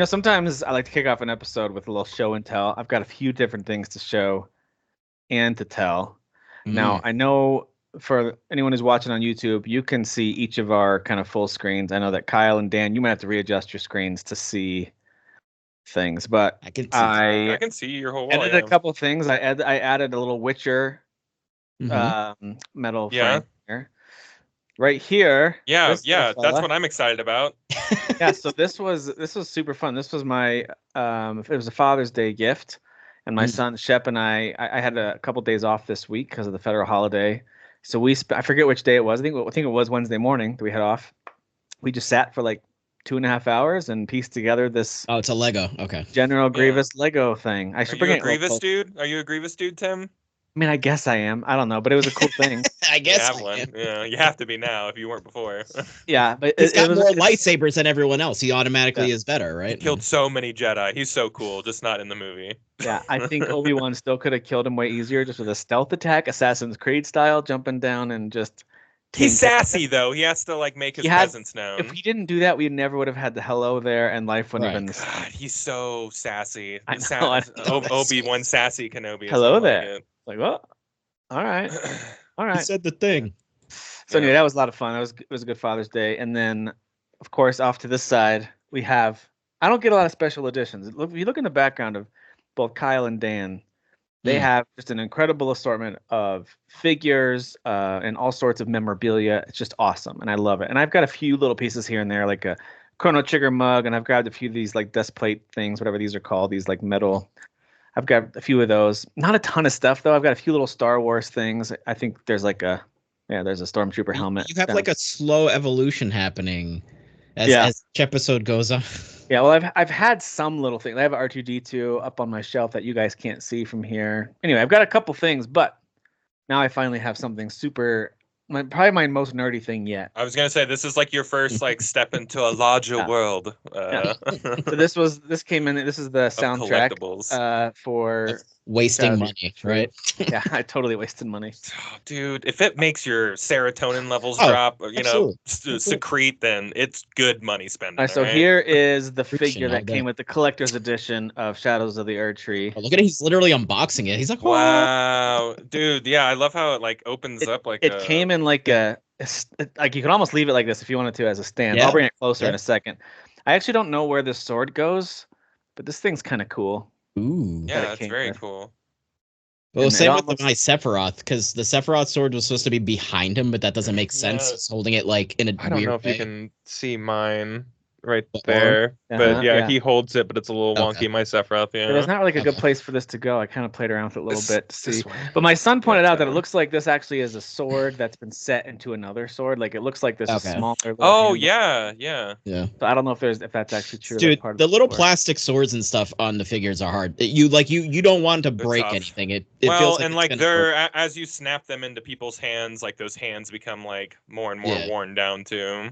Sometimes I like to kick off an episode with a little show and tell. I've got a few different things to show and to tell. Now, I know for anyone who's watching on YouTube, you can see each of our kind of full screens. I know that Kyle and Dan, you might have to readjust your screens to see things, but I can see your whole wall. edited a couple of things. I added a little Witcher metal frame here. Right here. Yeah, that's what I'm excited about. Yeah, so this was super fun. This was my it was a Father's Day gift, and my son Shep and I had a couple days off this week because of the federal holiday. So I forget which day it was. I think it was Wednesday morning that we had off. We just sat for like 2.5 hours and pieced together this. Oh, it's a Lego. Okay. General Grievous Lego thing. I should bring it. Grievous dude? Are you a Grievous dude, Tim? I mean, I guess I am. I don't know, but it was a cool thing. I guess you have one. Yeah, you have to be now if you weren't before. Yeah, but he's got more lightsabers than everyone else. He automatically is better, right? He killed so many Jedi. He's so cool, just not in the movie. Yeah, I think Obi-Wan still could have killed him way easier just with a stealth attack, Assassin's Creed style, jumping down and just. He's sassy though. He has to make his presence known. If he didn't do that, we never would have had the hello there, and life wouldn't have been the same. God, he's so sassy. I know. Obi-Wan sassy Kenobi. Hello there. Like what? All right. He said the thing. So anyway, that was a lot of fun. It was a good Father's Day. And then, of course, off to this side, we have. I don't get a lot of special editions. If you look in the background of both Kyle and Dan, they have just an incredible assortment of figures and all sorts of memorabilia. It's just awesome, and I love it. And I've got a few little pieces here and there, like a Chrono Trigger mug, and I've grabbed a few of these like dust plate things, whatever these are called, these like metal. I've got a few of those. Not a ton of stuff though. I've got a few little Star Wars things. I think there's there's a Stormtrooper helmet. You have like a slow evolution happening as each episode goes on. Yeah, well, I've had some little things. I have R2D2 up on my shelf that you guys can't see from here. Anyway, I've got a couple things, but now I finally have something super. Probably my most nerdy thing yet. I was gonna say this is like your first step into a larger world. So this came in. This is the soundtrack for wasting money, right? Yeah, I totally wasted money. Oh, dude, if it makes your serotonin levels drop, secrete, then it's good money spending. All right, so here is the figure that came with the collector's edition of Shadows of the Erdtree. Oh, look at it! He's literally unboxing it. He's like, wow, dude, yeah, I love how it opens up like. It came in like you can almost leave it like this if you wanted to as a stand. I'll bring it closer in a second. I actually don't know where this sword goes, but this thing's kind of cool. Ooh. Yeah, it's very cool. Well, same with my Sephiroth, because the Sephiroth sword was supposed to be behind him, but that doesn't make sense. He's holding it like in a weird way. I don't know if you can see mine right there, but he holds it, but it's a little wonky. My Sephiroth, There's not really a good place for this to go. I kind of played around with it a little bit to see. But my son pointed out that it looks like this actually is a sword that's been set into another sword. Like it looks like this is smaller. Oh yeah. So I don't know if that's actually true. Dude, the little plastic swords and stuff on the figures are hard. You don't want to break anything. It feels like they're as you snap them into people's hands, like those hands become like more and more worn down too.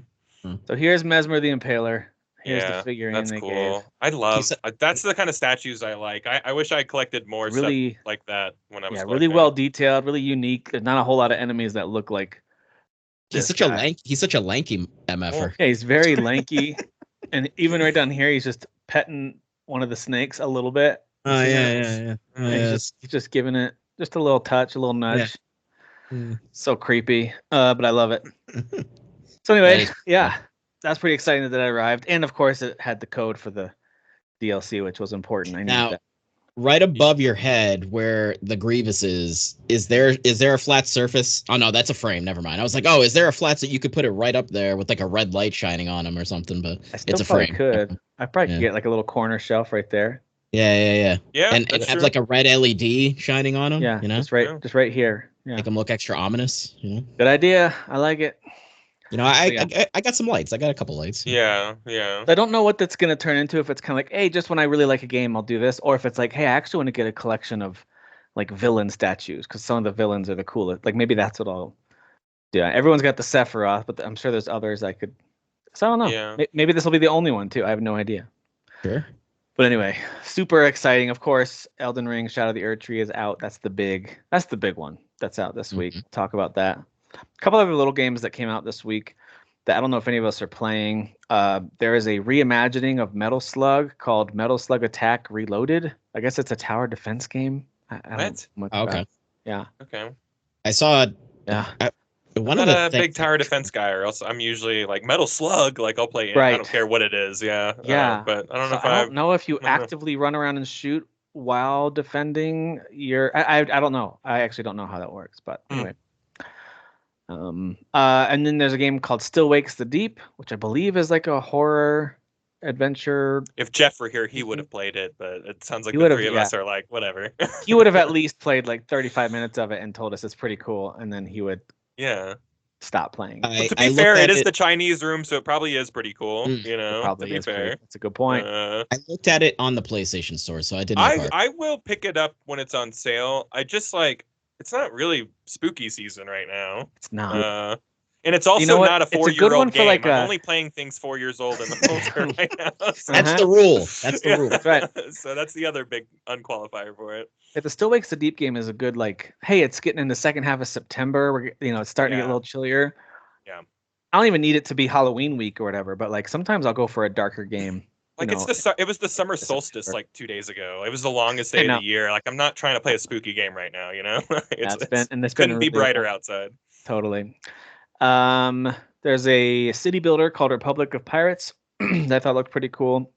So here's Mesmer the Impaler. Here's the figurine that's they cool. gave. I love that's the kind of statues I like. I wish I collected more stuff like that when I was really well detailed, really unique. There's not a whole lot of enemies that look like he's such a lanky MFer. Yeah, he's very lanky. And even right down here, he's just petting one of the snakes a little bit. Oh yeah. He's just giving it just a little touch, a little nudge. Yeah. So creepy. But I love it. So anyway, that's pretty exciting that arrived. And of course, it had the code for the DLC, which was important. I knew that. Right above your head where the Grievous is there a flat surface? Oh, no, that's a frame. Never mind. I was like, oh, is there a flat that you could put it right up there with like a red light shining on him or something? But it's a frame. I probably could get like a little corner shelf right there. Yeah. Yeah, and have like a red LED shining on him. Yeah, just right here. Yeah. Make them look extra ominous. Good idea. I like it. I got some lights. I got a couple lights. Yeah. I don't know what that's going to turn into. If it's kind of like, hey, just when I really like a game, I'll do this. Or if it's like, hey, I actually want to get a collection of like villain statues because some of the villains are the coolest. Like maybe that's what I'll do. Everyone's got the Sephiroth, but I'm sure there's others I could. So I don't know. Yeah. Maybe this will be the only one too. I have no idea. Sure. But anyway, super exciting. Of course, Elden Ring, Shadow of the Erdtree is out. That's the big one that's out this week. Talk about that. A couple other little games that came out this week. that I don't know if any of us are playing. There is a reimagining of Metal Slug called Metal Slug Attack Reloaded. I guess it's a tower defense game. I don't know much about it. Yeah. Okay. I saw. Yeah. I'm not a big tower defense guy, or else I'm usually like Metal Slug. Like I'll play it. I don't care what it is. Yeah. Yeah. But I don't know if I don't know if you actively run around and shoot while defending your. I don't know. I actually don't know how that works. But anyway. And then there's a game called Still Wakes the Deep, which I believe is like a horror adventure. If Jeff were here, he would have played it, but it sounds like the three of us are like, whatever. He would have at least played like 35 minutes of it and told us it's pretty cool, and then he would stop playing. Well, to be fair, it is the Chinese room, so it probably is pretty cool. You know, probably to be fair. That's a good point. I looked at it on the PlayStation Store, so I didn't. I will pick it up when it's on sale. I just like it's not really spooky season right now. It's not. And it's also not a 4-year-old game. I'm only playing things 4 years old in the poster right now. So. That's the rule. That's the rule. That's right. So that's the other big unqualifier for it. If the Still Wakes the Deep game is a good like, hey, it's getting in the second half of September. We're it's starting to get a little chillier. Yeah. I don't even need it to be Halloween week or whatever, but like sometimes I'll go for a darker game. Like it was the summer solstice like 2 days ago. It was the longest day of the year. Like I'm not trying to play a spooky game right now, you know? It's couldn't be brighter outside. Totally. There's a city builder called Republic of Pirates that I thought looked pretty cool.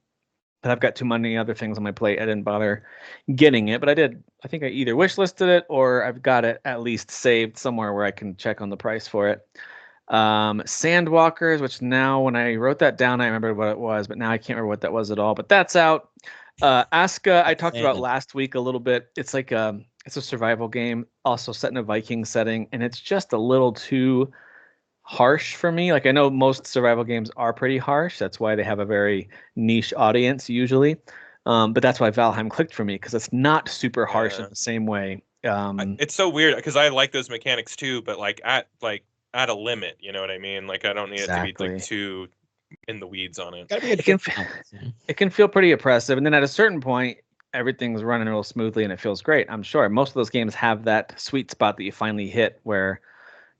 But I've got too many other things on my plate. I didn't bother getting it, but I did. I think I either wishlisted it or I've got it at least saved somewhere where I can check on the price for it. Sandwalkers, which now when I wrote that down, I remembered what it was, but now I can't remember what that was at all. But that's out. Aska, I talked about last week a little bit. It's like it's a survival game, also set in a Viking setting, and it's just a little too harsh for me. Like I know most survival games are pretty harsh. That's why they have a very niche audience usually. But that's why Valheim clicked for me because it's not super harsh in the same way. It's so weird because I like those mechanics too, but like at a limit, you know what I mean? Like I don't need it to be like too in the weeds on it. It can feel pretty oppressive, and then at a certain point, everything's running real smoothly and it feels great. I'm sure most of those games have that sweet spot that you finally hit where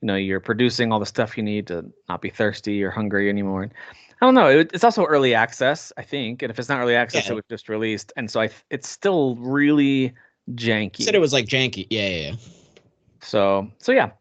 you're producing all the stuff you need to not be thirsty or hungry anymore. And I don't know. It's also early access, I think. And if it's not early access, it was just released. And so it's still really janky. You said it was like janky. Yeah. So yeah.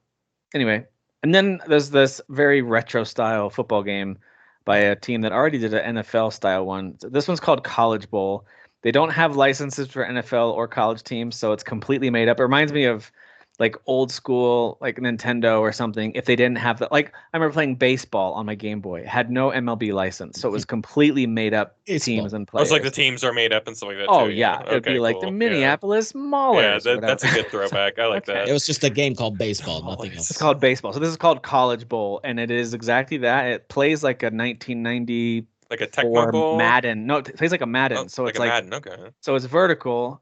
Anyway. And then there's this very retro style football game by a team that already did an NFL style one. This one's called College Bowl. They don't have licenses for NFL or college teams, so it's completely made up. It reminds me of like old school, like Nintendo or something. If they didn't have that, like I remember playing baseball on my Game Boy. It had no MLB license, so it was completely made up teams and players. It's like the teams are made up and stuff like that. Oh too, yeah, it'd be like the Minneapolis Maulers. Yeah, that's a good throwback. I like that. It was just a game called baseball, nothing else. It's called baseball. So this is called College Bowl, and it is exactly that. It plays like a 1990 like a Tecmo Bowl? Madden. No, it plays like a Madden. Oh, so like it's a like Madden. Okay. So it's vertical.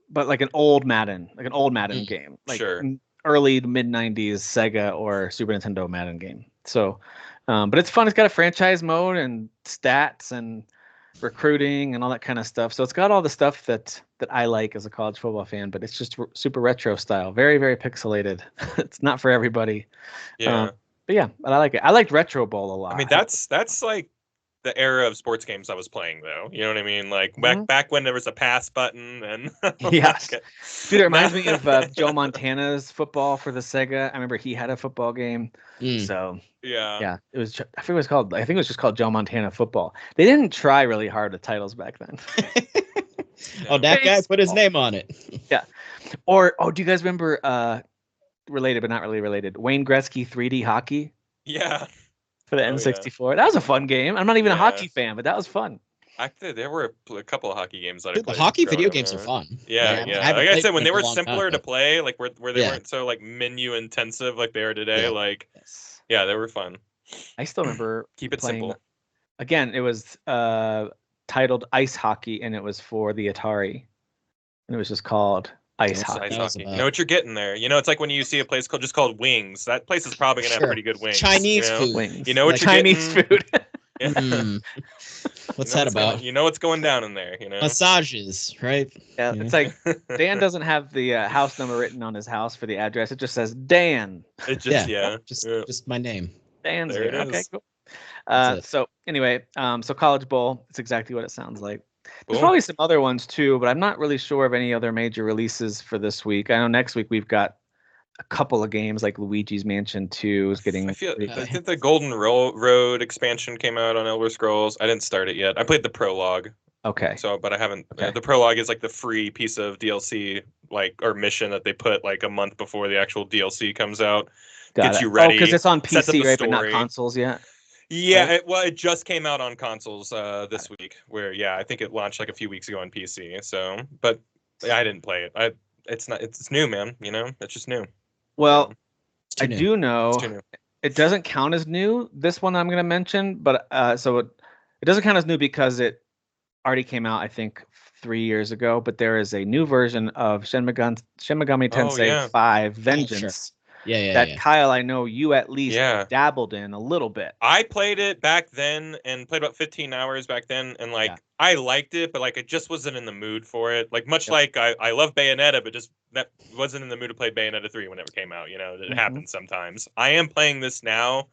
But like an old Madden game, like early to mid 90s Sega or Super Nintendo Madden game. So, but it's fun. It's got a franchise mode and stats and recruiting and all that kind of stuff. So it's got all the stuff that I like as a college football fan, but it's just super retro style, very, very pixelated. It's not for everybody. Yeah. But I like it. I liked Retro Bowl a lot. I mean, that's like the era of sports games I was playing, though. You know what I mean? Like back when there was a pass button and yes, dude, it reminds me of Joe Montana's football for the Sega. I remember he had a football game. So yeah, it was. I forget what it's called. I think it was just called Joe Montana Football. They didn't try really hard with titles back then. Oh, that guy put his name on it. Yeah. Or do you guys remember? Related but not really related. Wayne Gretzky 3D hockey. Yeah. For the N64. That was a fun game. I'm not even a hockey fan, but that was fun. Actually, there were a couple of hockey games that I played. The hockey video games are fun. Yeah. Like I said, when they were simpler to play, like where they weren't so like menu intensive like they are today, like they were fun. I still remember Keep it simple. Again, it was titled Ice Hockey, and it was for the Atari, and it was just called Ice hockey. You know what you're getting there. You know, it's like when you see a place called Wings. That place is probably gonna have pretty good wings. Chinese food. Wings. You know what you're Chinese getting? Food. What's that about? You know what's going down in there. You know, massages, right? Yeah, it's like Dan doesn't have the house number written on his house for the address. It just says Dan. It just just my name. Dan's There here. it Okay, is. cool. So anyway, so College Bowl, it's exactly what it sounds like. There's Cool. probably some other ones too, but I'm not really sure of any other major releases for this week. I know next week we've got a couple of games like Luigi's Mansion 2 is getting. I think the Golden Road expansion came out on Elder Scrolls. I didn't start it yet. I played the prologue. Okay. So, but I haven't. Okay. The prologue is like the free piece of DLC, like or mission that they put like a month before the actual DLC comes out. Gets you ready. because it's on sets up PC, the right, but not story. consoles yet. Yeah, it just came out on consoles this week. Where I think it launched like a few weeks ago on PC. So, but I didn't play it. It's new, man. You know, it's just new. Well, It's too I new. do know It's too new. it doesn't count as new. This one I'm going to mention, but so it doesn't count as new because it already came out, I think, 3 years ago. But there is a new version of Shin Megami Tensei 5 Vengeance. Yeah. Kyle, I know you at least Yeah. dabbled in a little bit. I played it back then and played about 15 hours back then, and like I liked it, but like I just wasn't in the mood for it. Like much like I love Bayonetta, but just that wasn't in the mood to play Bayonetta 3 when it came out. You know, it happens sometimes. I am playing this now,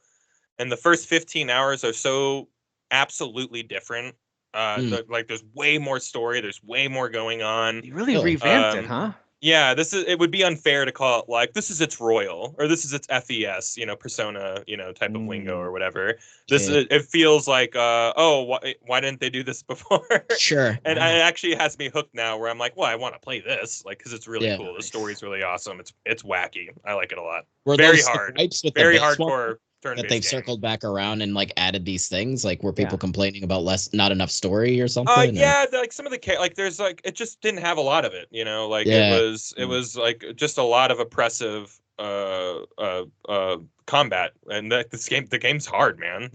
and the first 15 hours are so absolutely different. Like there's way more story, there's way more going on. You really revamped it, huh? Yeah, it would be unfair to call it like this is its Royal or this is its FES, Persona, type of lingo or whatever. It feels like why didn't they do this before? Sure. And it actually has me hooked now where I'm like, well, I want to play this, like, because it's really cool. The story's really awesome. It's wacky. I like it a lot. Very hard. Very hardcore. That they've circled back around and like added these things, like were people complaining about not enough story or something? Like some of the like there's like it just didn't have a lot of it, like it was like just a lot of oppressive combat, and the game's hard, man.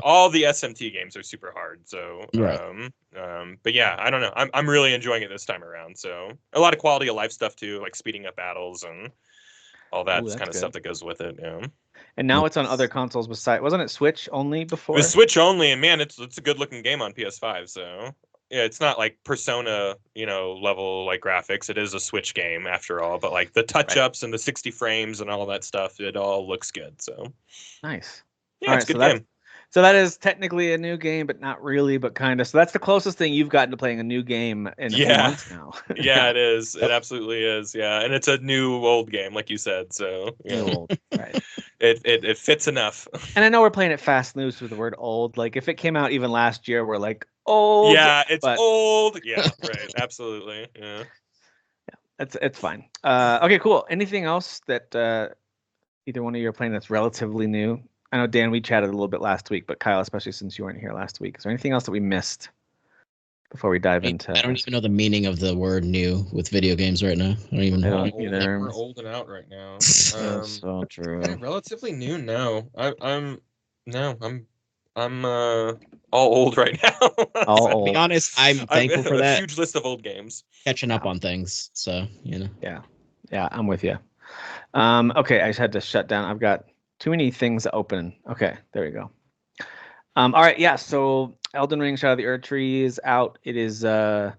All the SMT games are super hard, so but yeah, I don't know. I'm really enjoying it this time around. So a lot of quality of life stuff too, like speeding up battles and all that kind of stuff that goes with it. And now it's on other consoles besides. Wasn't it Switch only before? It was Switch only, and man, it's a good looking game on PS5. So yeah, it's not like Persona, level like graphics. It is a Switch game after all, but like the touch ups and the 60 frames and all that stuff, it all looks good. So nice. Yeah, it's a good game. So that is technically a new game, but not really, but kind of. So that's the closest thing you've gotten to playing a new game in a few months now. Yeah, it is. It absolutely is. Yeah, and it's a new old game, like you said. So right. It fits enough. And I know we're playing it fast news with the word old. Like if it came out even last year, we're like old. Yeah, it's old. Yeah, right. Absolutely. Yeah. It's fine. Okay, cool. Anything else that either one of you are playing that's relatively new? I know, Dan, we chatted a little bit last week, but Kyle, especially since you weren't here last week, is there anything else that we missed before we dive into? I don't even know the meaning of the word "new" with video games right now. I don't even know. We're old and out right now. So true. Relatively new now. I'm all old right now. All old. To be honest, I'm thankful for that. Huge list of old games. Catching up on things, so Yeah, I'm with you. Okay, I just had to shut down. I've got too many things open. Okay, there we go. All right, yeah. So Elden Ring: Shadow of the Erdtree is out. It is the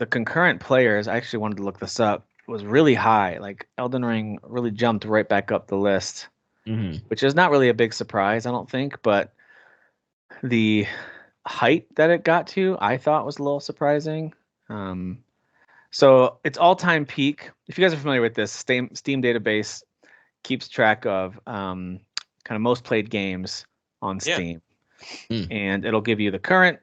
concurrent players. I actually wanted to look this up. Was really high. Like Elden Ring really jumped right back up the list, which is not really a big surprise, I don't think. But the height that it got to, I thought was a little surprising. So its all-time peak. If you guys are familiar with this, Steam database keeps track of kind of most played games on Steam. And it'll give you the current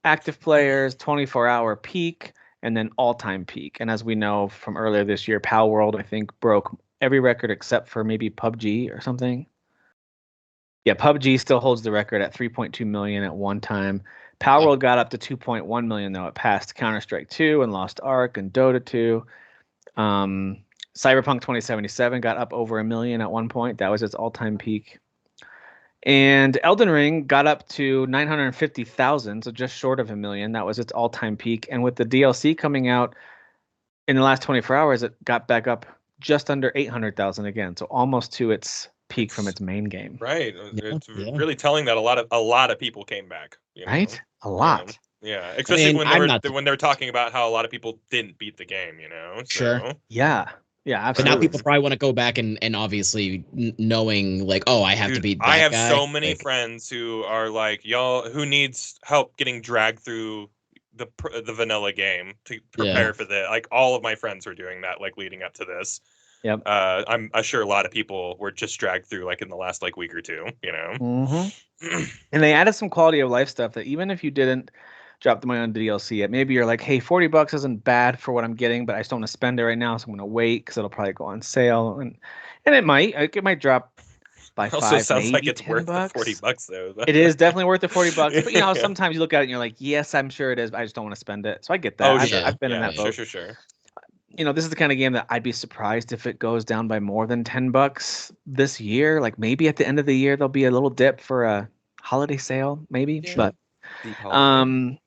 active players, 24-hour peak, and then all-time peak. And as we know from earlier this year, Pal World, I think, broke every record except for maybe PUBG or something. Yeah, PUBG still holds the record at 3.2 million at one time. Pal World got up to 2.1 million, though. It passed Counter-Strike 2 and Lost Ark and Dota 2. Cyberpunk 2077 got up over 1 million at one point. That was its all-time peak. And Elden Ring got up to 950,000, so just short of 1 million. That was its all-time peak. And with the DLC coming out in the last 24 hours, it got back up just under 800,000 again. So almost to its peak from its main game. Right. It's really telling that a lot of people came back. Right? A lot. Yeah, especially when they were talking about how a lot of people didn't beat the game, So. Sure. Yeah. Yeah, But absolutely. now people probably want to go back and obviously knowing like, oh, I have to Dude, beat that I have guy. so many Like, friends who are like, y'all, who needs help getting dragged through the vanilla game to prepare for this. Like all of my friends were doing that, like leading up to this. Yep. I'm sure a lot of people were just dragged through like in the last like week or two, you know. Mm-hmm. And they added some quality of life stuff that even if you didn't drop the money on DLC yet, maybe you're like, hey, $40 isn't bad for what I'm getting, but I just don't want to spend it right now, so I'm gonna wait because it'll probably go on sale, and it might drop by Also five, sounds like maybe it's worth the $10. $40 though. It is definitely worth the $40, but Yeah. sometimes you look at it and you're like, yes, I'm sure it is, but I just don't want to spend it. So I get that. Oh, I've been in that boat. Sure. This is the kind of game that I'd be surprised if it goes down by more than $10 this year. Like maybe at the end of the year there'll be a little dip for a holiday sale, maybe. Yeah. But Deep holiday.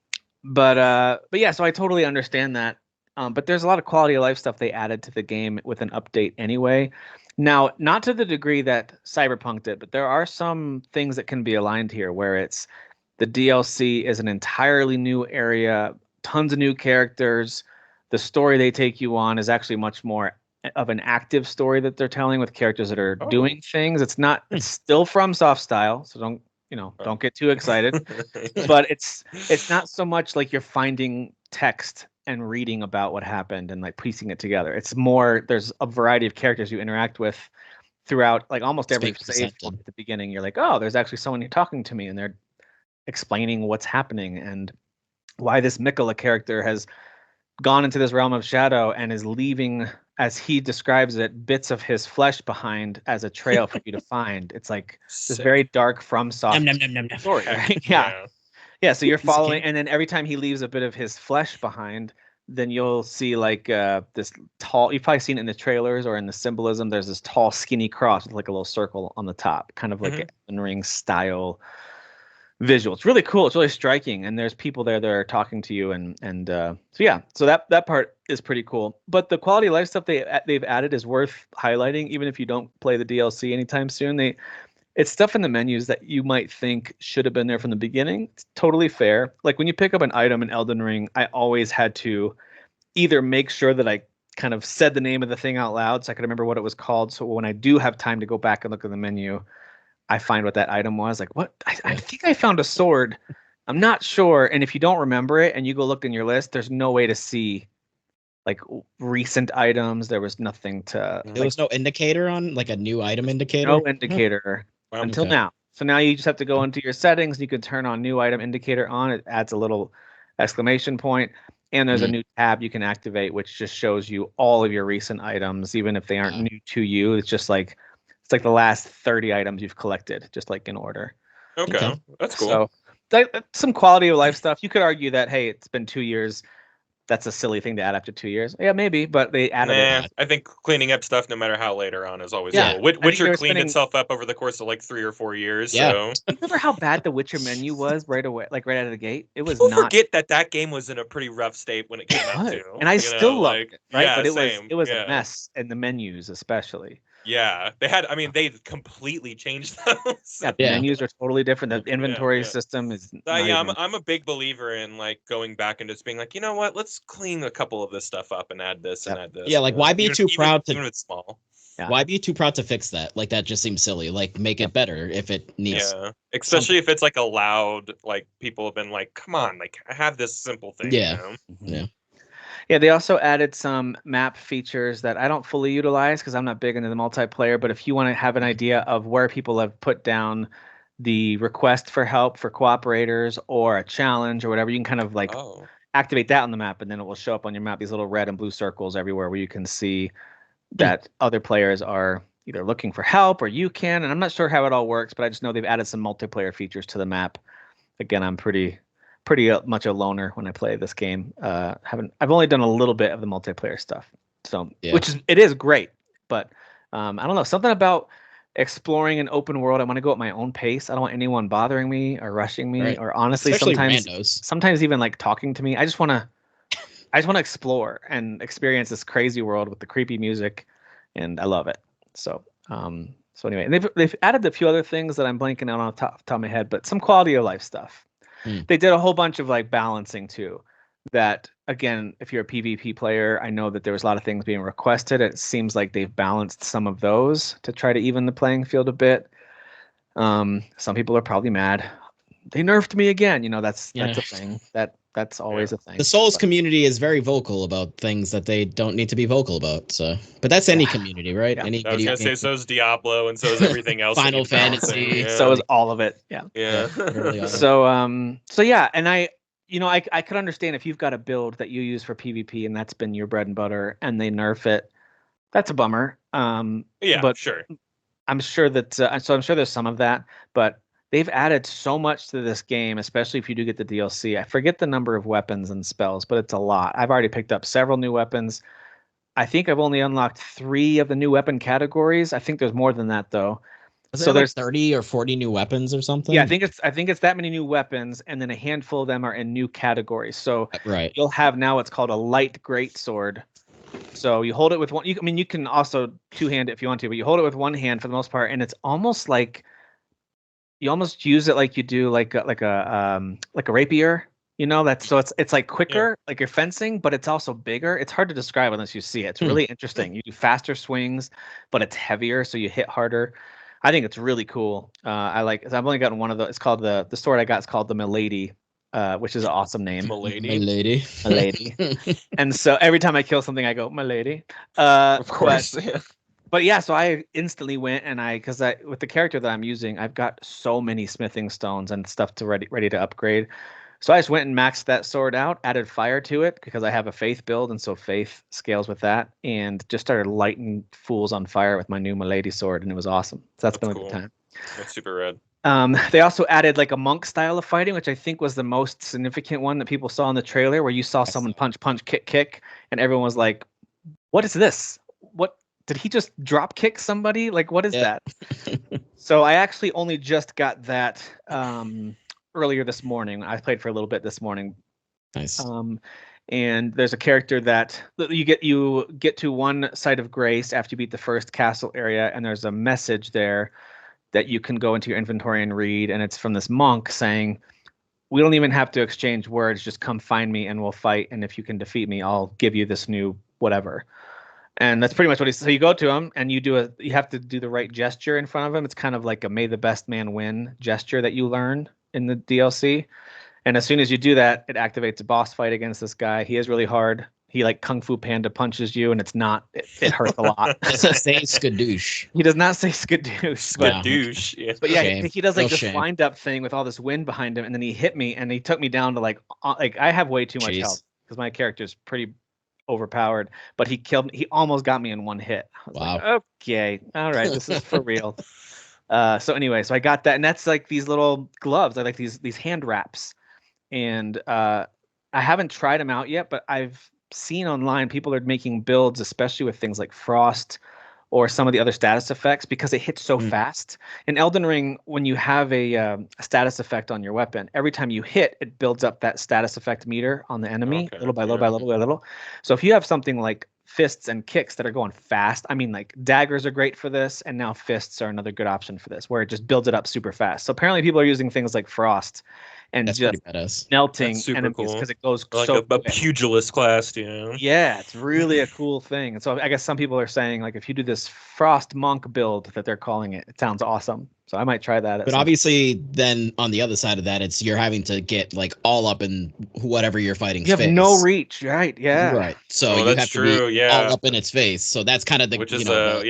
but yeah, so I totally understand that. But there's a lot of quality of life stuff they added to the game with an update anyway. Now, not to the degree that Cyberpunk did, but there are some things that can be aligned here where it's the DLC is an entirely new area, tons of new characters. The story they take you on is actually much more of an active story that they're telling with characters that are doing things. It's still from soft style, so don't get too excited. But it's not so much like you're finding text and reading about what happened and like piecing it together. It's more there's a variety of characters you interact with throughout like almost every save point at the beginning. You're like, oh, there's actually someone talking to me and they're explaining what's happening and why this Mikola character has gone into this realm of shadow and is leaving, as he describes it, bits of his flesh behind as a trail for you to find. It's like this very dark FromSoft story, right? Yeah. So you're following, and then every time he leaves a bit of his flesh behind, then you'll see like this tall. You've probably seen it in the trailers or in the symbolism. There's this tall, skinny cross with like a little circle on the top, kind of like an Elden Ring style visual. It's really cool. It's really striking, and there's people there that are talking to you, and so that part is pretty cool. But the quality of life stuff they've added is worth highlighting, even if you don't play the DLC anytime soon. It's stuff in the menus that you might think should have been there from the beginning. It's totally fair. Like when you pick up an item in Elden Ring, I always had to either make sure that I kind of said the name of the thing out loud so I could remember what it was called. So when I do have time to go back and look at the menu, I find what that item was. Like, what? I think I found a sword. I'm not sure. And if you don't remember it and you go look in your list, there's no way to see like recent items. There was nothing to. There was no indicator on like a new item indicator. No indicator until now. So now you just have to go into your settings. You can turn on new item indicator on. It adds a little exclamation point, and there's a new tab you can activate, which just shows you all of your recent items, even if they aren't new to you. It's like the last 30 items you've collected, just like in order. Okay. That's cool. So some quality of life stuff. You could argue that, hey, it's been 2 years. That's a silly thing to add after 2 years. Yeah, maybe, but they added it. I think cleaning up stuff, no matter how later on, is always cool. Witcher cleaned itself up over the course of like 3 or 4 years. Yeah. So remember how bad the Witcher menu was right away, like right out of the gate? It was People forget that game was in a pretty rough state when it came out too. And I still loved it, right? Yeah, but it was a mess in the menus, especially. Yeah, they completely changed those. The menus are totally different. The inventory system is. I'm a big believer in like going back and just being like, you know what? Let's clean a couple of this stuff up and add this and add this. Yeah, like why be too proud to? Even if it's small. Yeah. Why be too proud to fix that? Like that just seems silly. Like make it better if it needs. Yeah, especially if it's like allowed. Like people have been like, come on, like I have this simple thing. Yeah. You know? Yeah. Yeah, they also added some map features that I don't fully utilize because I'm not big into the multiplayer. But if you want to have an idea of where people have put down the request for help for cooperators or a challenge or whatever, you can kind of like activate that on the map, and then it will show up on your map, these little red and blue circles everywhere where you can see that other players are either looking for help or you can. And I'm not sure how it all works, but I just know they've added some multiplayer features to the map. Again, I'm pretty much a loner when I play this game. I've only done a little bit of the multiplayer stuff, so it is great, but I don't know, something about exploring an open world. I want to go at my own pace. I don't want anyone bothering me or rushing me, or honestly, sometimes even like talking to me. I just want to explore and experience this crazy world with the creepy music, and I love it. So anyway, and they've added a few other things that I'm blanking out on the top of my head, but some quality of life stuff. They did a whole bunch of like balancing too, that again, if you're a PvP player, I know that there was a lot of things being requested. It seems like they've balanced some of those to try to even the playing field a bit. Some people are probably mad. They nerfed me again. That's a thing. That's always a thing. The Souls community is very vocal about things that they don't need to be vocal about. So, but that's any community, right? Yeah. Any I was gonna say so is Diablo, and so is everything else. Final Fantasy. Yeah. So is all of it. Yeah. Yeah. So yeah, and I could understand if you've got a build that you use for PvP and that's been your bread and butter, and they nerf it. That's a bummer. Yeah, but sure. I'm sure that I'm sure there's some of that, but they've added so much to this game, especially if you do get the DLC. I forget the number of weapons and spells, but it's a lot. I've already picked up several new weapons. I think I've only unlocked 3 of the new weapon categories. I think there's more than that though. So there's 30 or 40 new weapons or something. Yeah, I think it's that many new weapons, and then a handful of them are in new categories. So you'll have now what's called a light greatsword. So you hold it with one. You can also two-hand it if you want to, but you hold it with one hand for the most part, and it's almost like you almost use it like you do like a rapier. It's like quicker, like you're fencing, but it's also bigger. It's hard to describe unless you see it. It's really interesting. You do faster swings, but it's heavier, so you hit harder. I think it's really cool. I've only gotten one of those. It's called the sword I got is called the Milady, which is an awesome name. Milady. And so every time I kill something, I go Milady. Of course. But yeah, so I instantly went and because with the character that I'm using, I've got so many smithing stones and stuff ready to upgrade. So I just went and maxed that sword out, added fire to it because I have a faith build, and so faith scales with that, and just started lighting fools on fire with my new Milady sword, and it was awesome. So that's been a good time. That's super rad. They also added like a monk style of fighting, which I think was the most significant one that people saw in the trailer, where you saw someone punch, kick, and everyone was like, "What is this? What did he just drop kick somebody? Like, what is that?" So I actually only just got that earlier this morning. I played for a little bit this morning. Nice. And there's a character that you get to one site of grace after you beat the first castle area, and there's a message there that you can go into your inventory and read, and it's from this monk saying, "We don't even have to exchange words, just come find me and we'll fight, and if you can defeat me, I'll give you this new whatever." And that's pretty much what he said. So you go to him and you have to do the right gesture in front of him. It's kind of like a may the best man win gesture that you learn in the DLC. And as soon as you do that, it activates a boss fight against this guy. He is really hard. He like Kung Fu Panda punches you, and it hurts a lot. Does he say skadoosh? He does not say skadoosh. Skadoosh. Yeah. But yeah, he does like this wind up thing with all this wind behind him, and then he hit me, and he took me down to like I have way too much health because my character is pretty overpowered. But he killed me. He almost got me in one hit. I was like, okay, all right, this is for real. So anyway, so I got that, and that's like these little gloves. I like these hand wraps, and I haven't tried them out yet, but I've seen online people are making builds, especially with things like frost or some of the other status effects, because it hits so fast. In Elden Ring, when you have a status effect on your weapon, every time you hit, it builds up that status effect meter on the enemy, little by little by little by little. So if you have something like fists and kicks that are going fast, I mean, like daggers are great for this, and now fists are another good option for this, where it just builds it up super fast. So apparently people are using things like frost and that's just melting enemies because it goes like so a pugilist class, Yeah, it's really a cool thing. And so I guess some people are saying, like, if you do this frost monk build that they're calling it, it sounds awesome. So I might try that. But obviously, then on the other side of that, it's you're having to get like all up in whatever you're fighting. You have no reach, right? Yeah, right. So you have to be all up in its face. So that's kind of the which is the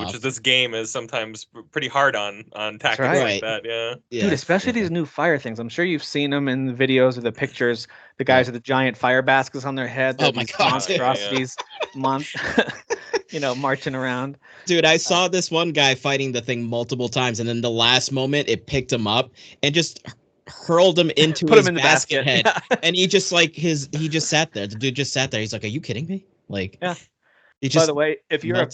which is this game is sometimes pretty hard on tactics like that. Yeah, dude, especially these new fire things. I'm sure you've seen them in the videos or the pictures. The guys with the giant fire baskets on their head. Oh my god, monstrosities, marching around. Dude, I saw this one guy fighting the thing multiple times, and then the last moment it picked him up and just hurled him into his basket head. Yeah. And he just sat there. The dude just sat there. He's like, "Are you kidding me?" Like, yeah. By the way, if you're a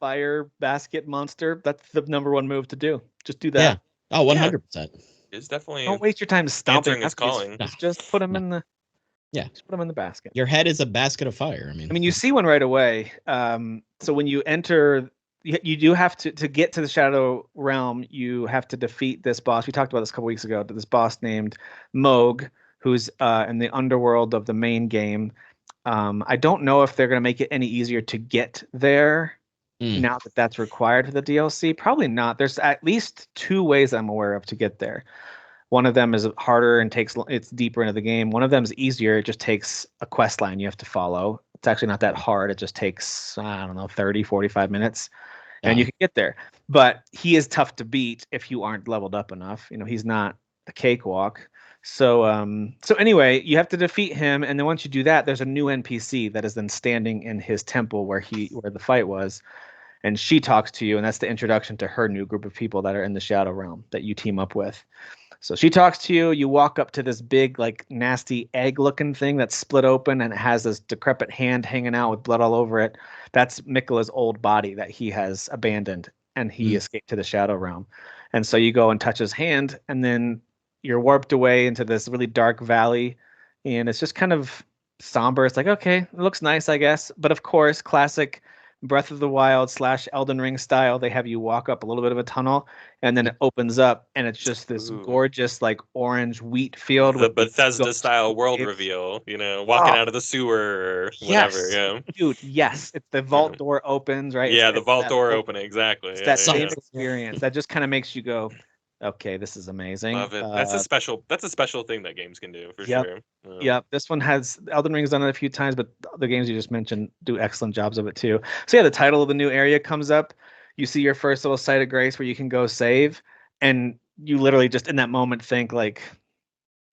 fire basket monster, that's the number one move to do. Just do that. Yeah. Oh, 100%. It's definitely don't waste your time stomping. His calling. Just put him in the. Yeah, just put them in the basket. Your head is a basket of fire. I mean, you see one right away. So when you enter, you do have to get to the Shadow Realm. You have to defeat this boss. We talked about this a couple weeks ago. This boss named Moog, who's in the underworld of the main game. I don't know if they're going to make it any easier to get there now that that's required for the DLC. Probably not. There's at least 2 ways I'm aware of to get there. One of them is harder and it's deeper into the game. One of them is easier. It just takes a quest line you have to follow. It's actually not that hard. It just takes, I don't know, 30, 45 minutes and you can get there. But he is tough to beat if you aren't leveled up enough. He's not a cakewalk. So anyway, you have to defeat him, and then once you do that, there's a new NPC that is then standing in his temple where the fight was, and she talks to you, and that's the introduction to her new group of people that are in the Shadow Realm that you team up with. So she talks to you. You walk up to this big, like, nasty egg-looking thing that's split open, and it has this decrepit hand hanging out with blood all over it. That's Miquella's old body that he has abandoned, and he escaped to the Shadow Realm. And so you go and touch his hand, and then you're warped away into this really dark valley, and it's just kind of somber. It's like, okay, it looks nice, I guess. But of course, classic Breath of the Wild / Elden Ring style, they have you walk up a little bit of a tunnel, and then it opens up, and it's just this gorgeous, like, orange wheat field. The Bethesda style world reveal, walking out of the sewer or whatever. Yeah, dude, yes. It's the vault door opens, right? Yeah, the vault door opening, exactly. It's that same experience that just kind of makes you go, okay, this is amazing. Love it. That's a special thing that games can do, for sure. Yep. This one has Elden Ring's done it a few times, but the games you just mentioned do excellent jobs of it too. So yeah, the title of the new area comes up. You see your first little site of grace where you can go save, and you literally just in that moment think, like,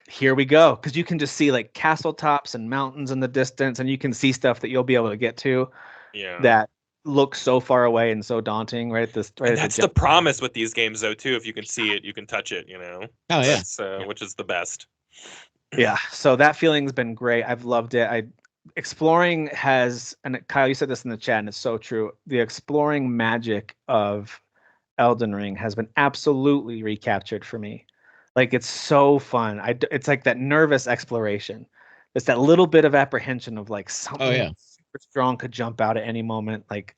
here we go, because you can just see, like, castle tops and mountains in the distance, and you can see stuff that you'll be able to get to. Yeah. That looks so far away and so daunting, right? That's the promise with these games, though, too. If you can see it, you can touch it. Oh yeah. Which is the best. Yeah. So that feeling's been great. I've loved it. Exploring has, and Kyle, you said this in the chat, and it's so true. The exploring magic of Elden Ring has been absolutely recaptured for me. Like, it's so fun. It's like that nervous exploration. It's that little bit of apprehension of, like, something super strong could jump out at any moment. Like,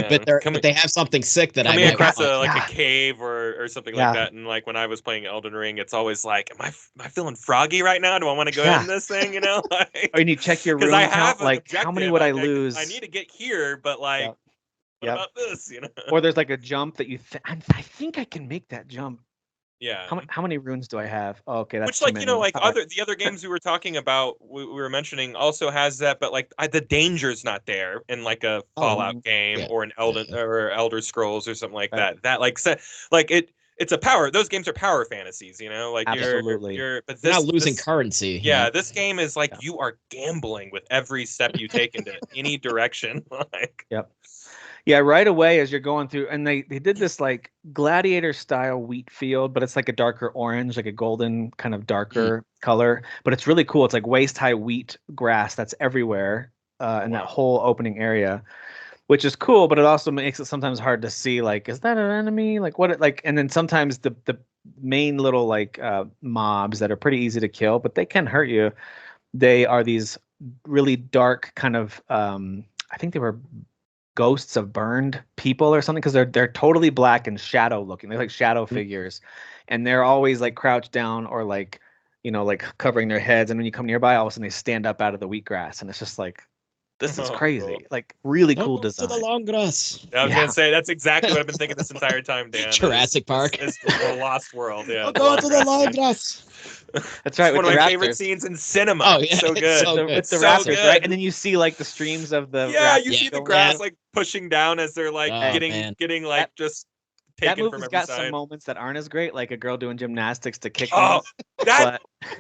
but they have something sick that coming across a cave or something like that. And like when I was playing Elden Ring, it's always like, am I feeling froggy right now? Do I want to go in this thing? Like, or you check your rune count. Like, how many would I lose? I need to get here, but like, what about this? Or there's like a jump that I think I can make that jump. Yeah. How many runes do I have? Oh, okay, that's which, like, the other games we were talking about, we were mentioning, also has that, but like the danger's not there in like a Fallout game or an or Elder Scrolls or something like that. That like it's a power. Those games are power fantasies, like absolutely. You're but not losing currency. Yeah, this game is like you are gambling with every step you take into any direction. Like. Yep. Yeah, right away as you're going through, and they did this like gladiator style wheat field, but it's like a darker orange, like a golden kind of darker color. But it's really cool. It's like waist high wheat grass that's everywhere in that whole opening area, which is cool. But it also makes it sometimes hard to see, like, is that an enemy? Like and then sometimes the main little like mobs that are pretty easy to kill, but they can hurt you. They are these really dark kind of I think they were ghosts of burned people or something, because they're totally black and shadow looking. They're like shadow figures, and they're always like crouched down or like like covering their heads, and when you come nearby, all of a sudden they stand up out of the wheatgrass, and it's just like, this is crazy. Cool. Like, really cool design. To the long grass. I was gonna say, that's exactly what I've been thinking this entire time, Dan. Jurassic Park. It's the Lost World. Yeah. Go to the long grass. That's right. It's one of my favorite scenes in cinema. Oh yeah, so good. It's the raptors, right? And then you see like the streams of the you see the grass like pushing down as they're like getting like just taken from every side. That movie's got some moments that aren't as great, like a girl doing gymnastics to kick them.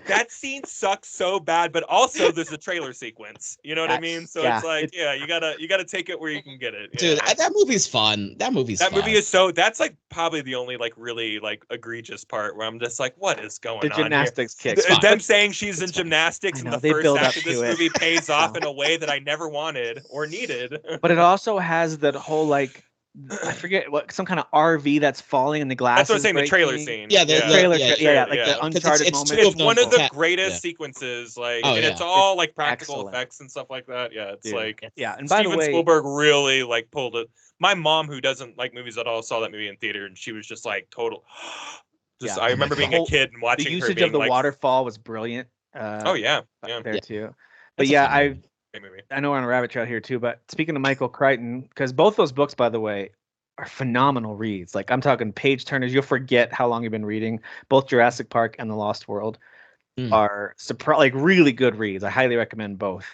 That scene sucks so bad, but also there's a trailer sequence. You know what I mean? So it's like, you gotta take it where you can get it. Dude, that movie's fun. That movie is that's like probably the only like really like egregious part where I'm just like, what is going on? The gymnastics here? kick. Them saying she's in gymnastics in the first act of this movie pays off in a way that I never wanted or needed. But it also has that whole like, I forget what, some kind of RV that's falling in the glass. That's what I'm saying. The trailer scene. Yeah, the trailer. Like the Uncharted moment. It's one of the greatest sequences. Like, and it's all like practical effects and stuff like that. Yeah, it's like And by the way, Steven Spielberg really like pulled it. My mom, who doesn't like movies at all, saw that movie in theater, and she was just like total. Just I remember being a kid and watching the her usage being of the like, waterfall was brilliant. oh yeah, there too. But That's a yeah, fun movie. I know we're on a rabbit trail here too. But speaking of Michael Crichton, because both those books, by the way, are phenomenal reads. Like I'm talking page turners. You'll forget how long you've been reading. Both Jurassic Park and The Lost World are like really good reads. I highly recommend both.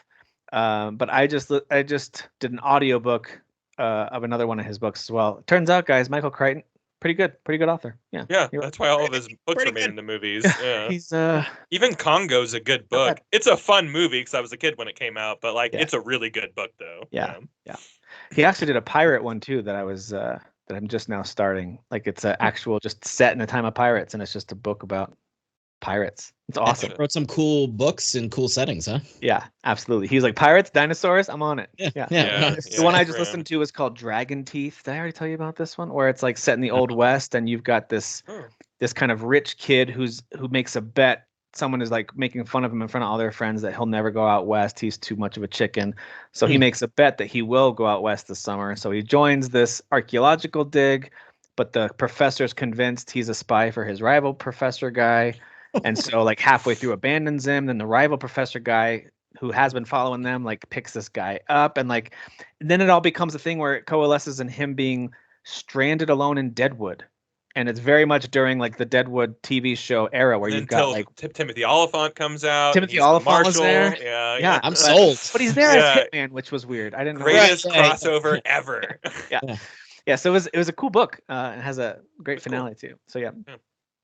But I just did an audiobook of another one of his books as well. Turns out, guys, Michael Crichton, pretty good author. Yeah. That's why all of his books were made into movies. Yeah. He's even Congo's a good book. It's a fun movie because I was a kid when it came out, but like it's a really good book though. Yeah. He actually did a pirate one too that I was that I'm just now starting. Like it's an actual just set in the time of pirates, and it's just a book about pirates. It's awesome. Wrote some cool books in cool settings, huh? Yeah, absolutely. He's like pirates, dinosaurs. I'm on it. Yeah. The one I just listened to is called Dragon Teeth. Did I already tell you about this one? Where it's like set in the Old West, and you've got this kind of rich kid who makes a bet. Someone is like making fun of him in front of all their friends that he'll never go out west. He's too much of a chicken. So he makes a bet that he will go out west this summer. So he joins this archaeological dig, but the professor's convinced he's a spy for his rival professor guy. And so like halfway through abandons him. Then the rival professor guy who has been following them like picks this guy up, and like then it all becomes a thing where it coalesces in him being stranded alone in Deadwood. And it's very much during like the Deadwood TV show era where you've got like Timothy Oliphant comes out. Timothy Oliphant was there. Yeah, I'm sold. But he's there as Hitman, which was weird. I didn't know. Greatest crossover ever. Yeah. So it was a cool book. It has a great finale too. So yeah.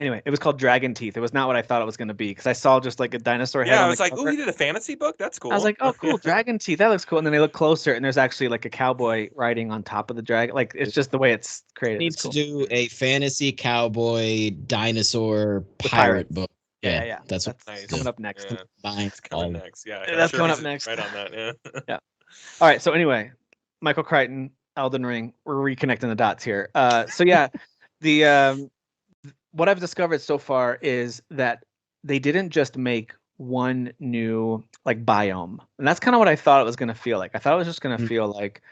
Anyway, it was called Dragon Teeth. It was not what I thought it was going to be because I saw just like a dinosaur head. Yeah, I was like, oh, he did a fantasy book? That's cool. I was like, oh, cool, Dragon Teeth. That looks cool. And then they look closer, and there's actually like a cowboy riding on top of the dragon. Like it's just the way it's created. Needs to do a fantasy cowboy dinosaur pirate book. Yeah. That's nice. Coming up next. Yeah. That's coming next. Yeah, that's coming up next. Right on that. Yeah. All right. So anyway, Michael Crichton, Elden Ring. We're reconnecting the dots here. So yeah, the what I've discovered so far is that they didn't just make one new like biome, and that's kind of what I thought it was going to feel like. I thought it was just going to feel like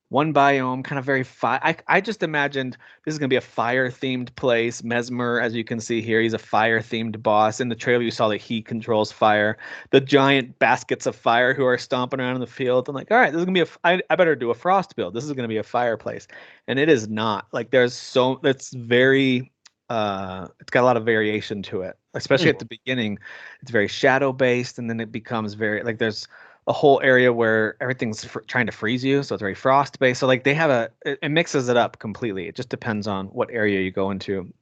one biome, kind of very I just imagined this is going to be a fire themed place. Mesmer, as you can see here, he's a fire themed boss. In the trailer, you saw that he controls fire. The giant baskets of fire who are stomping around in the field. I'm like, all right, this is gonna be I better do a frost build. This is going to be a fireplace, and it is not. Like that's very. It's got a lot of variation to it, especially at the beginning. It's very shadow based, and then it becomes very like there's a whole area where everything's trying to freeze you, so it's very frost based. So like they have it mixes it up completely. It just depends on what area you go into.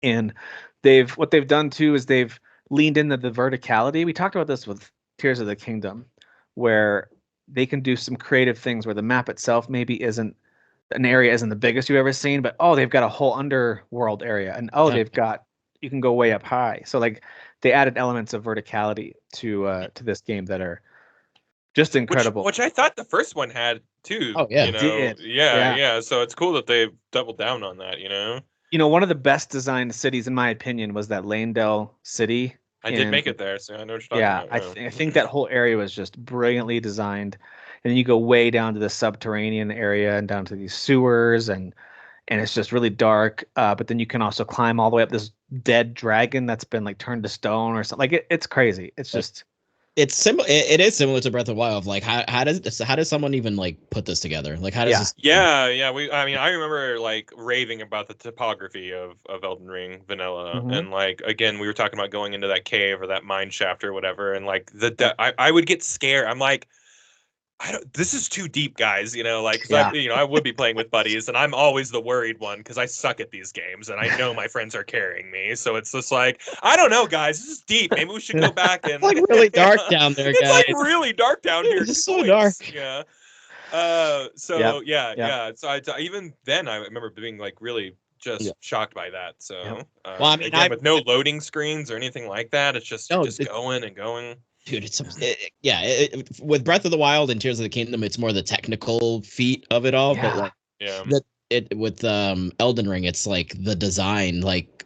And what they've done too is they've leaned into the verticality. We talked about this with Tears of the Kingdom, where they can do some creative things where the map itself maybe isn't an area isn't the biggest you've ever seen, but they've got a whole underworld area, and they've got you can go way up high. So like they added elements of verticality to this game that are just incredible. Which I thought the first one had too. Oh yeah, you know? Yeah. So it's cool that they've doubled down on that. One of the best designed cities, in my opinion, was that Landell city. I did make it there, so I know what you're talking about. I think that whole area was just brilliantly designed. And then you go way down to the subterranean area and down to these sewers, and it's just really dark. But then you can also climb all the way up this dead dragon that's been like turned to stone or something. Like it's crazy. It's just it's similar. It is similar to Breath of the Wild. Like how does someone even like put this together? Like how does this? Yeah. I remember like raving about the topography of Elden Ring vanilla, and like again we were talking about going into that cave or that mine shaft or whatever, and like I would get scared. I'm like, this is too deep, guys. I would be playing with buddies, and I'm always the worried one because I suck at these games, and I know my friends are carrying me. So it's just like, I don't know, guys. This is deep. Maybe we should go back and. It's like really dark down there, guys. It's like really dark down here. It's so dark. Yeah. So even then, I remember being like really just shocked by that. So well, I mean, again, with no loading screens or anything like that, it's just going and going. Dude, with Breath of the Wild and Tears of the Kingdom, it's more the technical feat of it all. Yeah. But with Elden Ring, it's like the design, like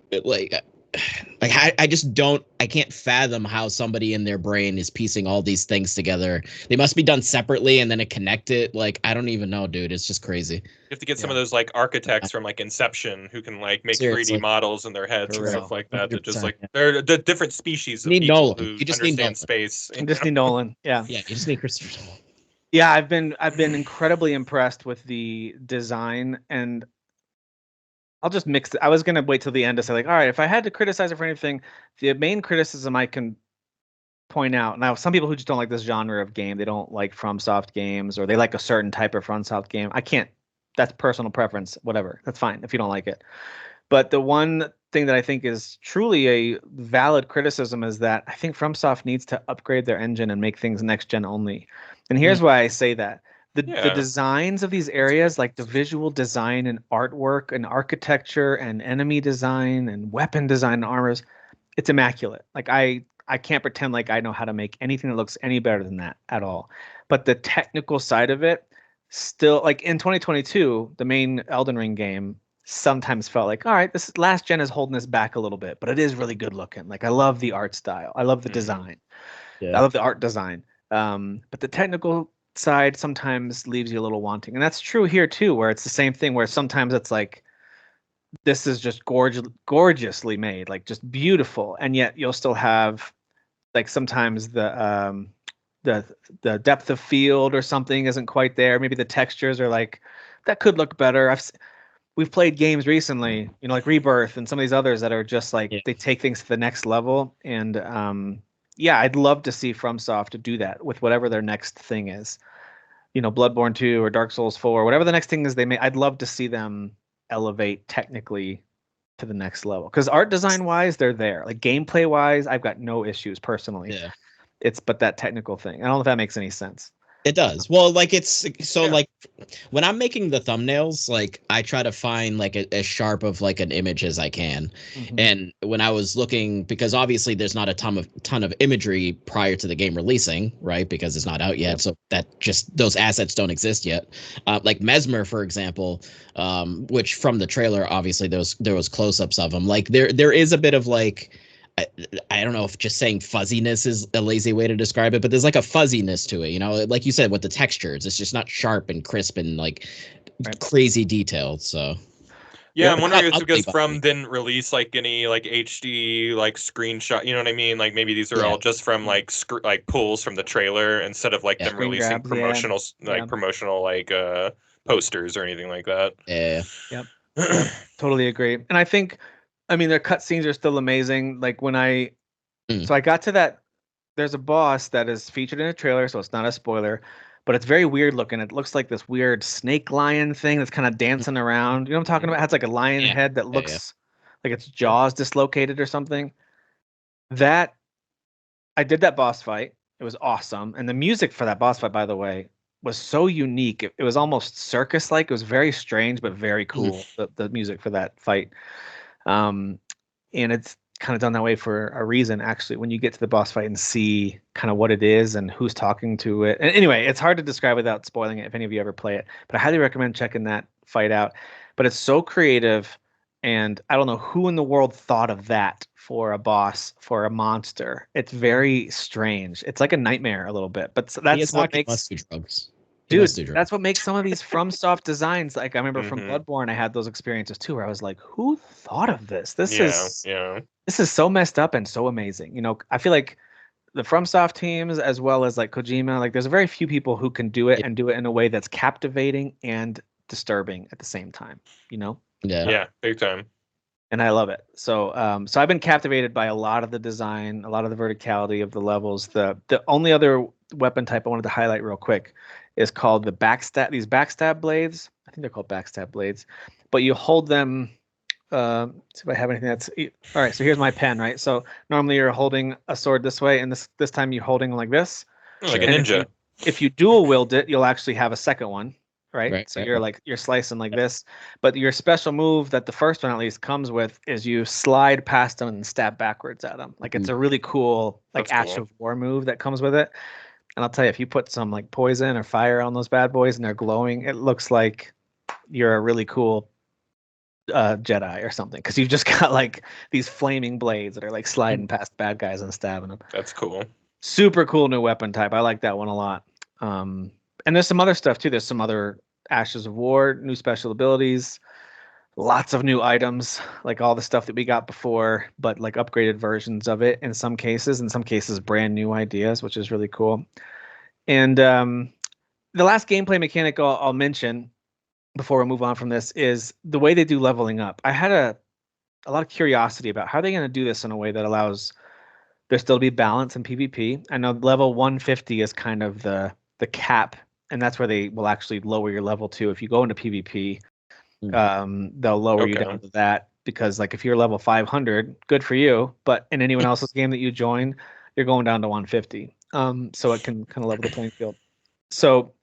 like I just don't, I can't fathom how somebody in their brain is piecing all these things together. They must be done separately and then it connected. Like I don't even know, dude. It's just crazy. You have to get some of those like architects from like Inception who can like make Seriously. 3D models in their heads For and real. stuff like that. That just 100%, like yeah. they're the different species of You need people Nolan. who You just need Nolan. understand space. You just need Nolan. Yeah. Yeah, you just need Christopher Nolan. Yeah, I've been incredibly impressed with the design, and I'll just mix it. I was gonna wait till the end to say like, all right, if I had to criticize it for anything, the main criticism I can point out now, some people who just don't like this genre of game, they don't like FromSoft games, or they like a certain type of FromSoft game. I can't. That's personal preference. Whatever. That's fine if you don't like it. But the one thing that I think is truly a valid criticism is that I think FromSoft needs to upgrade their engine and make things next gen only. And here's why I say that. The Yeah. designs of these areas, like the visual design and artwork and architecture and enemy design and weapon design and armors, it's immaculate. Like I can't pretend like I know how to make anything that looks any better than that at all. But the technical side of it, still, like in 2022, the main Elden Ring game sometimes felt like, all right, this last gen is holding us back a little bit, but it is really good looking. Like I love the art style. I love the design. Yeah. I love the art design. But the technical side sometimes leaves you a little wanting. And that's true here too, where it's the same thing where sometimes it's like this is just gorgeously made, like just beautiful, and yet you'll still have like sometimes the the depth of field or something isn't quite there. Maybe the textures are like that could look better. We've played games recently, you know, like Rebirth and some of these others that are just like they take things to the next level. And yeah, I'd love to see FromSoft to do that with whatever their next thing is. You know, Bloodborne 2 or Dark Souls 4, whatever the next thing is they make. I'd love to see them elevate technically to the next level. Because art design wise, they're there. Like gameplay wise, I've got no issues personally. Yeah. It's but that technical thing. I don't know if that makes any sense. It does. Well, like it's so Yeah. like when I'm making the thumbnails, like I try to find like as sharp of like an image as I can. Mhm. And when I was looking, because obviously there's not a ton of imagery prior to the game releasing, right? Because it's not out yet, so that just those assets don't exist yet. Like Mesmer, for example, which from the trailer, obviously there was close-ups of him. Like there is a bit of like. I don't know if just saying fuzziness is a lazy way to describe it, but there's like a fuzziness to it, you know, like you said, with the textures, it's just not sharp and crisp and like crazy detailed. So yeah, I'm wondering if it's ugly, because From didn't release like any like HD like screenshot. You know what I mean? Like maybe these are all just from like like pulls from the trailer instead of like them Screen releasing grabs, promotional yeah. promotional like posters or anything like that. Yeah. Yep. Totally agree. And I think, I mean, their cutscenes are still amazing. Like when so I got to that, there's a boss that is featured in a trailer, so it's not a spoiler, but it's very weird looking. It looks like this weird snake lion thing that's kind of dancing around. You know what I'm talking about? It has like a lion head that looks like its jaws dislocated or something. That I did that boss fight. It was awesome. And the music for that boss fight, by the way, was so unique. It was almost circus-like. It was very strange, but very cool, the music for that fight. And it's kind of done that way for a reason, actually, when you get to the boss fight and see kind of what it is and who's talking to it. And anyway, it's hard to describe without spoiling it if any of you ever play it, but I highly recommend checking that fight out. But it's so creative, and I don't know who in the world thought of that for a boss, for a monster. It's very strange. It's like a nightmare a little bit, but that's what makes drugs. Dude, that's what makes some of these FromSoft designs. Like I remember from Bloodborne, I had those experiences too, where I was like, "Who thought of this? This is so messed up and so amazing." You know, I feel like the FromSoft teams, as well as like Kojima, like there's very few people who can do it and do it in a way that's captivating and disturbing at the same time. You know? Yeah, big time. And I love it. So, so I've been captivated by a lot of the design, a lot of the verticality of the levels. The only other weapon type I wanted to highlight real quick is called the backstab. These backstab blades. I think they're called backstab blades, but you hold them. See if I have anything that's all right. So here's my pen, right? So normally you're holding a sword this way, and this time you're holding like this, like a ninja. If you dual wield it, you'll actually have a second one. Right. So you're slicing like this, but your special move that the first one at least comes with is you slide past them and stab backwards at them. Like it's a really cool Ash of War move that comes with it. And I'll tell you, if you put some like poison or fire on those bad boys and they're glowing, it looks like you're a really cool Jedi or something, because you've just got like these flaming blades that are like sliding past bad guys and stabbing them. That's cool. Super cool new weapon type. I like that one a lot. And there's some other stuff too. There's some other Ashes of War, new special abilities, lots of new items, like all the stuff that we got before, but like upgraded versions of it in some cases brand new ideas, which is really cool. And the last gameplay mechanic I'll mention before we move on from this is the way they do leveling up. I had a lot of curiosity about how they're going to do this in a way that allows there still to be balance in PvP. I know level 150 is kind of the cap, and that's where they will actually lower your level to. If you go into PvP, they'll lower you down to that, because like if you're level 500, good for you. But in anyone else's game that you join, you're going down to 150. So it can kind of level the playing field. So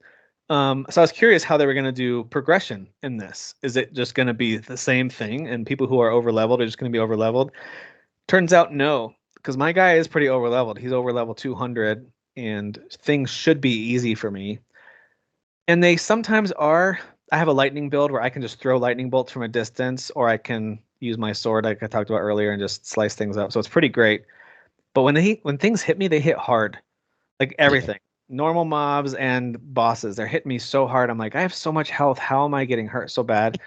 I was curious how they were going to do progression in this. Is it just going to be the same thing, and people who are over leveled are just going to be over leveled? Turns out no, because my guy is pretty over leveled. He's over level 200, and things should be easy for me. And they sometimes are. I have a lightning build where I can just throw lightning bolts from a distance, or I can use my sword like I talked about earlier and just slice things up. So it's pretty great. But when things hit me, they hit hard. Like everything. Normal mobs and bosses, they're hitting me so hard. I'm like, I have so much health. How am I getting hurt so bad?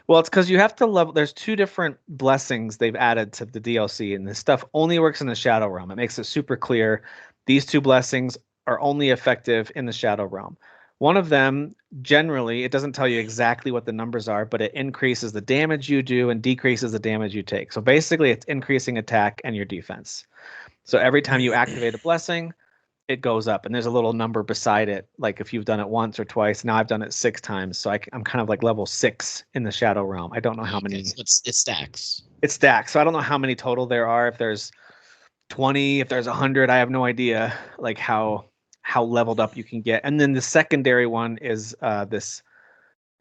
Well, it's because you have to level. There's 2 different blessings they've added to the DLC, and this stuff only works in the Shadow Realm. It makes it super clear. These 2 blessings are only effective in the Shadow Realm. One of them, generally, it doesn't tell you exactly what the numbers are, but it increases the damage you do and decreases the damage you take. So basically, it's increasing attack and your defense. So every time you activate a blessing, it goes up, and there's a little number beside it. Like if you've done it once or twice, now I've done it 6 times. So I'm kind of like level 6 in the Shadow Realm. I don't know how many. So it stacks. It stacks. So I don't know how many total there are. If there's 20, if there's 100, I have no idea like how leveled up you can get. And then the secondary one is it's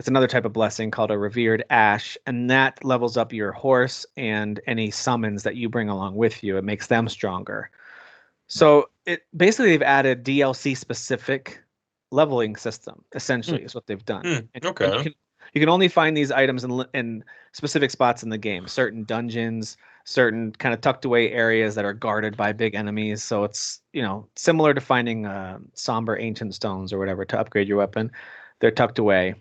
another type of blessing called a Revered Ash, and that levels up your horse and any summons that you bring along with you. It makes them stronger. So it basically they've added DLC specific leveling system. Essentially, is what they've done. Okay. You can only find these items in specific spots in the game, certain dungeons, certain kind of tucked away areas that are guarded by big enemies. So it's similar to finding somber ancient stones or whatever to upgrade your weapon. They're tucked away.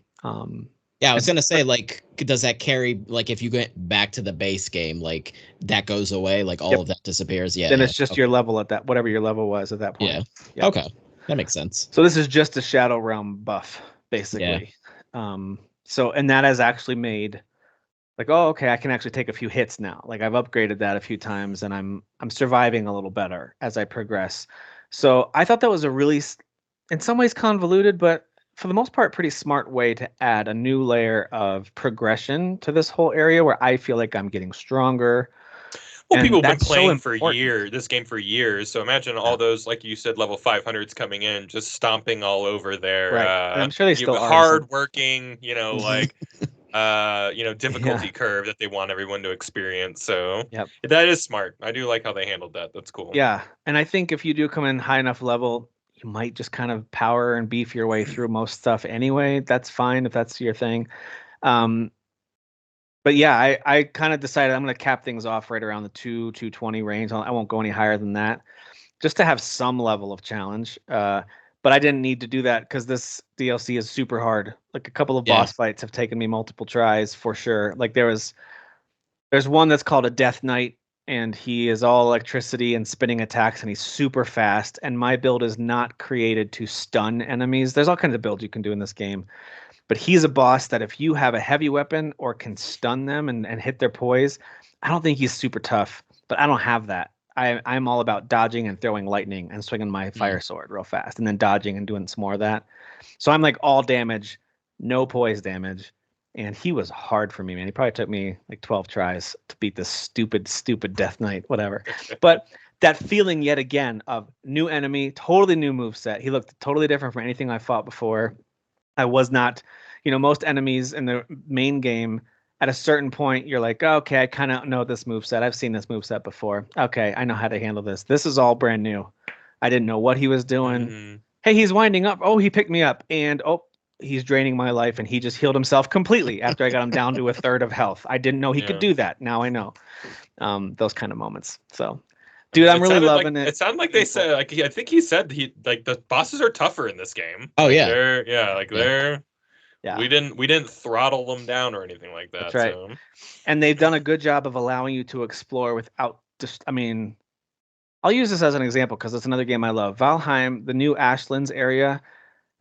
Yeah, I was gonna say, like, does that carry, like, if you get back to the base game, like, that goes away, like, all of that disappears? Yeah. Then it's just your level at that, whatever your level was at that point. Yeah. Yep. Okay, that makes sense. So this is just a Shadow Realm buff, basically. Yeah. So, and that has actually made, like, oh, okay, I can actually take a few hits now. Like, I've upgraded that a few times, and I'm surviving a little better as I progress. So I thought that was a really, in some ways, convoluted, but for the most part, pretty smart way to add a new layer of progression to this whole area where I feel like I'm getting stronger. Well, people have been playing this game for years. So imagine all those, like you said, level 500s coming in, just stomping all over there. Right. And I'm sure they still are. Hard-working, difficulty curve that they want everyone to experience. So that is smart. I do like how they handled that. That's cool. Yeah. And I think if you do come in high enough level, you might just kind of power and beef your way through most stuff anyway. That's fine if that's your thing. But yeah, I kind of decided I'm going to cap things off right around the 220 range. I won't go any higher than that, just to have some level of challenge. But I didn't need to do that because this DLC is super hard. Like a couple of boss fights have taken me multiple tries for sure. Like there's one that's called a Death Knight, and he is all electricity and spinning attacks, and he's super fast. And my build is not created to stun enemies. There's all kinds of builds you can do in this game. But he's a boss that if you have a heavy weapon or can stun them and hit their poise, I don't think he's super tough. But I don't have that. I'm all about dodging and throwing lightning and swinging my fire sword real fast, and then dodging and doing some more of that. So I'm like all damage, no poise damage. And he was hard for me, man. He probably took me like 12 tries to beat this stupid Death Knight, whatever. But that feeling yet again of new enemy, totally new moveset. He looked totally different from anything I fought before. I was not, most enemies in the main game, at a certain point, you're like, oh, okay, I kind of know this moveset. I've seen this moveset before. Okay, I know how to handle this. This is all brand new. I didn't know what he was doing. Mm-hmm. Hey, he's winding up. Oh, he picked me up. And, he's draining my life, and he just healed himself completely after I got him down to a third of health. I didn't know he could do that. Now I know. Those kind of moments. So, dude, I'm really loving it. It sounded like they said, like, I think he said like the bosses are tougher in this game. Oh, like, yeah. They're yeah. We didn't throttle them down or anything like that. That's right. So. And they've done a good job of allowing you to explore without just. I mean, I'll use this as an example because it's another game I love. Valheim, the new Ashlands area,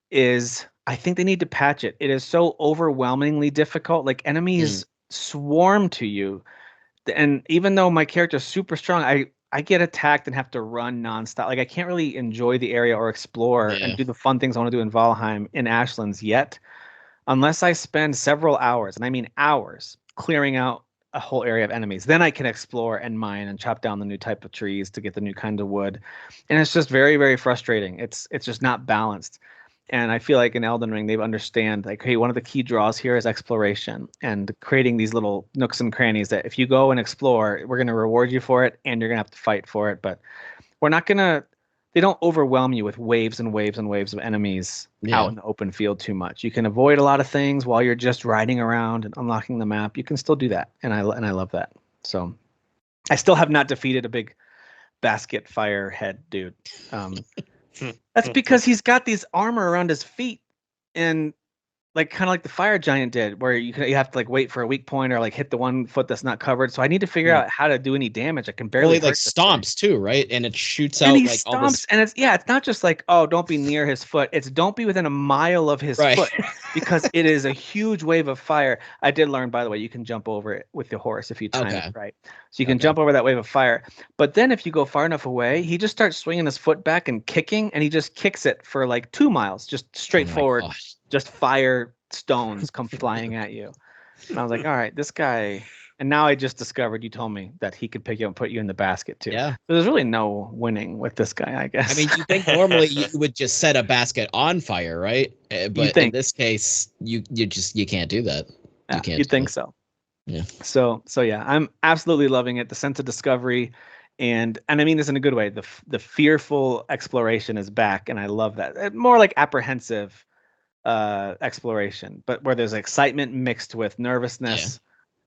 is. I think they need to patch it. It is so overwhelmingly difficult. Like enemies swarm to you, and even though my character is super strong, I get attacked and have to run nonstop. Like I can't really enjoy the area or explore and do the fun things I want to do in Valheim in Ashlands yet, unless I spend several hours, and I mean hours, clearing out a whole area of enemies. Then I can explore and mine and chop down the new type of trees to get the new kind of wood. And it's just very, very frustrating. It's just not balanced. And I feel like in Elden Ring, they understand, like, hey, one of the key draws here is exploration and creating these little nooks and crannies that if you go and explore, we're going to reward you for it and you're going to have to fight for it. But we're not going to, they don't overwhelm you with waves and waves and waves of enemies out in the open field too much. You can avoid a lot of things while you're just riding around and unlocking the map. You can still do that. And I love that. So I still have not defeated a big basket fire head dude. That's because he's got these armor around his feet, and like kind of like the fire giant did, where you have to like wait for a weak point or like hit the one foot that's not covered. So I need to figure out how to do any damage. I can barely. Well, he like stomps too, right? And it shoots out and he like stomps, all this. And it's not just like, oh, don't be near his foot. It's don't be within a mile of his foot, because it is a huge wave of fire. I did learn, by the way, you can jump over it with the horse if you time it right. So you can jump over that wave of fire. But then if you go far enough away, he just starts swinging his foot back and kicking, and he just kicks it for like 2 miles, just straight forward, just fire stones come flying at you. And I was like, all right, this guy. And now I just discovered, you told me, that he could pick you up and put you in the basket too. Yeah. So there's really no winning with this guy, I guess. I mean, you think normally you would just set a basket on fire, right? But in this case, you can't do that. You can't. You'd think so. Yeah. So yeah, I'm absolutely loving it. The sense of discovery, and I mean this in a good way. The fearful exploration is back, and I love that. More like apprehensive exploration, but where there's excitement mixed with nervousness.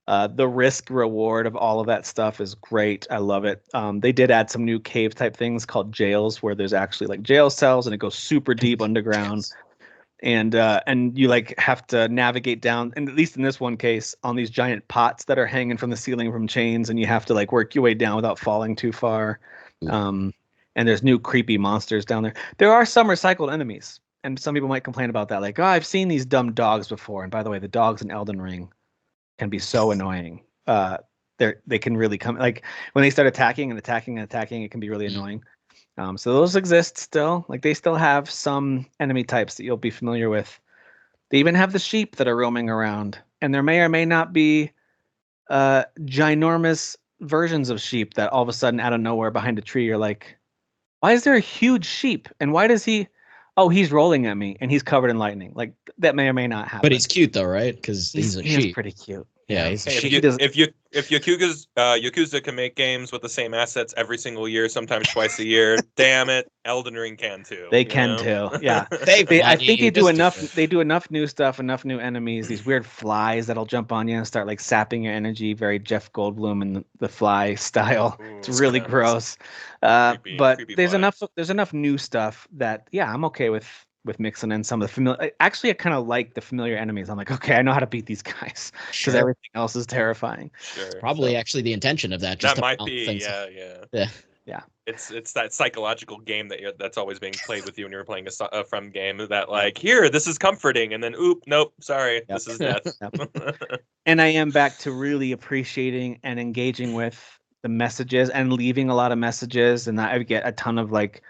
The risk reward of all of that stuff is great. I love it. They did add some new cave type things called jails, where there's actually like jail cells, and it goes super deep underground. And you like have to navigate down, and at least in this one case, on these giant pots that are hanging from the ceiling from chains, and you have to like work your way down without falling too far. And there's new creepy monsters down there. There are some recycled enemies, and some people might complain about that. Like, oh, I've seen these dumb dogs before. And by the way, the dogs in Elden Ring can be so annoying. They can really come, like when they start attacking, it can be really annoying. So those exist still. Like they still have some enemy types that you'll be familiar with. They even have the sheep that are roaming around, and there may or may not be ginormous versions of sheep that all of a sudden out of nowhere behind a tree you're like, why is there a huge sheep? And why does he? Oh, he's rolling at me, and he's covered in lightning. Like that may or may not happen. But he's cute though, right? Because he's a sheep. He's pretty cute. Yeah, he's a sheep. If Yakuza can make games with the same assets every single year, sometimes twice a year, damn it, Elden Ring can too. They can too. Yeah, I think they do enough. They do enough new stuff, enough new enemies. These weird flies that'll jump on you and start like sapping your energy. Very Jeff Goldblum in the fly style. Ooh, it's really gross. Creepy there's fly. There's enough new stuff that I'm okay with mixing in some of the familiar. Actually, I kind of like the familiar enemies. I'm like, okay, I know how to beat these guys because everything else is terrifying. Sure. It's probably actually the intention of that. Just that might be, yeah. It's that psychological game that's always being played with you when you're playing a fun game. That like, here, this is comforting, and then nope, sorry, this is death. And I am back to really appreciating and engaging with the messages and leaving a lot of messages, and I get a ton of like.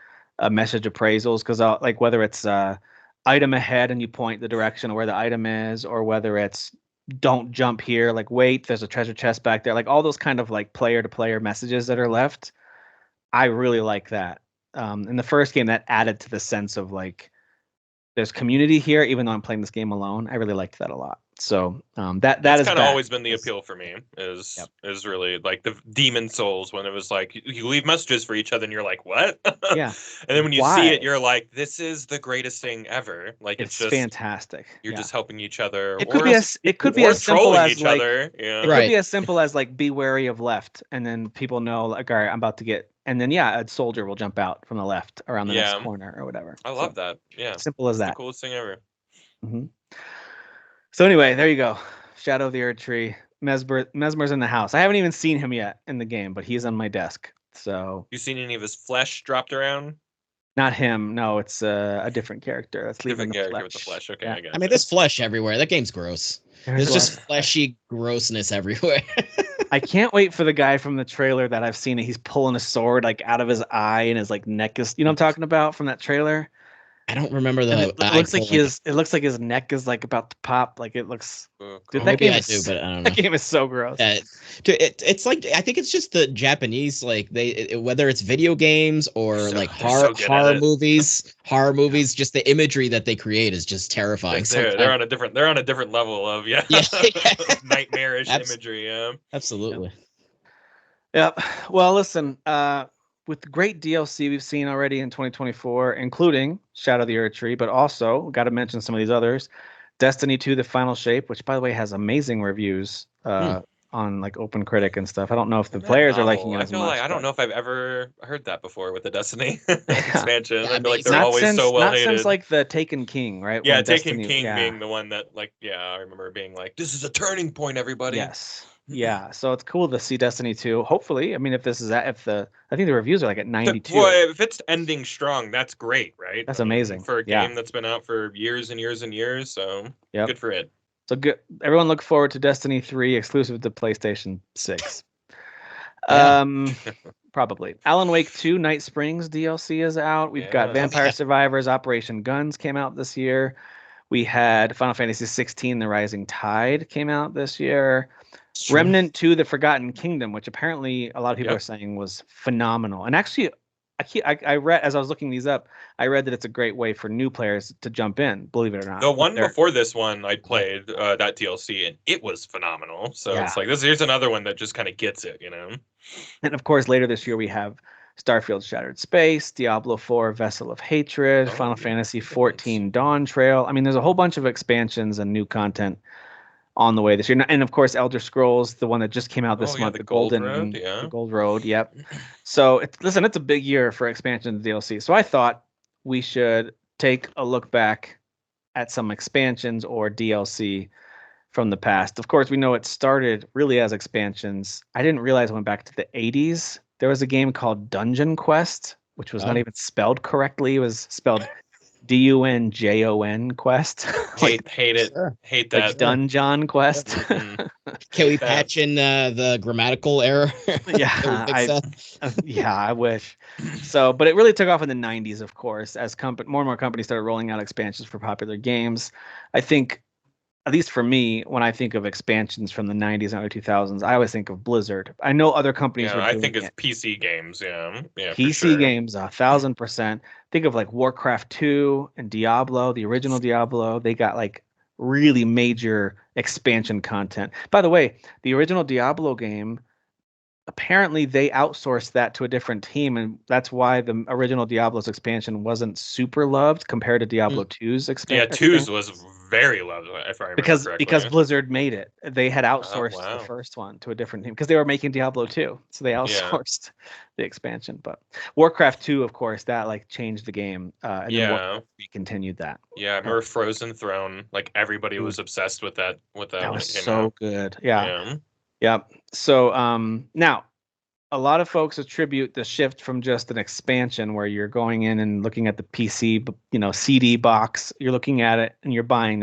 Message appraisals, because like whether it's item ahead and you point the direction of where the item is, or whether it's don't jump here, like wait, there's a treasure chest back there, like all those kind of like player to player messages that are left. I really like that. In the first game, that added to the sense of like there's community here, even though I'm playing this game alone. I really liked that a lot. So That's is kind of back. always been the appeal for me. Is really like the Demon Souls, when it was like you leave messages for each other and you're like, what? Yeah. And then when you Why? see it, you're like, this is the greatest thing ever. Like It's just fantastic. You're just helping each other. It could be as simple as each like other. Yeah. it could be as simple as like be wary of left, and then people know like, all right, I'm about to get, and then a soldier will jump out from the left around the next corner or whatever. I love that. Yeah. Simple as that. The coolest thing ever. Mm-hmm. So anyway, there you go. Shadow of the Erdtree. Mesmer's in the house. I haven't even seen him yet in the game, but he's on my desk. So you seen any of his flesh dropped around? Not him. No, it's a different character. That's different character with the flesh. Okay, yeah. I guess. I mean, there's flesh everywhere. That game's gross. There's just fleshy grossness everywhere. I can't wait for the guy from the trailer that I've seen. He's pulling a sword like out of his eye, and his like neck is. You know what I'm talking about from that trailer? I don't remember the. It looks like it looks like his neck is like about to pop. Like it looks. Dude, that game is, but I don't know. That game is so gross. It's like I think it's just the Japanese, like whether it's video games or like horror movies. Horror movies, just the imagery that they create is just terrifying. They're on a different level of nightmarish imagery. Yeah, absolutely. Yep. Well, listen. With the great DLC we've seen already in 2024, including Shadow of the Erdtree, but also got to mention some of these others. Destiny 2: The Final Shape, which by the way has amazing reviews on like Open Critic and stuff. I don't know if the players are liking it as much. I don't know if I've ever heard that before with the Destiny expansion. I feel like they're not always since, so well not hated. Since like the Taken King, right? Yeah, Taken King being the one that I remember being like, this is a turning point, everybody. Yes. Yeah, so it's cool to see Destiny 2. Hopefully, I mean, I think the reviews are like at 92. Well, if it's ending strong, that's great, right? That's amazing for a game that's been out for years and years and years. So good for it. So good. Everyone look forward to Destiny 3 exclusive to PlayStation 6. Probably. Alan Wake 2 Night Springs DLC is out. We've got Vampire Survivors Operation Guns came out this year. We had Final Fantasy 16 The Rising Tide came out this year. Remnant 2 The Forgotten Kingdom, which apparently a lot of people are saying was phenomenal. And actually, I read, as I was looking these up, I read that it's a great way for new players to jump in, believe it or not. The one before this one I played, that DLC, and it was phenomenal. So it's like, here's another one that just kind of gets it, you know? And of course, later this year, we have Starfield Shattered Space, Diablo 4 Vessel of Hatred, Final Fantasy 14 Dawn Trail. I mean, there's a whole bunch of expansions and new content on the way this year, and of course Elder Scrolls, the one that just came out this month, the Gold Road. Yep. So it's a big year for expansion and DLC. So I thought we should take a look back at some expansions or DLC from the past. Of course, we know it started really as expansions. I didn't realize it went back to the 80s. There was a game called Dungeon Quest, which was not even spelled correctly. It was spelled DUNJON Quest. Hate it. Hate that. Like Dungeon Quest. Can we patch in the grammatical error? I wish. So, but it really took off in the 90s, of course, as more and more companies started rolling out expansions for popular games. I think, at least for me, when I think of expansions from the 90s and early 2000s, I always think of Blizzard. I know other companies were doing I think it's PC games, PC games, 1,000%. Think of like Warcraft 2 and Diablo, the original Diablo. They got like really major expansion content. By the way, the original Diablo game, apparently they outsourced that to a different team, and that's why the original Diablo's expansion wasn't super loved compared to Diablo 2's expansion. Yeah, 2's was very loved, if I remember correctly. Because Blizzard made it. They had outsourced the first one to a different team because they were making Diablo 2, so they outsourced the expansion. But Warcraft 2, of course, that like changed the game, and then Warcraft 3 continued that. Yeah, I remember Frozen Throne. Like everybody was obsessed with that. That was so good. Yeah. So now a lot of folks attribute the shift from just an expansion where you're going in and looking at the PC, CD box, you're looking at it and you're buying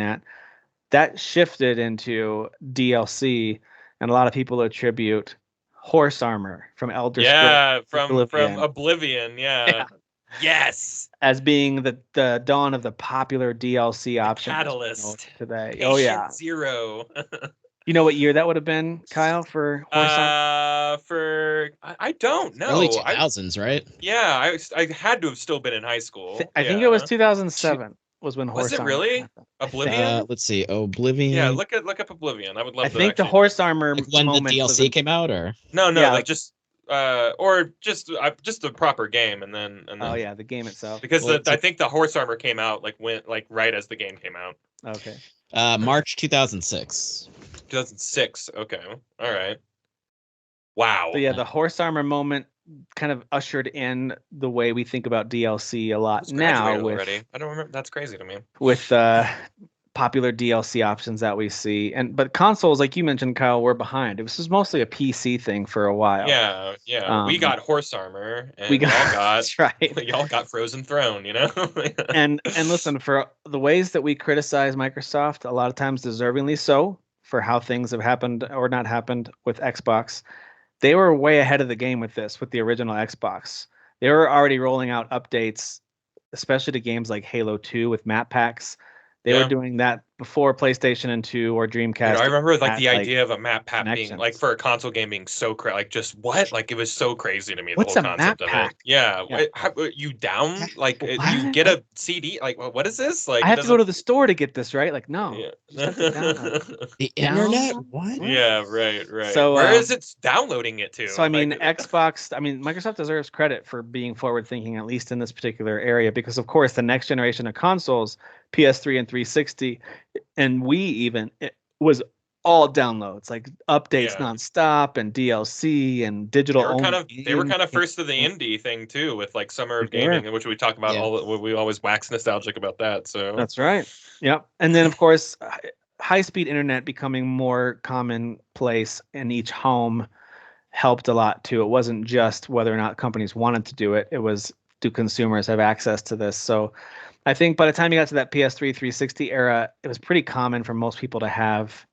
that shifted into DLC, and a lot of people attribute horse armor from Elder Scrolls. From Oblivion. Yes. As being the dawn of the popular DLC option. Catalyst today. Patient Zero. You know what year that would have been, Kyle, for horse armor? I don't know. Early 2000s, right? Yeah, I had to have still been in high school. I think it was 2007. was when Was Horse it Armor really? happened. Oblivion? Let's see. Oblivion. Yeah, look up Oblivion. I would love I to. think the actually Horse Armor Like when the moment was DLC came out, or No, Yeah, like like- just or just a proper game, and then Oh yeah, the game itself. because Well, I think the Horse Armor came out went right as the game came out. Okay. March 2006. 2006. Okay, all right. Wow. So yeah, the Horse Armor moment kind of ushered in the way we think about DLC a lot It's now graduated with already. I don't remember. That's crazy to me. with popular DLC options that we see. But consoles, like you mentioned, Kyle, were behind. This was mostly a PC thing for a while. Yeah. We Um, got Horse Armor, and we got y'all got that's right. y'all got Frozen Throne. You know. and listen, for the ways that we criticize Microsoft, a lot of times deservingly so, for how things have happened or not happened with Xbox, they were way ahead of the game with this, with the original Xbox. They were already rolling out updates, especially to games like Halo 2 with map packs. They were doing that before PlayStation and 2 or Dreamcast. I remember like had, the idea of a map pack being connections. like for a console game being so like just what, like it was so crazy to me. What's The a whole map concept of pack? it. Yeah, Yeah. you down like What? you get a CD. Like what is this? Like I it have to go to doesn't- the store to get this, right? Like, no. Yeah. You just have to download. The internet? Download? What? Yeah, right. So, where is it downloading it to? So I mean, Like, Xbox. I mean, Microsoft deserves credit for being forward-thinking, at least in this particular area, because of course the next generation of consoles, PS3 and 360, and Wii even, it was all downloads, like updates Yeah. nonstop and DLC and digital. they were kind of first to the indie thing too, with like Summer of They were. Gaming, in which we talk about Yeah. we always wax nostalgic about that. So That's right. Yep. And then of course, high-speed internet becoming more commonplace in each home helped a lot too. It wasn't just whether or not companies wanted to do it. It was, do consumers have access to this? So I think by the time you got to that PS3 360 era, it was pretty common for most people to have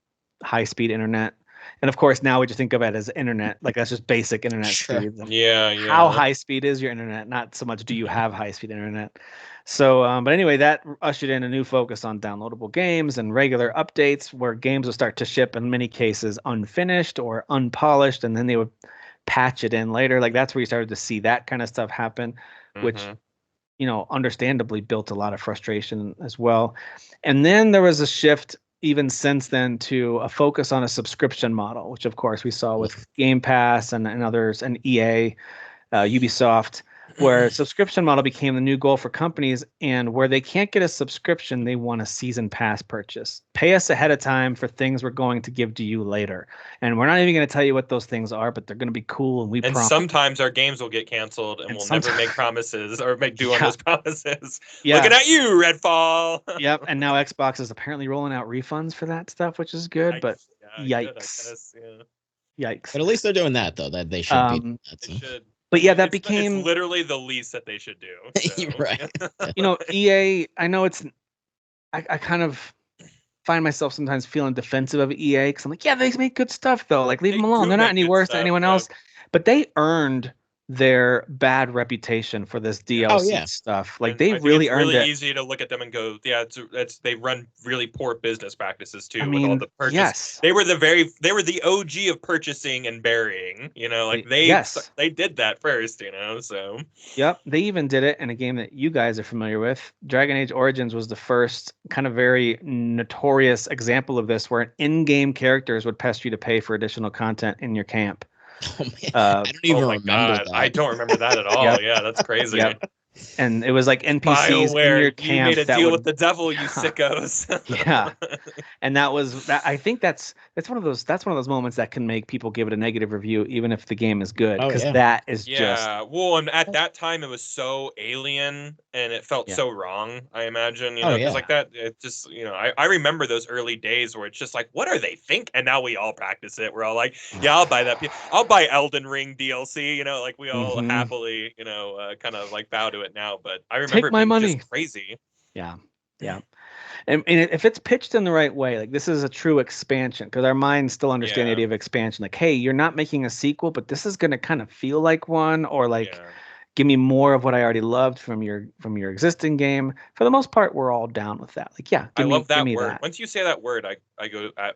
high-speed internet. And of course, now we just think of it as internet, like that's just basic internet Sure. speed. yeah. How high speed is your internet? Not so much do you have high-speed internet. So, but anyway, that ushered in a new focus on downloadable games and regular updates, where games would start to ship in many cases unfinished or unpolished, and then they would patch it in later. Like that's where you started to see that kind of stuff happen, which Mhm. Understandably built a lot of frustration as well. And then there was a shift even since then to a focus on a subscription model, which of course we saw with Game Pass and others, and EA, Ubisoft, where subscription model became the new goal for companies, and where they can't get a subscription, they want a season pass purchase. Pay us ahead of time for things we're going to give to you later. And we're not even going to tell you what those things are, but they're going to be cool, and we And promise. sometimes our games will get canceled, and we'll never make promises or make do on those promises. Looking at you, Redfall. Yep. And now Xbox is apparently rolling out refunds for that stuff, which is good, but Yeah, good, I yikes. guess, yeah. Yikes. But at least they're doing that, though. That they should be. Doing that, They so. should. But yeah, that It's became, literally the least that they should do. So. Right. EA, I know it's, I kind of find myself sometimes feeling defensive of EA, because I'm like, yeah, they make good stuff though. Like, leave They them alone. do They're not make any good worse stuff, than anyone yeah. else. But they earned their bad reputation for this DLC yeah. stuff. Like, And they I think really it's earned really it. easy to look at them and go, yeah, it's they run really poor business practices too, I with all mean, the purchase. yes. They were the OG of purchasing and burying. Like Yes. they did that first. So Yep, they even did it in a game that you guys are familiar with. Dragon Age Origins was the first kind of very notorious example of this, where in-game characters would pester you to pay for additional content in your camp. Oh, man. I don't even oh my remember God, that. I don't remember that at all. Yep. Yeah, that's crazy. Yep. And it was like NPCs in your BioWare, camp you made a that deal would, with the devil, you sickos. Yeah. And that was that. I think that's one of those moments that can make people give it a negative review, even if the game is good, Oh, because yeah. that is just Yeah, well, and at that time it was so alien and it felt Yeah. so wrong, I imagine, Oh, because yeah. like that, it just, I remember those early days where it's just like, what are they think? And now we all practice it. We're all like, yeah, I'll buy that. I'll buy Elden Ring DLC, like we all Mhm. happily, kind of like bow to it now. But I remember Take it my being money. just crazy. Yeah. Yeah. And if it's pitched in the right way, like this is a true expansion, because our minds still understand the Yeah. idea of expansion. Like, hey, you're not making a sequel, but this is going to kind of feel like one, or like, Yeah. give me more of what I already loved from your existing game. For the most part, we're all down with that. Like, yeah, I love that give me word. that. Once you say that word,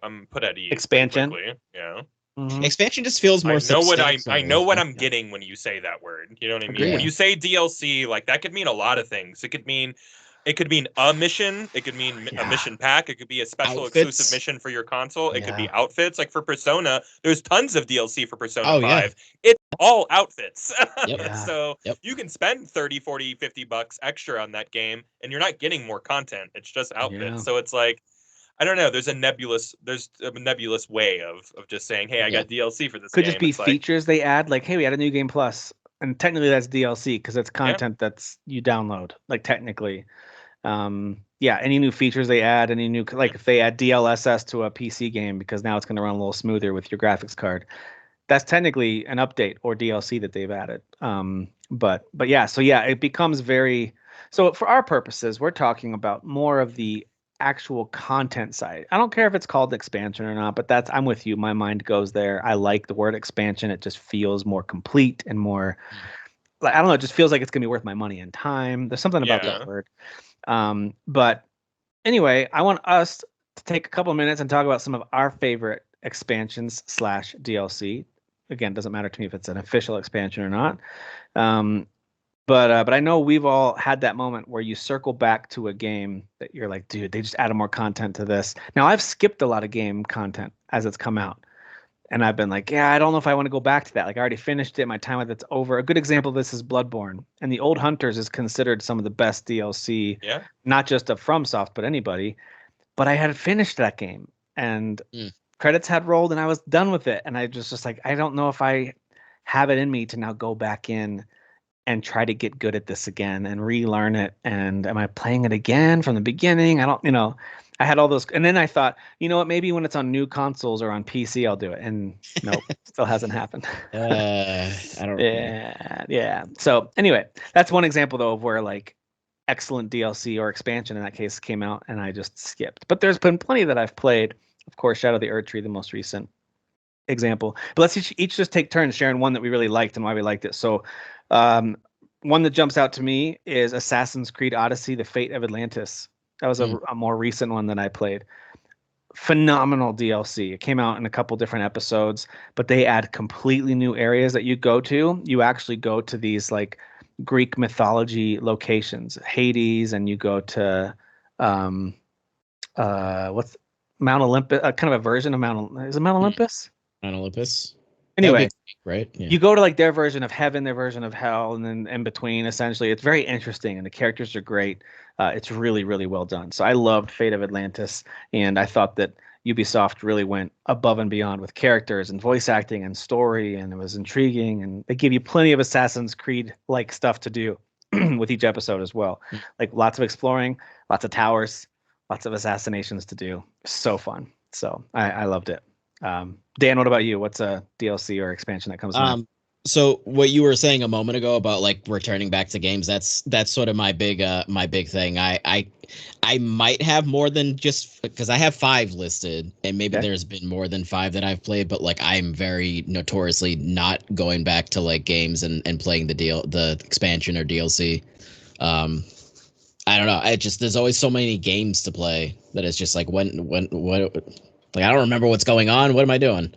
I'm put at ease. pretty Expansion? quickly, Yeah. Mhm. Expansion just feels more. I know what substantial. I'm getting when you say that word. You know what I mean? Agreed. When you say DLC, like that could mean a lot of things. It could mean It could mean a mission. It could mean a mission pack. It could be a special exclusive mission for your console. It could be outfits. Like for Persona, there's tons of DLC for Persona 5. It's all outfits. So you can spend 30, 40, 50 bucks extra on that game and you're not getting more content. It's just outfits. So it's like, I don't know. There's a nebulous way of just saying, hey, I got DLC for this game. Could just be features they add. Like, hey, we had a new game plus. And technically that's DLC because it's content that's you download, like technically. Any new features they add, any new, like if they add DLSS to a PC game because now it's going to run a little smoother with your graphics card, that's technically an update or DLC that they've added. It becomes very, so for our purposes, we're talking about more of the actual content side. I don't care if it's called expansion or not, but I'm with you. My mind goes there. I like the word expansion. It just feels more complete and more, like, I don't know, it just feels like it's going to be worth my money and time. There's something about that word. But anyway, I want us to take a couple of minutes and talk about some of our favorite expansions / DLC. Again, it doesn't matter to me if it's an official expansion or not. But I know we've all had that moment where you circle back to a game that you're like, dude, they just added more content to this. Now, I've skipped a lot of game content as it's come out. And I've been like, I don't know if I want to go back to that. Like, I already finished it. My time with it's over. A good example of this is Bloodborne. And the Old Hunters is considered some of the best DLC, not just of FromSoft, but anybody. But I had finished that game. And credits had rolled, and I was done with it. And I just like, I don't know if I have it in me to now go back in and try to get good at this again and relearn it. And am I playing it again from the beginning? I don't, I had all those. And then I thought, you know what, maybe when it's on new consoles or on PC, I'll do it. And nope, still hasn't happened. I don't know. Yeah. So anyway, that's one example though of where like excellent DLC or expansion in that case came out and I just skipped. But there's been plenty that I've played. Of course, Shadow of the Erdtree, the most recent example. But let's each just take turns sharing one that we really liked and why we liked it. So one that jumps out to me is Assassin's Creed Odyssey, The Fate of Atlantis. That was a more recent one than I played. Phenomenal DLC. It came out in a couple different episodes, but they add completely new areas that you go to. You actually go to these like Greek mythology locations, Hades, and you go to what's Mount Olympus, kind of a version of Mount Olympus? Mount Olympus. Anyway, right? Yeah. You go to like their version of heaven, their version of hell, and then in between, essentially. It's very interesting, and the characters are great. It's really, really well done. So I loved Fate of Atlantis, and I thought that Ubisoft really went above and beyond with characters and voice acting and story, and it was intriguing, and they give you plenty of Assassin's Creed-like stuff to do with each episode as well. Like lots of exploring, lots of towers, lots of assassinations to do. So fun. So I loved it. Dan, what about you? What's a DLC or expansion that comes to mind? So what you were saying a moment ago about like returning back to games, that's sort of my big thing. I might have more than just because I have 5 listed, and maybe there's been more than 5 that I've played, but like I'm very notoriously not going back to like games and playing the expansion or DLC. I don't know. There's always so many games to play that it's just like what like I don't remember what's going on. What am I doing?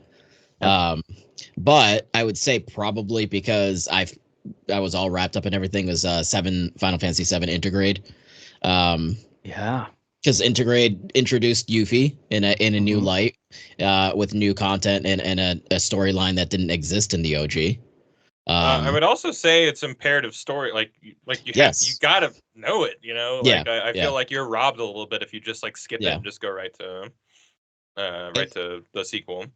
But I would say probably because I was all wrapped up in everything was Final Fantasy 7 Intergrade. Because Intergrade introduced Yuffie in a new light, with new content and a storyline that didn't exist in the OG. I would also say it's imperative story. Like you gotta know it. Like I feel like you're robbed a little bit if you just like skip it and just go right to the sequel.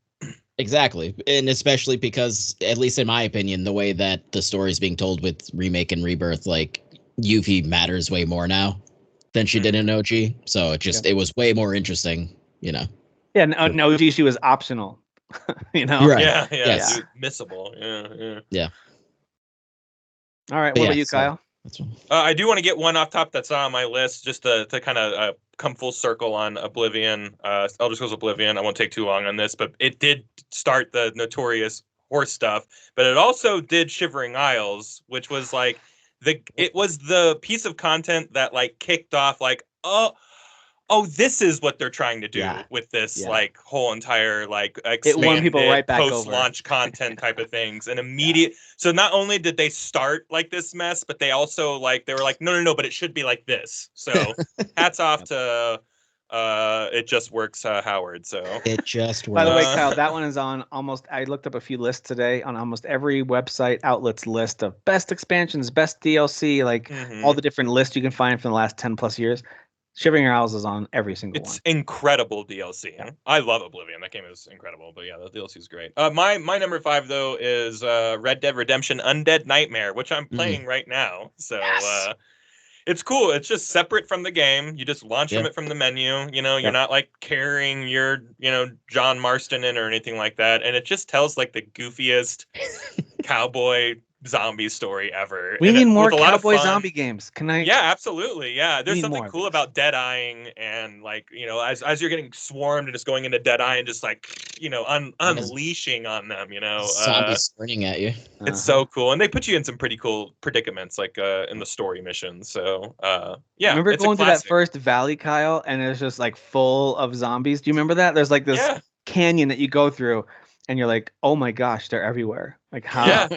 Exactly. And especially because, at least in my opinion, the way that the story is being told with Remake and Rebirth, like Yuffie matters way more now than she did in OG. So it was way more interesting, Yeah, in OG she was optional. Right. Yeah. Yes. Missable. Yeah. All right. What about you, Kyle? I do want to get one off top that's on my list, just to kind of come full circle on Oblivion. Elder Scrolls Oblivion. I won't take too long on this, but it did start the notorious horse stuff, but it also did Shivering Isles, which was like it was the piece of content that like kicked off like, oh, oh, this is what they're trying to do Yeah. with this Yeah. like whole entire like It won people expanded right back over. post-launch content type of things. And immediate. So not only did they start like this mess, but they also like they were like, no, but it should be like this. So hats off to It Just Works Howard. So It just By the way, works. Kyle, that one is on almost. I looked up a few lists today on almost every website outlet's list of best expansions, best DLC, like all the different lists you can find from the last 10+ years. Shivering Your Owls is on every single one. It's incredible DLC. Yeah. I love Oblivion. That game is incredible. But yeah, the DLC is great. My number 5 though is Red Dead Redemption Undead Nightmare, which I'm playing right now. So it's cool. It's just separate from the game. You just launch from it from the menu. You know, you're not like carrying your, John Marston in or anything like that. And it just tells like the goofiest cowboy zombie story ever. We And need it- more with a lot of cowboy fun. zombie games. Can I? Yeah, absolutely. Yeah, there's need something more of cool these. about dead-eyeing and like, as you're getting swarmed and just going into dead-eye and just like, unleashing on them, Zombies sprinting at you. It's so cool. And they put you in some pretty cool predicaments like in the story missions. So, yeah. Remember it's a going to that classic. first valley, Kyle, and it's just like full of zombies? Do you remember that? There's like this canyon that you go through, and you're like, oh my gosh, they're everywhere. Like how? Yeah.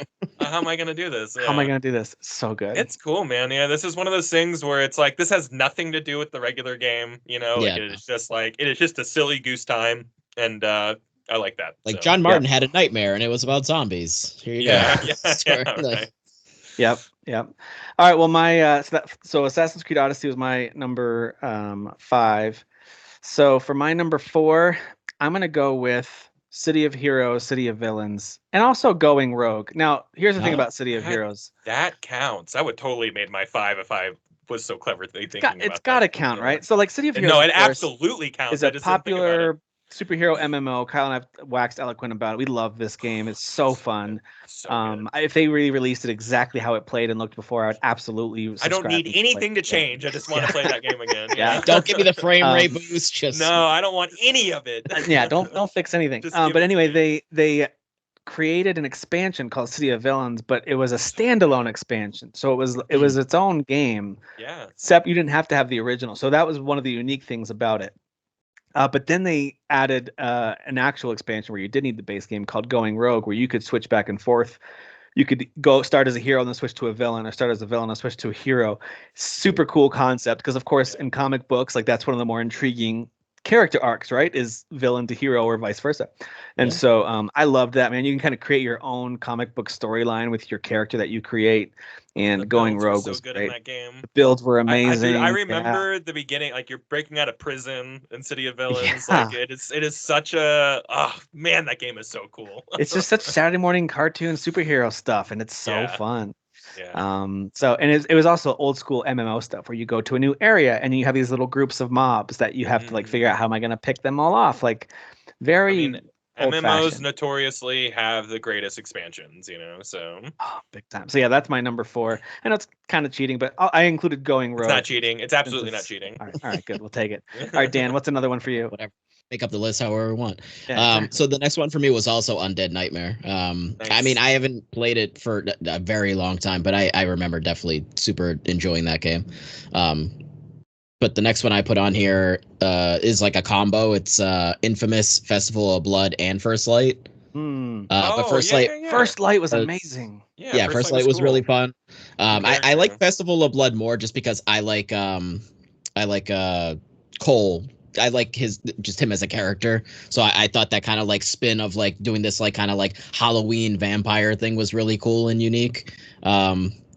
How am I gonna do this? How am I gonna do this? So good. It's cool, man. Yeah, this is one of those things where it's like this has nothing to do with the regular game. Like, it is just a silly goose time, and I like that. Like so. John Martin had a nightmare, and it was about zombies. Here you go. Right. Yep. All right. Well, my so Assassin's Creed Odyssey was my number 5. So for my number 4, I'm gonna go with City of Heroes, City of Villains, and also Going Rogue. Now, here's the thing about City of Heroes. That counts. That would totally made my 5 if I was so clever thinking about it's got to count, right? So like City of Heroes. No, it absolutely counts. Is a popular superhero MMO. Kyle and I've waxed eloquent about it. We love this game. It's so fun. If they really released it exactly how it played and looked before, I would absolutely. I don't need anything to change. I just want to play that game again. Yeah. Don't give me the frame rate boost. Just no, I don't want any of it. Yeah, don't fix anything. But anyway, they created an expansion called City of Villains, but it was a standalone expansion. So it was its own game. Yeah. Except you didn't have to have the original. So that was one of the unique things about it. But then they added an actual expansion where you did need the base game called Going Rogue, where you could switch back and forth. You could go start as a hero and then switch to a villain, or start as a villain and switch to a hero. Super cool concept, because of course in comic books, like that's one of the more intriguing character arcs, right? Is villain to hero or vice versa. And so I loved that, man. You can kind of create your own comic book storyline with your character that you create. And Going Rogue was good great. in that game. The builds were amazing. I remember the beginning, like you're breaking out of prison in City of Villains. Yeah. Like it is such a man, that game is so cool. It's just such Saturday morning cartoon superhero stuff, and it's so fun. Yeah. It was also old school MMO stuff where you go to a new area and you have these little groups of mobs that you have to like figure out how am I going to pick them all off. Like very MMOs notoriously have the greatest expansions, so big time. So yeah, that's my number 4. I know it's kind of cheating, but I included Going Rogue. It's not cheating. It's absolutely not cheating. All right, good. We'll take it. All right, Dan, what's another one for you? Whatever. Make up the list however we want. Yeah, exactly. So the next one for me was also Undead Nightmare. Nice. I mean, I haven't played it for a very long time, but I remember definitely super enjoying that game. But the next one I put on here is like a combo. It's Infamous, Festival of Blood, and First Light. But First Light, First Light was amazing. Yeah, First Light was cool. Really fun. I like Festival of Blood more just because I like Cole. I like him as a character. So I thought that kind of like spin of like doing this like kind of like Halloween vampire thing was really cool and unique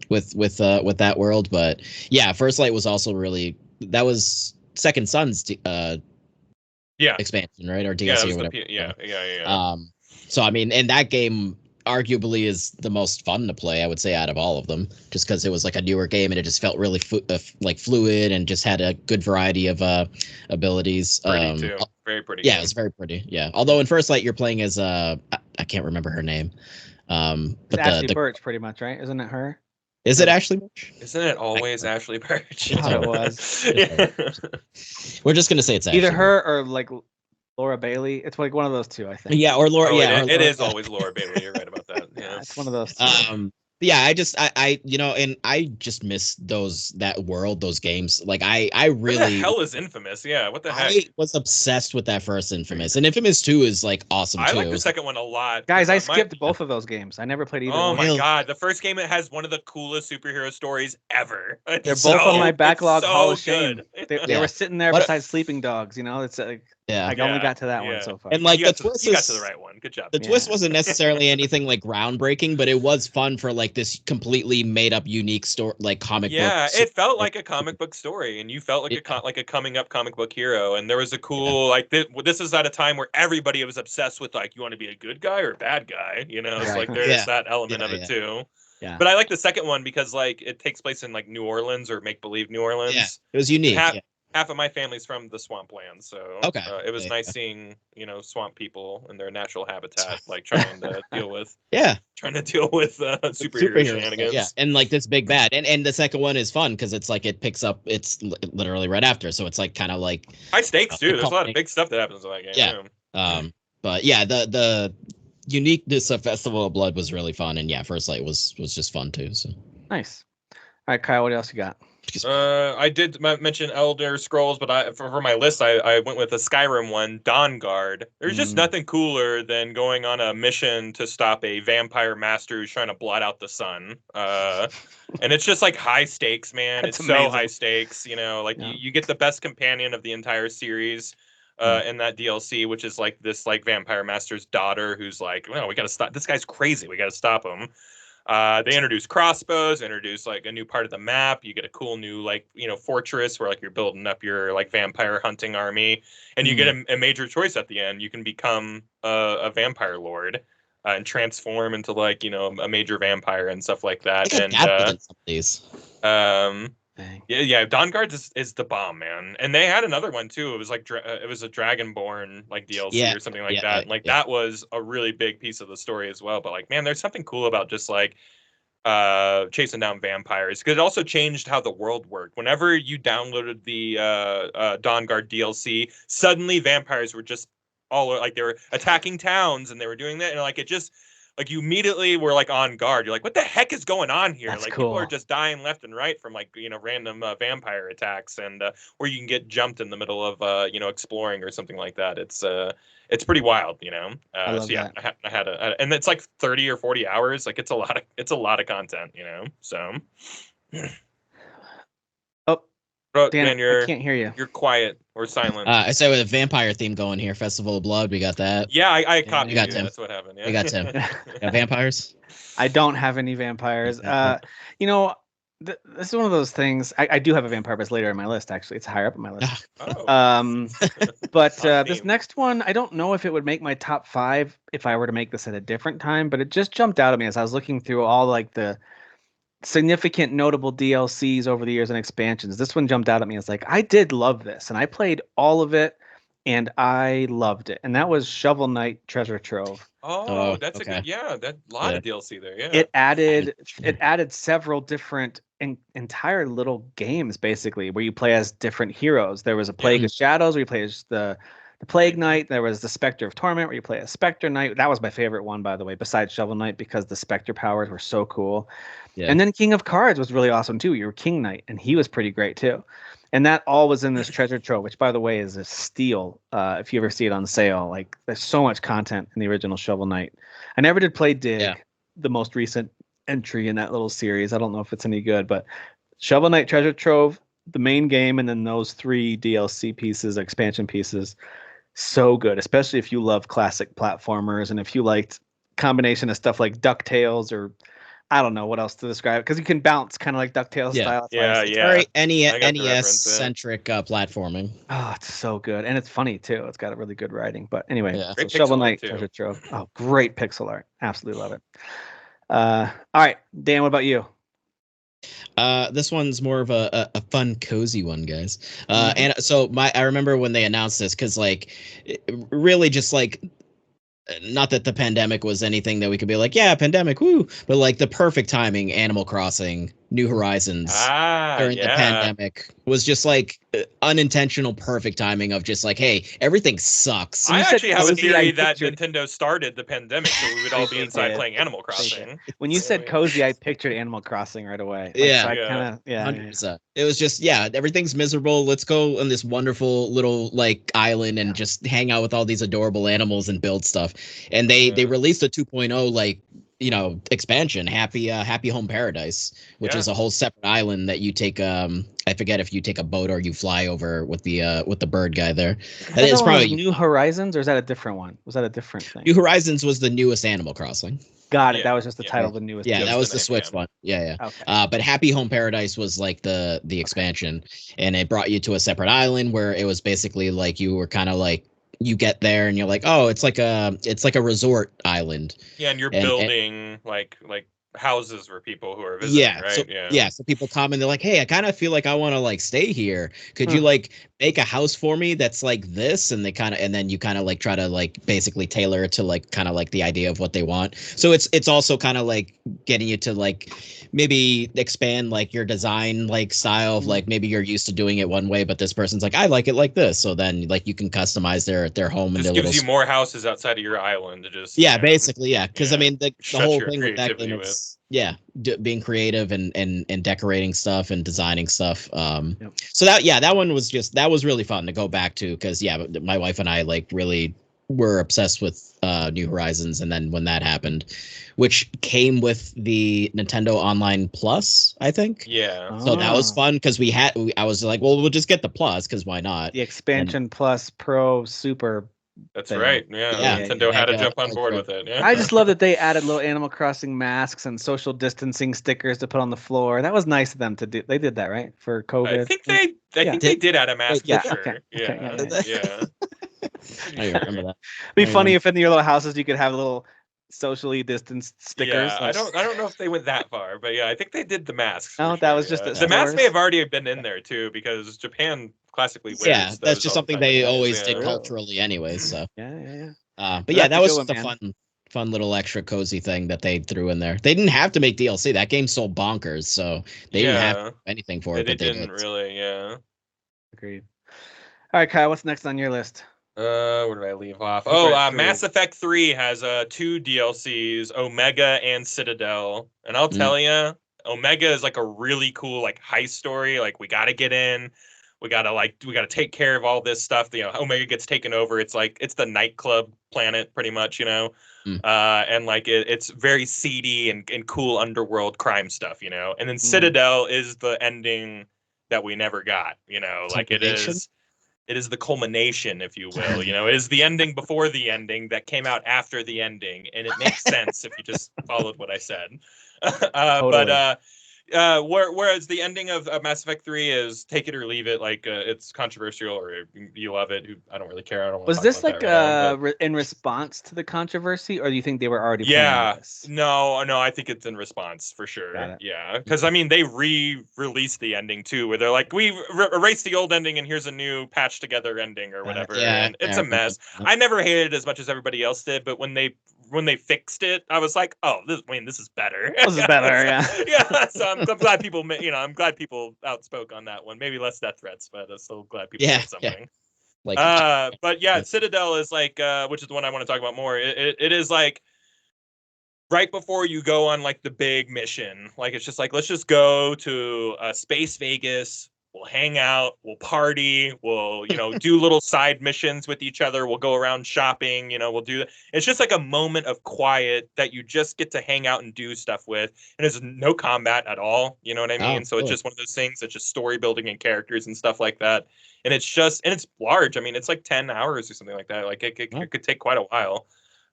with that world. But yeah, First Light was also really, that was Second Son's expansion, right? Or DLC or whatever. Yeah. So I mean, and that game arguably is the most fun to play, I would say, out of all of them, just because it was like a newer game and it just felt really fluid and just had a good variety of abilities. Pretty too. Very pretty. Yeah, it was very pretty. Yeah. Although in First Light you're playing as I can't remember her name. But Ashley Birch, pretty much, right? Isn't it her? Is it Ashley Birch? Isn't it always Ashley Birch? I thought it was. We're just gonna say it's Ashley either her or like Laura Bailey. It's like one of those two, I think. Yeah, or Laura. It is always Laura Bailey. You're right about that. Yeah, it's one of those two. yeah, I and I just miss that world, those games. Like I What the really hell is Infamous? Yeah, what the heck? I was obsessed with that first Infamous, and Infamous 2 is like awesome I too. like the second one a lot. Guys, I skipped both of those games. I never played either Oh one. my Really? god, the first game, it has one of the coolest superhero stories ever. They're both on my backlog Hall of Shame. Good. They were sitting there beside Sleeping Dogs. It's like I only got to that one so far. And like you got to the right one. Good job. The twist wasn't necessarily anything like groundbreaking, but it was fun for like this completely made up, unique story, like comic book. Yeah, it felt like a comic book story, and you felt like a coming up comic book hero. And there was a cool like this is at a time where everybody was obsessed with like, you want to be a good guy or a bad guy, It's like there's that element of it too. Yeah. But I like the second one because like it takes place in like New Orleans or make believe New Orleans. Yeah, it was unique. Half of my family's from the swampland, so it was nice seeing swamp people in their natural habitat, like trying to deal with superhero shenanigans. Yeah, and like this big bad, and the second one is fun because it's like it's literally right after, so it's like kind of like high stakes too. There's a lot of big stuff that happens in that game. Yeah. But yeah, the uniqueness of Festival of Blood was really fun, and First Light was just fun too. So nice. All right, Kyle, what else you got? I did mention Elder Scrolls, but for my list, I went with a Skyrim one, Dawn Guard. There's just nothing cooler than going on a mission to stop a vampire master who's trying to blot out the sun. And it's just like high stakes, man. It's amazing. So high stakes, you get the best companion of the entire series. In that DLC, which is like this like vampire master's daughter who's like, well, we gotta stop this guy's crazy, we gotta stop him. They introduce crossbows, introduce like a new part of the map. You get a cool new like fortress where like you're building up your like vampire hunting army, and you get a major choice at the end. You can become a vampire lord and transform into like a major vampire and stuff like that. Yeah, Dawn Guard is the bomb, man. And they had another one too. It was like it was a Dragonborn like DLC or something like that. That was a really big piece of the story as well. But like, man, there's something cool about just like chasing down vampires, because it also changed how the world worked. Whenever you downloaded the Dawn Guard DLC, suddenly vampires were just all like they were attacking towns and they were doing that, and like it just. Like you immediately were like on guard. You're like, what the heck is going on here? That's like cool. People are just dying left and right from like random vampire attacks, and or you can get jumped in the middle of exploring or something like that. It's pretty wild, I love that. I had and it's like 30 or 40 hours. Like it's a lot of content, So. Dan, man, I can't hear you. You're quiet or silent. I said with a vampire theme going here, Festival of Blood, we got that. Yeah, I copied you. That's what happened. Yeah. We got Tim. Got vampires? I don't have any vampires. This is one of those things. I do have a vampire, but it's later in my list. Actually, it's higher up in my list. But this next one, I don't know if it would make my top 5 if I were to make this at a different time. But it just jumped out at me as I was looking through all like the significant notable DLCs over the years and expansions. This one jumped out at me as like, I did love this, and I played all of it and I loved it. And that was Shovel Knight Treasure Trove. Oh, that's okay. That lot of DLC there. Yeah. It added several different entire little games basically where you play as different heroes. There was a Plague of Shadows where you play as the Plague Knight. There was the Spectre of Torment where you play as Spectre Knight. That was my favorite one, by the way, besides Shovel Knight, because the Spectre powers were so cool. Yeah. And then King of Cards was really awesome too. You were King Knight, and he was pretty great too. And that all was in this treasure trove, which, by the way, is a steal if you ever see it on sale. Like, there's so much content in the original Shovel Knight. I never did play Dig, the most recent entry in that little series. I don't know if it's any good, but Shovel Knight Treasure Trove, the main game, and then those 3 DLC pieces, expansion pieces, so good, especially if you love classic platformers and if you liked combination of stuff like DuckTales or I don't know what else to describe it, because you can bounce kind of like DuckTales style. It's very NES-centric platforming. Oh, it's so good. And it's funny, too. It's got a really good writing. But anyway, so Shovel Knight Treasure Trove. Oh, great pixel art. Absolutely love it. All right, Dan, what about you? This one's more of a fun, cozy one, guys. And so I remember when they announced this, because like, really just like, not that the pandemic was anything that we could be like, yeah, pandemic, woo, but like the perfect timing, Animal Crossing New Horizons during the pandemic was just like unintentional perfect timing of just like, hey, everything sucks. I actually have a theory that Nintendo started the pandemic so we would all be inside playing Animal Crossing. When you said cozy, I pictured Animal Crossing right away. Like, so I kind of 100%. It was just everything's miserable. Let's go on this wonderful little like island and just hang out with all these adorable animals and build stuff. And they released a 2.0 like expansion, Happy Home Paradise, which is a whole separate island that you take. I forget if you take a boat or you fly over with the bird guy there. It's probably New Horizons, or is that a different one? Was that a different thing? New Horizons was the newest Animal Crossing. Got it. That was just the title of the newest. Yeah, that was the Switch one. Yeah. Okay. But Happy Home Paradise was like the expansion, and it brought you to a separate island where it was basically like you were kind of like. You get there and you're like, oh, it's like a resort island. Yeah, and you're building like houses for people who are visiting, right? So people come and they're like, hey, I kind of feel like I want to like stay here. Could you like make a house for me that's like this? And then you kind of like try to like basically tailor it to like kind of like the idea of what they want. So it's also kind of like getting you to like maybe expand like your design like style of like maybe you're used to doing it one way, but this person's like, I like it like this. So then like you can customize their home and just gives you more houses outside of your island to just basically because I mean the whole thing with that game is being creative and decorating stuff and designing stuff. So that one was really fun to go back to because my wife and I like really were obsessed with New Horizons, and then when that happened, which came with the Nintendo Online Plus, I think. Yeah. So that was fun because I was like, well, we'll just get the Plus because why not? The expansion Plus Pro Super. That's right. Yeah. Nintendo had to jump on board with it. Yeah. I just love that they added little Animal Crossing masks and social distancing stickers to put on the floor. That was nice of them to do. They did that, right? For COVID. I think they did add a mask for sure. Okay. Yeah. I remember that. It'd be funny if in your little houses you could have little socially distanced stickers. Yeah, I don't know if they went that far, but I think they did the masks. Oh, that was just the masks may have already been in there too because Japan classically wears that's just something they always did culturally anyways. So but that was just a fun little extra cozy thing that they threw in there. They didn't have to make DLC. That game sold bonkers, so they didn't have to do anything for it. They didn't really. Agreed. All right, Kyle, what's next on your list? Where did I leave off? Mass Effect 3 has 2 DLCs, Omega and Citadel. And I'll tell you, Omega is like a really cool like heist story. Like we got to get in. We got to take care of all this stuff. Omega gets taken over. It's like it's the nightclub planet pretty much, and like it's very seedy and cool underworld crime stuff, And then Citadel is the ending that we never got, like it is the culmination, if you will. It is the ending before the ending that came out after the ending, and it makes sense if you just followed what I said. Totally. Whereas the ending of Mass Effect 3 is take it or leave it. Like it's controversial, or you love it. I don't really care. I don't. Was this like in response to the controversy, or do you think they were already? Yeah. No. I think it's in response for sure. Yeah, because I mean they re-released the ending too, where they're like, we erased the old ending and here's a new patched together ending or whatever. And it's a mess. I never hated it as much as everybody else did, but when they fixed it, I was like, oh, this is better. This is better, yeah. So I'm glad people, I'm glad people outspoke on that one. Maybe less death threats, but I'm still glad people did something. But Citadel is like, which is the one I want to talk about more. It is like right before you go on like the big mission. Like it's just like, let's just go to Space Vegas. We'll hang out, we'll party, we'll, do little side missions with each other. We'll go around shopping, we'll do that. It's just like a moment of quiet that you just get to hang out and do stuff with. And there's no combat at all. You know what I mean? So It's just one of those things that's just story building and characters and stuff like that. And it's large. I mean, it's like 10 hours or something like that. Like it could take quite a while.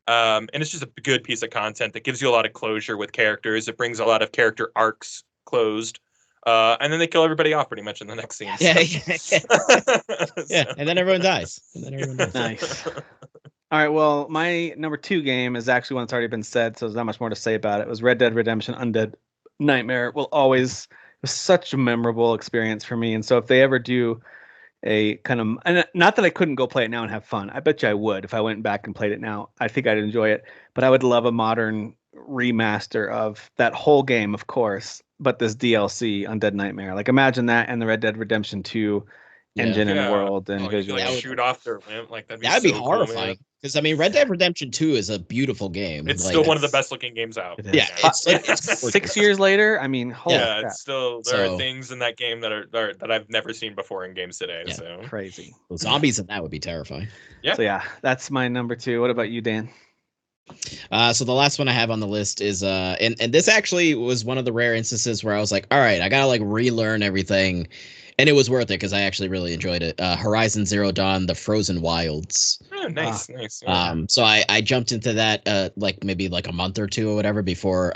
And it's just a good piece of content that gives you a lot of closure with characters. It brings a lot of character arcs closed. And then they kill everybody off pretty much in the next scene. And then everyone dies. Nice. All right, well, my number 2 game is actually one that's already been said, so there's not much more to say about it. It was Red Dead Redemption Undead Nightmare. It was such a memorable experience for me. And so if they ever do a kind of, and not that I couldn't go play it now and have fun. I bet you I would if I went back and played it now. I think I'd enjoy it. But I would love a modern remaster of that whole game, of course, but this DLC, Undead Nightmare. Like imagine that and the Red Dead Redemption 2 engine and world and you could, like, visuals. shoot off their limb. Like that'd That'd be be so horrifying. Because I mean, Red Dead Redemption 2 is a beautiful game. It's like, still one of the best looking games out. It is. Yeah, it's 6 years later. I mean, holy crap. it's still there are things in that game that are that I've never seen before in games today. Yeah. So Crazy. The zombies in that would be terrifying. Yeah. So yeah, that's my number 2. What about you, Dan? So the last one I have on the list is and this actually was one of the rare instances where I was like, all right, I gotta like relearn everything, and it was worth it because I actually really enjoyed it. Horizon Zero Dawn: The Frozen Wilds. Oh, nice. So I jumped into that like maybe like a month or two or whatever before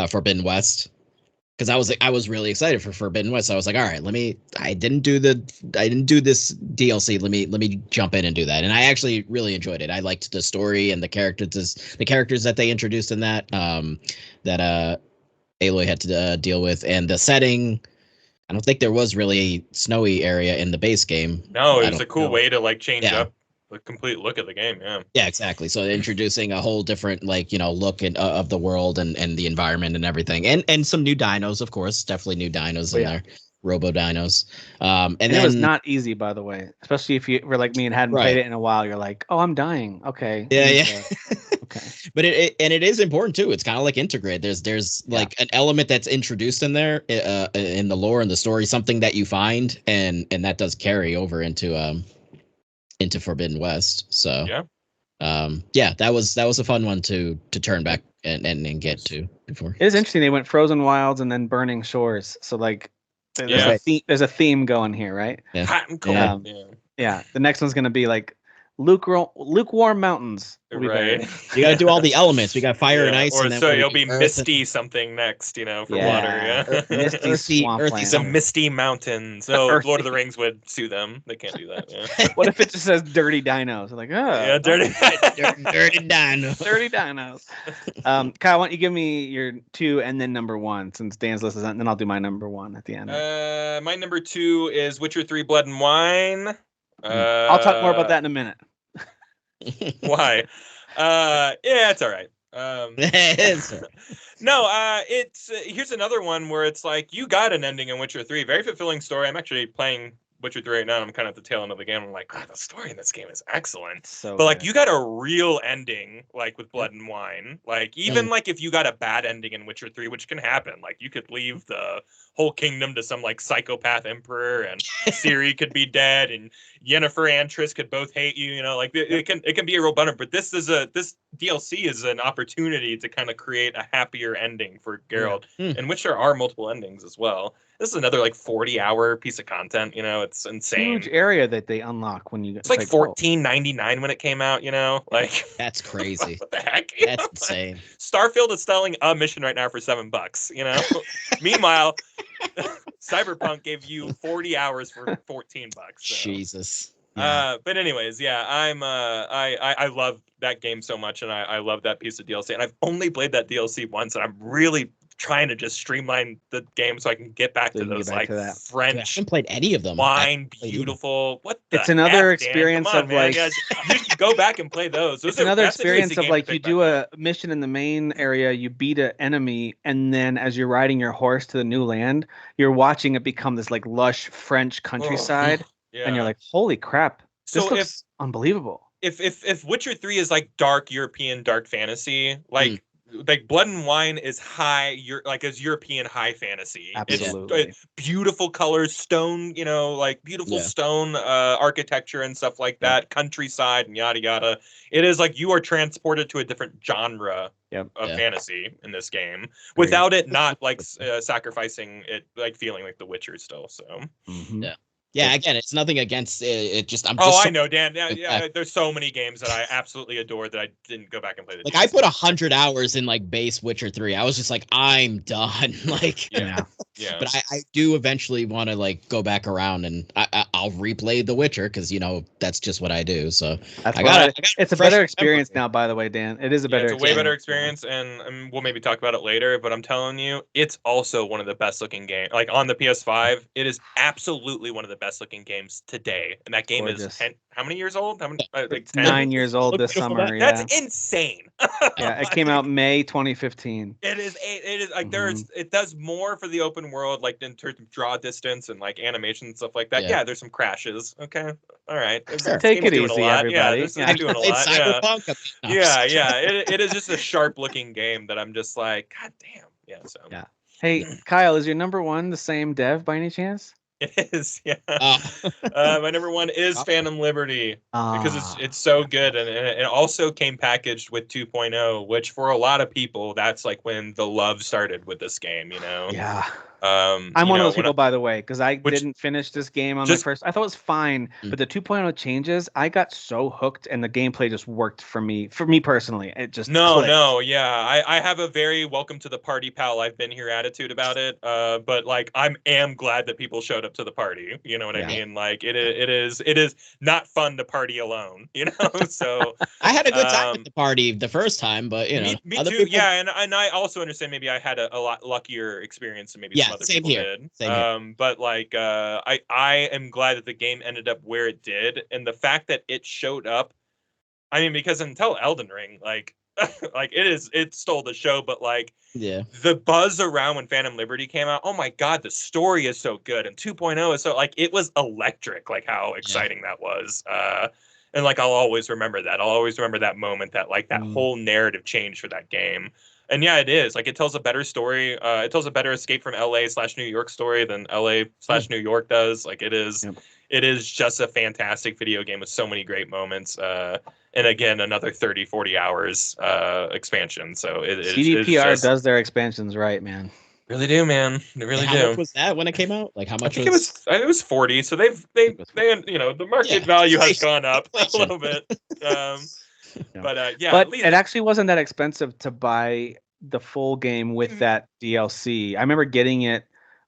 Forbidden West. Because I was really excited for Forbidden West. So I was like, all right, I didn't do this DLC. Let me jump in and do that. And I actually really enjoyed it. I liked the story and the characters that they introduced in that Aloy had to deal with, and the setting. I don't think there was really a snowy area in the base game. No, it was a cool way to like change up the complete look of the game. Yeah, exactly. So introducing a whole different look of the world and the environment and everything, and some new dinos, of course, definitely new dinos in there, robo dinos. And then, it was not easy, by the way, especially if you were like me and hadn't played it in a while. You're like, oh, I'm dying. Okay. Yeah. Okay. But it is important too. It's kind of like integrate. There's like an element that's introduced in there in the lore and the story, something that you find, and that does carry over into Forbidden West. So that was a fun one to turn back and get to before. It is interesting. They went Frozen Wilds and then Burning Shores. So like there's a theme going here, right? Yeah. Hot and cold. Yeah. The next one's gonna be like lukewarm mountains. Right. You got to do all the elements. We got fire and ice, or and then so it'll be misty something next, for water. Yeah, misty swampland. Some misty mountains. No, Lord of the Rings would sue them. They can't do that. Yeah. What if it just says dirty dinos? Like, dirty dinos. Dirty dinos. Kyle, why don't you give me your 2 and then number 1, since Dan's list is on, and then I'll do my number 1 at the end. My number 2 is Witcher 3: Blood and Wine. I'll talk more about that in a minute. Why? It's all right. No, it's here's another one where it's like you got an ending in Witcher 3, very fulfilling story. I'm actually playing Witcher 3 right now. I'm kind of at the tail end of the game. I'm like, the story in this game is excellent. But like, you got a real ending, like with Blood and Wine. Like, even like if you got a bad ending in Witcher 3, which can happen, like you could leave the whole kingdom to some like psychopath emperor, and Ciri could be dead, and Yennefer and Triss could both hate you. Like it can be a real bummer. But this DLC is an opportunity to kind of create a happier ending for Geralt, in which there are multiple endings as well. This is another like 40-hour piece of content. It's insane. Huge area that they unlock when you get. It's like $14.99 when it came out. Like that's crazy. What the heck? That's insane. Starfield is selling a mission right now for $7. Meanwhile, Cyberpunk gave you 40 hours for $14. So. Jesus. Yeah. But anyways, I love that game so much, and I love that piece of DLC. And I've only played that DLC once, and I'm really trying to just streamline the game so I can get back to those French. I haven't played any of them. Wine, beautiful. What? It's another experience of like. You should go back and play those. It's another experience of like you do a mission in the main area, you beat an enemy, and then as you're riding your horse to the new land, you're watching it become this like lush French countryside, and you're like, holy crap, this looks unbelievable. If Witcher 3 is like dark European dark fantasy, like Blood and Wine is is European high fantasy. Absolutely. It's beautiful colors, stone, like beautiful stone architecture and stuff like that, countryside and yada yada. It is like you are transported to a different genre of fantasy in this game without it not like sacrificing it, like feeling like The Witcher still. So Yeah, again, it's nothing against it. Just I know, Dan. Yeah, there's so many games that I absolutely adore that I didn't go back and play. I put 100 hours in like base Witcher 3. I was just like, I'm done. But I do eventually want to like go back around and I'll replay The Witcher because that's just what I do. So it's a better experience now. By the way, Dan, it is a better. It's a way better experience, and we'll maybe talk about it later. But I'm telling you, it's also one of the best looking games. Like on the PS5, it is absolutely one of the best looking games today, and that game is how many years old? How many? Like It's 10? 9 years old Look this beautiful, summer. That's Yeah. insane. Yeah. It came out May 2015. It is like Mhm. it does more for the open world, like in terms of draw distance and like animation and stuff like that. Yeah. Yeah, there's some crashes. Okay, all right. Sure. This Take game's it doing easy, a lot. everybody. Yeah, this Yeah. is doing a Played lot. Yeah, Cyberpunk. No, I'm yeah, just- yeah. It is just a sharp looking game that I'm just like, God damn. Yeah. So Yeah. Hey, Kyle, is your number one the same dev by any chance? it is. Yeah. Oh. My number one is Phantom Liberty because Ah, it's so good, and it also came packaged with 2.0, which for a lot of people that's like when the love started with this game. yeah. I'm I'm one of those people, by the way, because I which- didn't finish this game on my just- first. I thought it was fine, but the 2.0 changes, I got so hooked, and the gameplay just worked for me. For me personally, it just clicked. yeah. I have a very welcome to the party, pal. I've been here attitude about it. But like I am glad that people showed up to the party. You know what I mean? Like it is not fun to party alone. So I had a good time at the party the first time, but me other too. people... Yeah, and I also understand maybe I had a lot luckier experience than maybe some other same people here. did. Same here. But like I am glad that the game ended up where it did, and the fact that it showed up. I mean, because until Elden Ring, like like it stole the show, but like Yeah. the buzz around when Phantom Liberty came out, oh my god, the story is so good, and 2.0 is so like it was electric, like how exciting that was. And like I'll always remember that. I'll always remember that moment, that like that whole narrative change for that game. And yeah, it is like it tells a better story. It tells a better escape from LA/New York story than LA/New York does. Like it is. Yep. It is just a fantastic video game with so many great moments. And again, another 30, 40 hours expansion. So CDPR just, does their expansions right, man. really do, man. They really How do. much was that when it came out? Like how much I think it was 40. So they the market value has gone up a little bit. But yeah, but it actually wasn't that expensive to buy the full game with that DLC. I remember getting it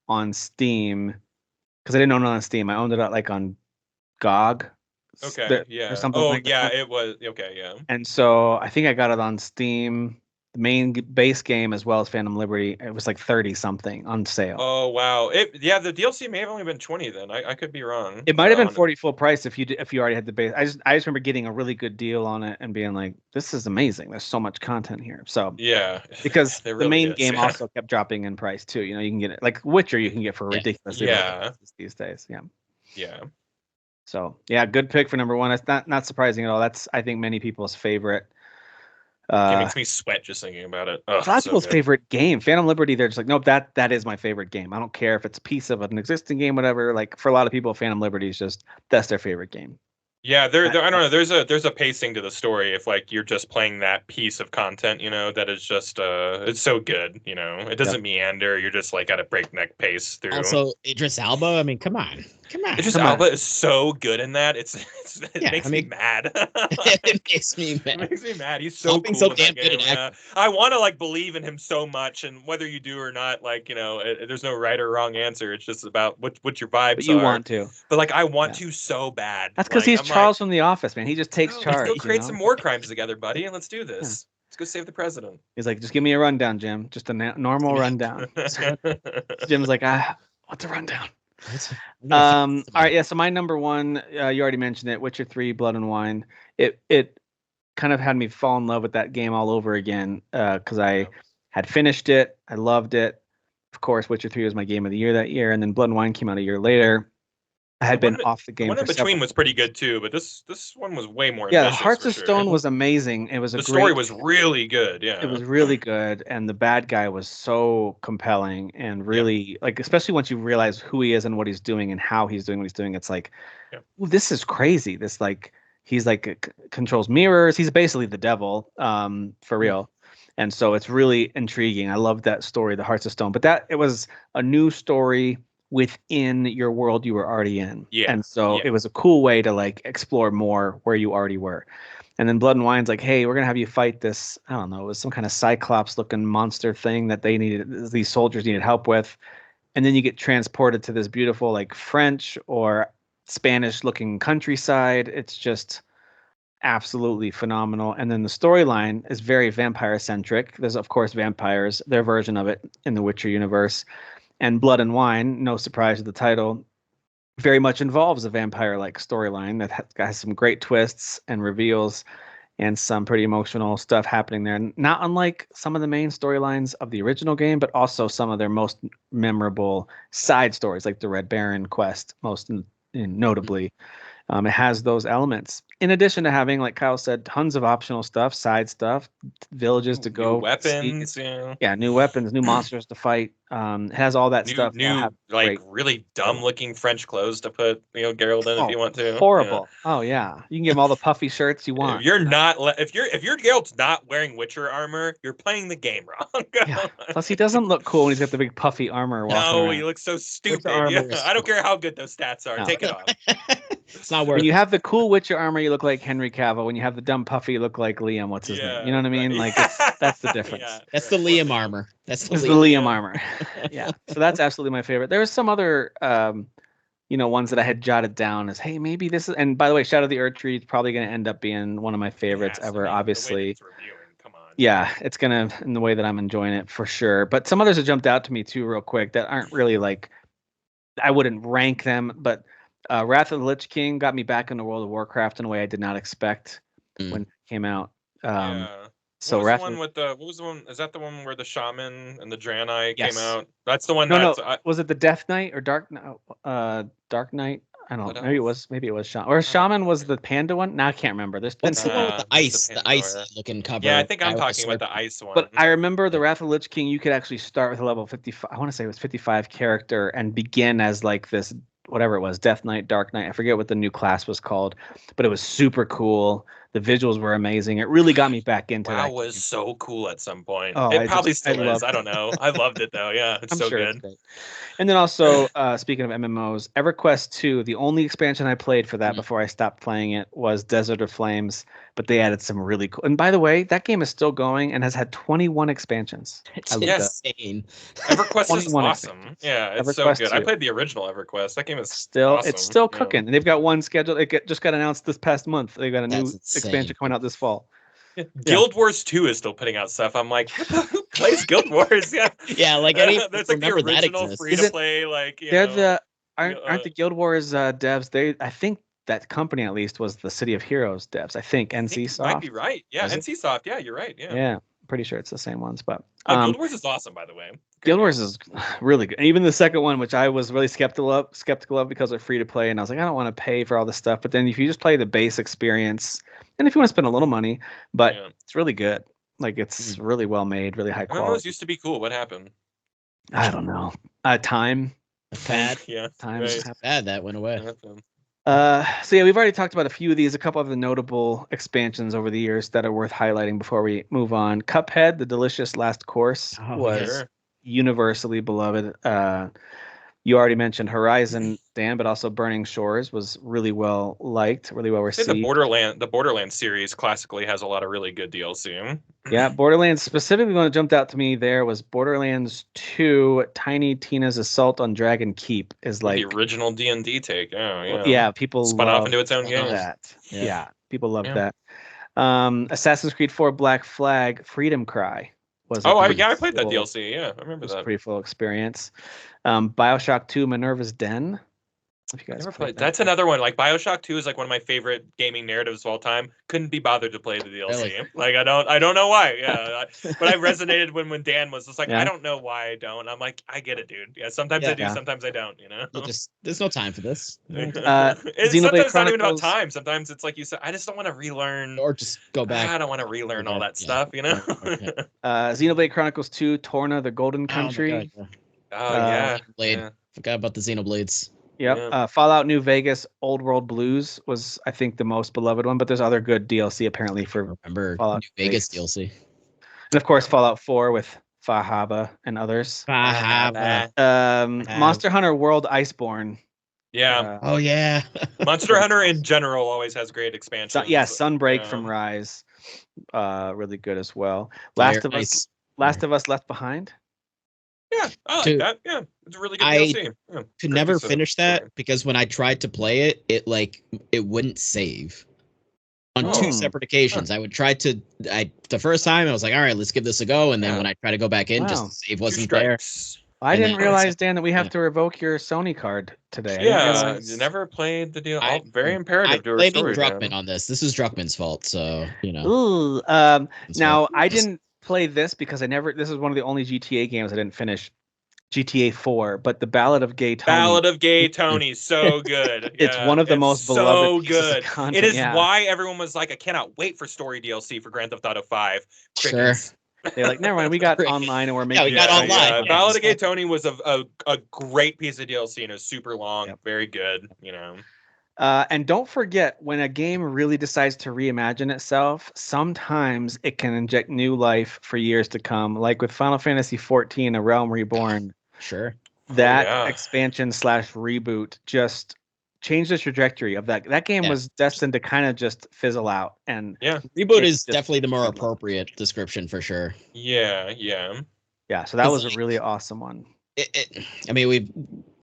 on Steam because I didn't own it on Steam. I owned it like on GOG. Okay, yeah. Or something like that. It was okay, yeah. And so I think I got it on Steam, the main base game as well as Phantom Liberty. It was like 30 something on sale. Oh wow! The DLC may have only been 20 then. I could be wrong. It might have been 40 full price if you already had the base. I just remember getting a really good deal on it and being like, this is amazing. There's so much content here. So yeah, because really the main is, game also kept dropping in price too. You can get it like Witcher. You can get for ridiculously low prices these days. Yeah. Yeah. So yeah, good pick for number one. It's not surprising at all. That's I think many people's favorite. It makes me sweat just thinking about it. Ugh, a lot of people's favorite game, Phantom Liberty. They're just like, nope, that is my favorite game. I don't care if it's a piece of an existing game, whatever. Like for a lot of people, Phantom Liberty is just that's their favorite game. Yeah, I don't know. There's a pacing to the story if like you're just playing that piece of content, that is just it's so good, It doesn't meander. You're just like at a breakneck pace through. Also, Idris Elba. I mean, come on. Idris Elba is so good in that. It makes me mad. It makes me mad. It makes me mad. He's so cool. So damn good at acting. I want to like believe in him so much, and whether you do or not, like there's no right or wrong answer. It's just about what your vibes but you are. want to. But like I want to so bad. That's because he's Charles from The Office, man. He just takes charge. Let's go create some more crimes together, buddy, and let's do this. Yeah. Let's go save the president. He's like, just give me a rundown, Jim. Just a normal rundown. So Jim's like, what's a rundown? All right, yeah. So my number one, you already mentioned it, Witcher 3, Blood and Wine. It kind of had me fall in love with that game all over again because I had finished it. I loved it. Of course, Witcher 3 was my game of the year that year, and then Blood and Wine came out a year later. I had been off the game. The one in between was pretty good too, but this one was way more. Yeah, Hearts of Stone was amazing. It was the story was really good. Yeah, it was really good, and the bad guy was so compelling and really like, especially once you realize who he is and what he's doing and how he's doing what he's doing. It's like, ooh, this is crazy. This like he's like controls mirrors. He's basically the devil, for real. And so it's really intriguing. I love that story, the Hearts of Stone. But it was a new story within your world you were already in. Yeah. And so it was a cool way to like explore more where you already were. And then Blood and Wine's like, hey, we're going to have you fight this, I don't know, it was some kind of Cyclops looking monster thing that these soldiers needed help with. And then you get transported to this beautiful like French or Spanish looking countryside. It's just absolutely phenomenal. And then the storyline is very vampire centric. There's of course vampires, their version of it in the Witcher universe. And Blood and Wine, no surprise to the title, very much involves a vampire-like storyline that has some great twists and reveals and some pretty emotional stuff happening there. Not unlike some of the main storylines of the original game, but also some of their most memorable side stories, like the Red Baron quest, notably. It has those elements. In addition to having, like Kyle said, tons of optional stuff, side stuff, villages to go, new weapons, new weapons, new monsters to fight. It has all that stuff. New like really dumb looking French clothes to put Geralt in if you want to. Horrible. Yeah. Oh yeah, you can give him all the puffy shirts you want. If you're not, if your Geralt's not wearing Witcher armor, you're playing the game wrong. Yeah. Plus, he doesn't look cool when he's got the big puffy armor. No, he looks so stupid. Yeah. I don't care how good those stats are. No. Take it off. It's not worth. When you have the cool Witcher armor, you look like Henry Cavill. When you have the dumb puffy, you look like Liam. What's his name? You know what I mean? Like that's the difference. That's the Liam armor. That's the Liam armor. Yeah. So that's absolutely my favorite. There was some other, ones that I had jotted down as, hey, maybe this is. And by the way, Shadow of the Erdtree is probably going to end up being one of my favorites ever. Obviously. Yeah, it's gonna in the way that I'm enjoying it for sure. But some others have jumped out to me too, real quick, that aren't really like. I wouldn't rank them, but. Wrath of the Lich King got me back into World of Warcraft in a way I did not expect when it came out. So what was the one? Is that the one where the shaman and the Draenei came out? That's the one. Was it the Death Knight or Dark Knight? I don't know. Maybe it was Shaman. Or Shaman was the panda one? Now I can't remember. There's the one with the ice looking cover. Yeah, I think I'm talking about the ice one. But I remember the Wrath of the Lich King, you could actually start with a level 55. I want to say it was 55 character and begin as like this whatever it was, Death Knight, Dark Knight. I forget what the new class was called, but it was super cool. The visuals were amazing. It really got me back into that. That was so cool at some point. Oh, it probably still is. I don't know. I loved it though. Yeah, it's so good. And then also, speaking of MMOs, EverQuest 2, the only expansion I played for that before I stopped playing it was Desert of Flames, but they added some really cool. And by the way, that game is still going and has had 21 expansions. Insane. EverQuest is awesome. Yeah, it's so good. 2. I played the original EverQuest. That game is still awesome. It's still cooking. And they've got one scheduled. It just got announced this past month. They've got a new expansion coming out this fall. Yeah. Guild Wars 2 is still putting out stuff. I'm like, who plays Guild Wars? Yeah, yeah, like any. That's like the original free to play. Like aren't the Guild Wars devs? I think that company at least was the City of Heroes devs. I think NCSoft. Might be right. Yeah, NCSoft. Yeah, you're right. Yeah. Pretty sure it's the same ones. But Guild Wars is awesome, by the way. Guild Wars is really good. And even the second one, which I was really skeptical of because they're free to play, and I was like, I don't want to pay for all this stuff. But then if you just play the base experience, and if you want to spend a little money, but it's really good. Like it's really well made, really high quality. MMOs used to be cool. What happened? I don't know. Time. Bad. Yeah. Time. Bad. That went away. So yeah, we've already talked about a few of these, a couple of the notable expansions over the years that are worth highlighting before we move on. Cuphead, the delicious last course, was universally beloved. You already mentioned Horizon, Dan, but also Burning Shores was really well liked, really well received. The Borderlands series classically has a lot of really good DLC. Yeah, Borderlands specifically, one that jumped out to me there was Borderlands 2. Tiny Tina's Assault on Dragon Keep is like the original D&D take. Oh yeah, yeah. People spun off into its own game. That. Yeah, people love that. Assassin's Creed 4 Black Flag Freedom Cry. I played that DLC. Yeah, I remember that. Pretty full experience. BioShock 2 Minerva's Den. If you guys never played, that's another one. Like BioShock 2 is like one of my favorite gaming narratives of all time. Couldn't be bothered to play the DLC. Really? Like I don't know why. Yeah, but I resonated when Dan was just like, I don't know why I don't. I'm like, I get it, dude. Yeah, sometimes I do, sometimes I don't. You know, there's no time for this. It's sometimes not even about time. Sometimes it's like you said, I just don't want to relearn or just go back. I don't want to relearn all that stuff. You know. Xenoblade Chronicles 2 Torna the Golden Country. Forgot about the Xenoblades. Yep. Yeah. Fallout New Vegas Old World Blues was, I think, the most beloved one, but there's other good DLC apparently for Fallout New Vegas DLC. And of course, Fallout 4 with Fahaba and others. Monster Hunter World Iceborne. Yeah. Oh yeah. Monster Hunter in general always has great expansions. Sunbreak from Rise, really good as well. Last of Us Left Behind. Yeah, I like that. Yeah, it's a really good DLC. Could never finish that because when I tried to play it, it wouldn't save. On 2 separate occasions, I would try to. The first time I was like, all right, let's give this a go, and then when I try to go back in, just the save wasn't there. I And didn't then- realize, Dan, that we have yeah. to revoke your Sony card today. I didn't Yeah, realize- you never played the deal. I- Very imperative to I'm our blaming story. Druckmann Dan. on this. This is Druckmann's fault. So Ooh, it's now not- I didn't play this because this is one of the only GTA games I didn't finish. GTA 4, but the Ballad of Gay Tony. Ballad of Gay Tony, so good. It's one of the most beloved pieces of good. content, It is yeah. why everyone was like, I cannot wait for story DLC for Grand Theft Auto 5. Sure. Crickets. They're like, never mind, we got online and we're making. we got online. Yeah. Yeah, Ballad of Gay exactly. Tony was a great piece of DLC and it was super long, Yep. very good. And don't forget, when a game really decides to reimagine itself, sometimes it can inject new life for years to come. Like with Final Fantasy XIV, A Realm Reborn, Sure. that yeah. expansion / reboot just changed the trajectory of that. That game Yeah. was destined to kind of just fizzle out. And Reboot It's is just- definitely the more appropriate description for sure. Yeah. yeah, so that was a It's- really awesome one. I mean, we've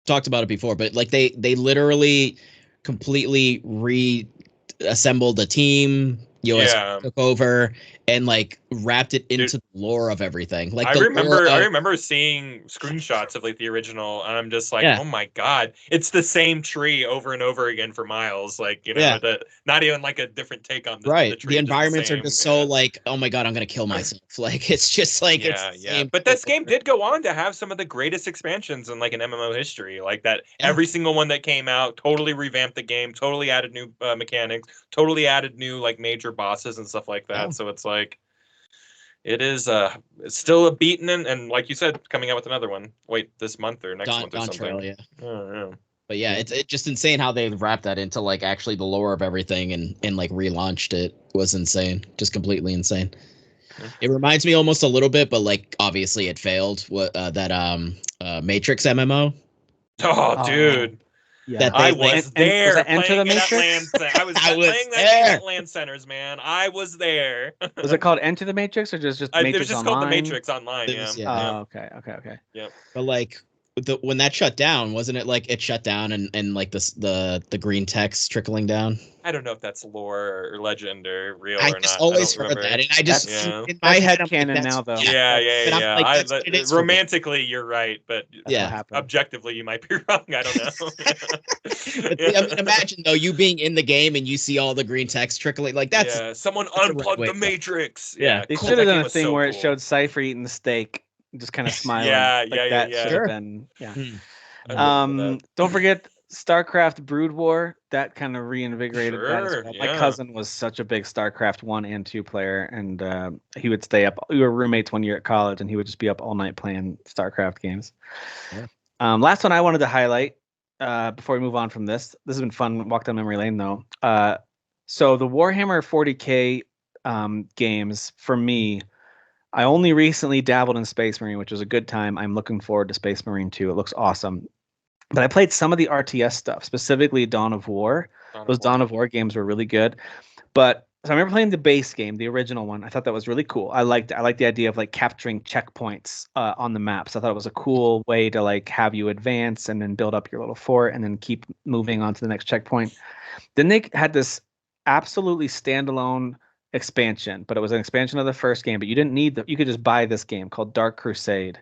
talked about it before, but like they literally completely reassembled a team. US Yeah. took over and like wrapped it into the lore of everything. Like I the remember lore I of- remember seeing screenshots of like the original and I'm just like, Yeah. oh my god, it's the same tree over and over again for miles. Like, Yeah. not even like a different take on the right. tree. The just environments are same, just yeah. so like, oh my god, I'm gonna kill myself. Like it's just like it's the yeah. same But this game did go on to have some of the greatest expansions in like an MMO history. Like that, Yeah. every single one that came out totally revamped the game, totally added new mechanics, totally added new like major bosses and stuff like that. Yeah. So it's like it is it's still a beaten and like you said, coming out with another one. Wait, this month or next month or Dawn something. Trail, yeah. Oh, yeah. But yeah, it's just insane how they wrapped that into like actually the lore of everything and like relaunched it was insane, just completely insane. Yeah. It reminds me almost a little bit, but like obviously it failed. What that Matrix MMO? Oh, Oh, dude. Yeah, That I they- was was there it Enter the playing it at Matrix? LAN. I was I was playing that there. game at LAN centers, man. I was there. was it called Enter the Matrix or just It Matrix was just Online? called the Matrix Online. It Yeah. was- yeah. Oh, okay. But like when that shut down, wasn't it like it shut down and like the green text trickling down? I don't know if that's lore or legend or real I or just not. always I don't heard remember. that, and I just Yeah. in my That's head I'm like, headcanon that's- now, though. Yeah. But I'm like, that's what it is for me. Romantically, you're right, but That's Yeah. what happened. objectively, you might be wrong. I don't know. But I mean, imagine though you being in the game and you see all the green text trickling like that's yeah. Someone that's a right unplugged way the to go. Matrix. Yeah. They cool. should That have done game a was thing so where it cool. showed Cypher eating the steak, just kind of smiling. Yeah, like yeah, that yeah. should Sure. have been. Yeah. Hmm. I remember that. Don't forget StarCraft Brood War. That kind of reinvigorated that as Sure, well. My yeah. cousin was such a big StarCraft 1 and 2 player, and he would stay up. We were roommates one year at college, and he would just be up all night playing StarCraft games. Yeah. Last one I wanted to highlight before we move on from this. This has been fun. Walk down memory lane though. So the Warhammer 40K games for me. I only recently dabbled in Space Marine, which was a good time. I'm looking forward to Space Marine 2. It looks awesome. But I played some of the RTS stuff, specifically Dawn of War. Those Dawn of War games were really good. But so I remember playing the base game, the original one. I thought that was really cool. I liked the idea of like capturing checkpoints on the maps. I thought it was a cool way to like have you advance and then build up your little fort and then keep moving on to the next checkpoint. Then they had this absolutely standalone expansion, but it was an expansion of the first game, but you didn't need you could just buy this game called Dark Crusade.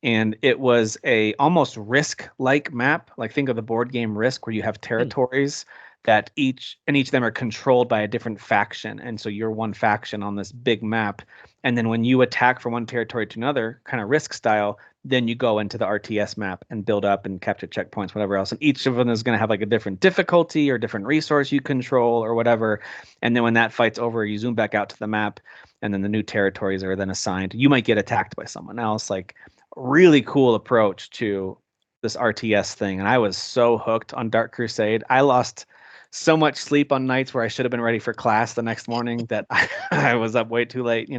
And it was a almost Risk-like map. Like think of the board game Risk, where you have territories that each of them are controlled by a different faction. And so you're one faction on this big map. And then when you attack from one territory to another, kind of Risk style, then you go into the RTS map and build up and capture checkpoints, whatever else. And each of them is going to have like a different difficulty or different resource you control or whatever. And then when that fight's over, you zoom back out to the map, and then the new territories are then assigned. You might get attacked by someone else. Like really cool approach to this RTS thing. And I was so hooked on Dark Crusade. I lost so much sleep on nights where I should have been ready for class the next morning that I was up way too late,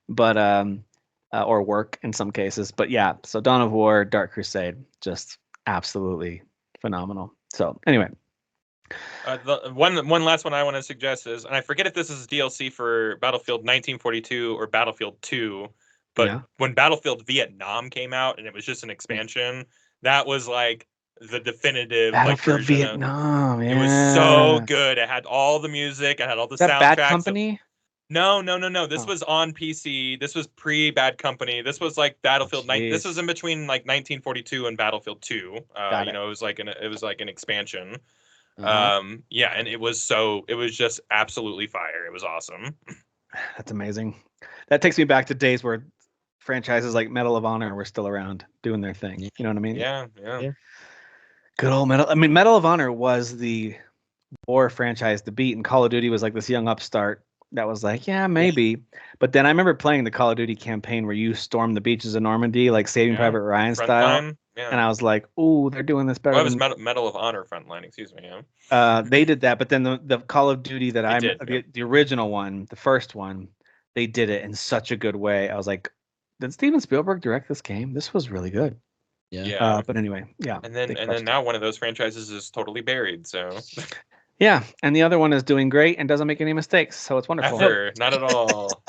but or work in some cases. But yeah, so Dawn of War, Dark Crusade, just absolutely phenomenal. So anyway. The one last one I want to suggest is, and I forget if this is DLC for Battlefield 1942 or Battlefield 2, but when Battlefield Vietnam came out and it was just an expansion, that was like the definitive Battlefield like, Vietnam. It was so good. It had all the music. It had all the Is that soundtracks. Bad Company? No. This Oh. was on PC. This was pre Bad Company. This was like Battlefield. This was in between like 1942 and Battlefield 2. Got it. It was like an expansion. Uh-huh. And it was just absolutely fire. It was awesome. That's amazing. That takes me back to days where franchises like Medal of Honor were still around doing their thing. Yeah. You know what I mean? Yeah. Good old Medal of Honor was the war franchise to beat, and Call of Duty was like this young upstart that was like, yeah, maybe. But then I remember playing the Call of Duty campaign where you stormed the beaches of Normandy, like Saving Private Ryan style. Frontline. Yeah. And I was like, ooh, they're doing this better. Well, it was Medal of Honor Frontline, excuse me. They did that, but then the Call of Duty that the original one, the first one, they did it in such a good way. I was like, did Steven Spielberg direct this game? This was really good. Yeah. But anyway, yeah. And then now one of those franchises is totally buried. So. Yeah, and the other one is doing great and doesn't make any mistakes, so it's wonderful. Ever, not at all.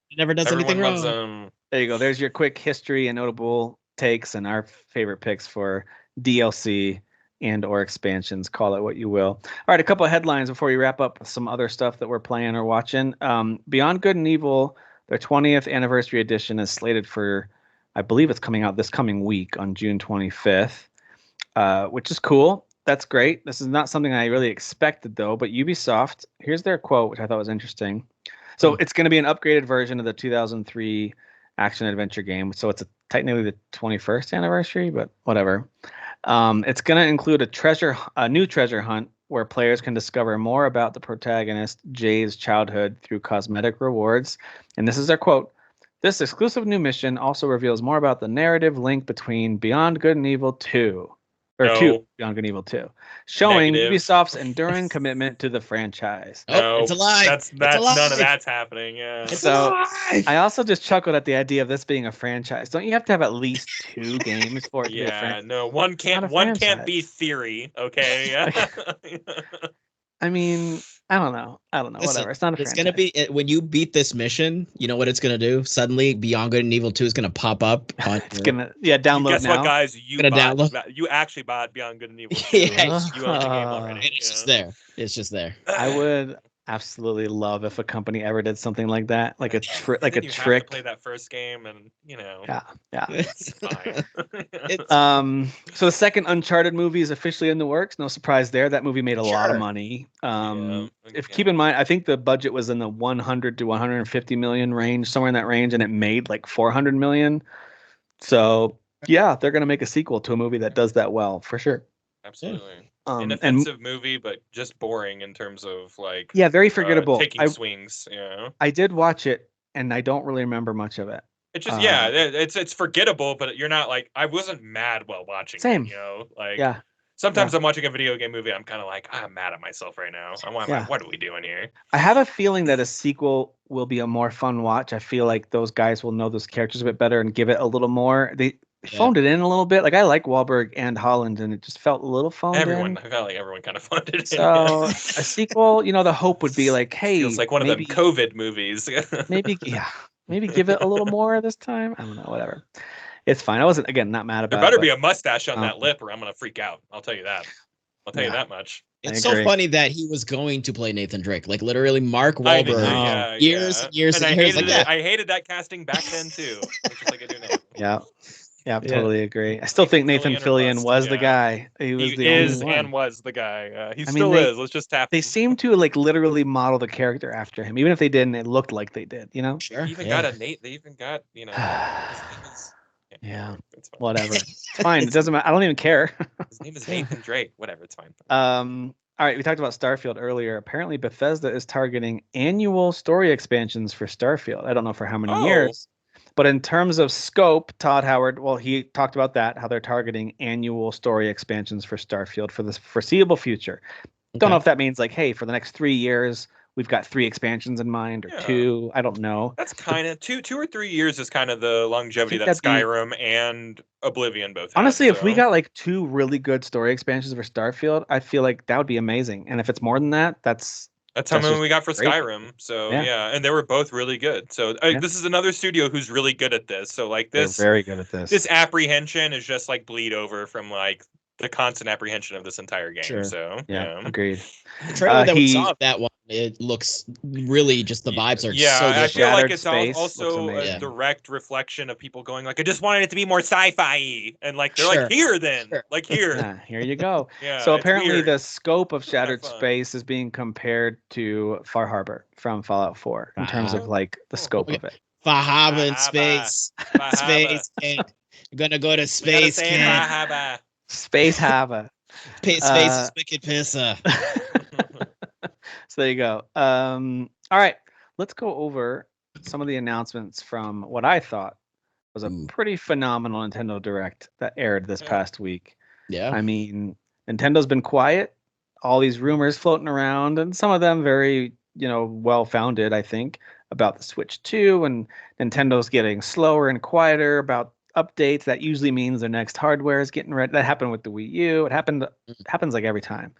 He never does anything wrong. There you go. There's your quick history and notable takes and our favorite picks for DLC and or expansions. Call it what you will. All right, a couple of headlines before we wrap up with some other stuff that we're playing or watching. Beyond Good and Evil, their 20th anniversary edition is slated for, I believe it's coming out this coming week on June 25th, which is cool. That's great. This is not something I really expected, though. But Ubisoft, here's their quote, which I thought was interesting. So it's going to be an upgraded version of the 2003 action-adventure game. So it's technically the 21st anniversary, but whatever. It's going to include a new treasure hunt where players can discover more about the protagonist, Jay's childhood, through cosmetic rewards. And this is their quote. This exclusive new mission also reveals more about the narrative link between Beyond Good and Evil 2. Beyond Good and Evil 2, showing Ubisoft's enduring commitment to the franchise. No, it's a lie. That's none of that's happening. Yeah. So I also just chuckled at the idea of this being a franchise. Don't you have to have at least 2 games for it to be a franchise? No, one can't be theory. Okay. I mean, I don't know. Listen, whatever. It's not a franchise. It's gonna be when you beat this mission. You know what it's gonna do? Suddenly, Beyond Good and Evil 2 is gonna pop up. It's gonna download. Guess now. what, guys? You actually bought Beyond Good and Evil 2. You own the game already. It's just there. It's just there. I would absolutely love if a company ever did something like that, like a trick. Have to play that first game, and Yeah. It's fine. So the second Uncharted movie is officially in the works. No surprise there. That movie made a lot of money. Keep in mind, I think the budget was in the 100 to 150 million range, somewhere in that range, and it made like 400 million. So yeah, they're gonna make a sequel to a movie that does that well for sure. Absolutely. Inoffensive movie, but just boring in terms of like very forgettable. Taking swings. I did watch it, and I don't really remember much of it. It's just it's forgettable, but you're not like I wasn't mad while watching. Same. It, Sometimes I'm watching a video game movie, I'm kind of like I'm mad at myself right now. What are we doing here? I have a feeling that a sequel will be a more fun watch. I feel like those guys will know those characters a bit better and give it a little more. They phoned it in a little bit. Like I like Wahlberg and Holland, and it just felt a little phoned in. I felt like everyone kind of phoned it in. So a sequel, the hope would be like, hey, feels like one of them COVID movies. maybe give it a little more this time. I don't know, whatever. It's fine. I wasn't not mad about it. There better be a mustache on that lip, or I'm gonna freak out. I'll tell you that. I'll tell you that much. It's so funny that he was going to play Nathan Drake. Like literally Mark Wahlberg. Years and years. And I hated that casting back then too. Just like I do now. Yeah, totally agree. I still think Nathan Fillion was the guy. He was the guy. He still is. Let's just tap. They seem to literally model the character after him. Even if they didn't, it looked like they did. Sure. They even got Nate. They even got Yeah, whatever. It's fine. It doesn't matter. I don't even care. His name is Nathan Drake. Whatever. It's fine. All right. We talked about Starfield earlier. Apparently, Bethesda is targeting annual story expansions for Starfield. I don't know for how many years, but in terms of scope, Todd Howard, he talked about that, how they're targeting annual story expansions for Starfield for the foreseeable future. Okay. Don't know if that means like, hey, for the next 3 years, we've got 3 expansions in mind or 2. I don't know. That's kind of 2 or 3 years is kind of the longevity that Skyrim and Oblivion both have. Honestly, if we got like 2 really good story expansions for Starfield, I feel like that would be amazing. And if it's more than that, that's how many we got for Skyrim. So and they were both really good. So this is another studio who's really good at this. So like this, they're very good at this. This apprehension is just like bleed over from like the constant apprehension of this entire game. Sure. So Yeah, agreed. The trailer that we saw of that one, it looks really just the vibes are so I different. feel like it's Space also looks a direct reflection of people going like, I just wanted it to be more sci-fi, and like they're Sure. like, here then, Sure. like here. Yeah, here you go. Yeah, So it's apparently weird. the scope of Shattered fun. Space is being compared to Far Harbor from Fallout 4 in terms of like the scope of it. Fahaba in Fahaba. space. Fahaba. Space Kid. You're gonna go to We gotta space, say kid. Fahaba. Space Hava. Space is wicked pissa. So there you go. All right, let's go over some of the announcements from what I thought was a pretty phenomenal Nintendo Direct that aired this past week. Yeah. I mean, Nintendo's been quiet. All these rumors floating around, and some of them very, well-founded, I think, about the Switch 2, and Nintendo's getting slower and quieter about updates. That usually means their next hardware is getting ready. That happened with the Wii U. It happens like every time.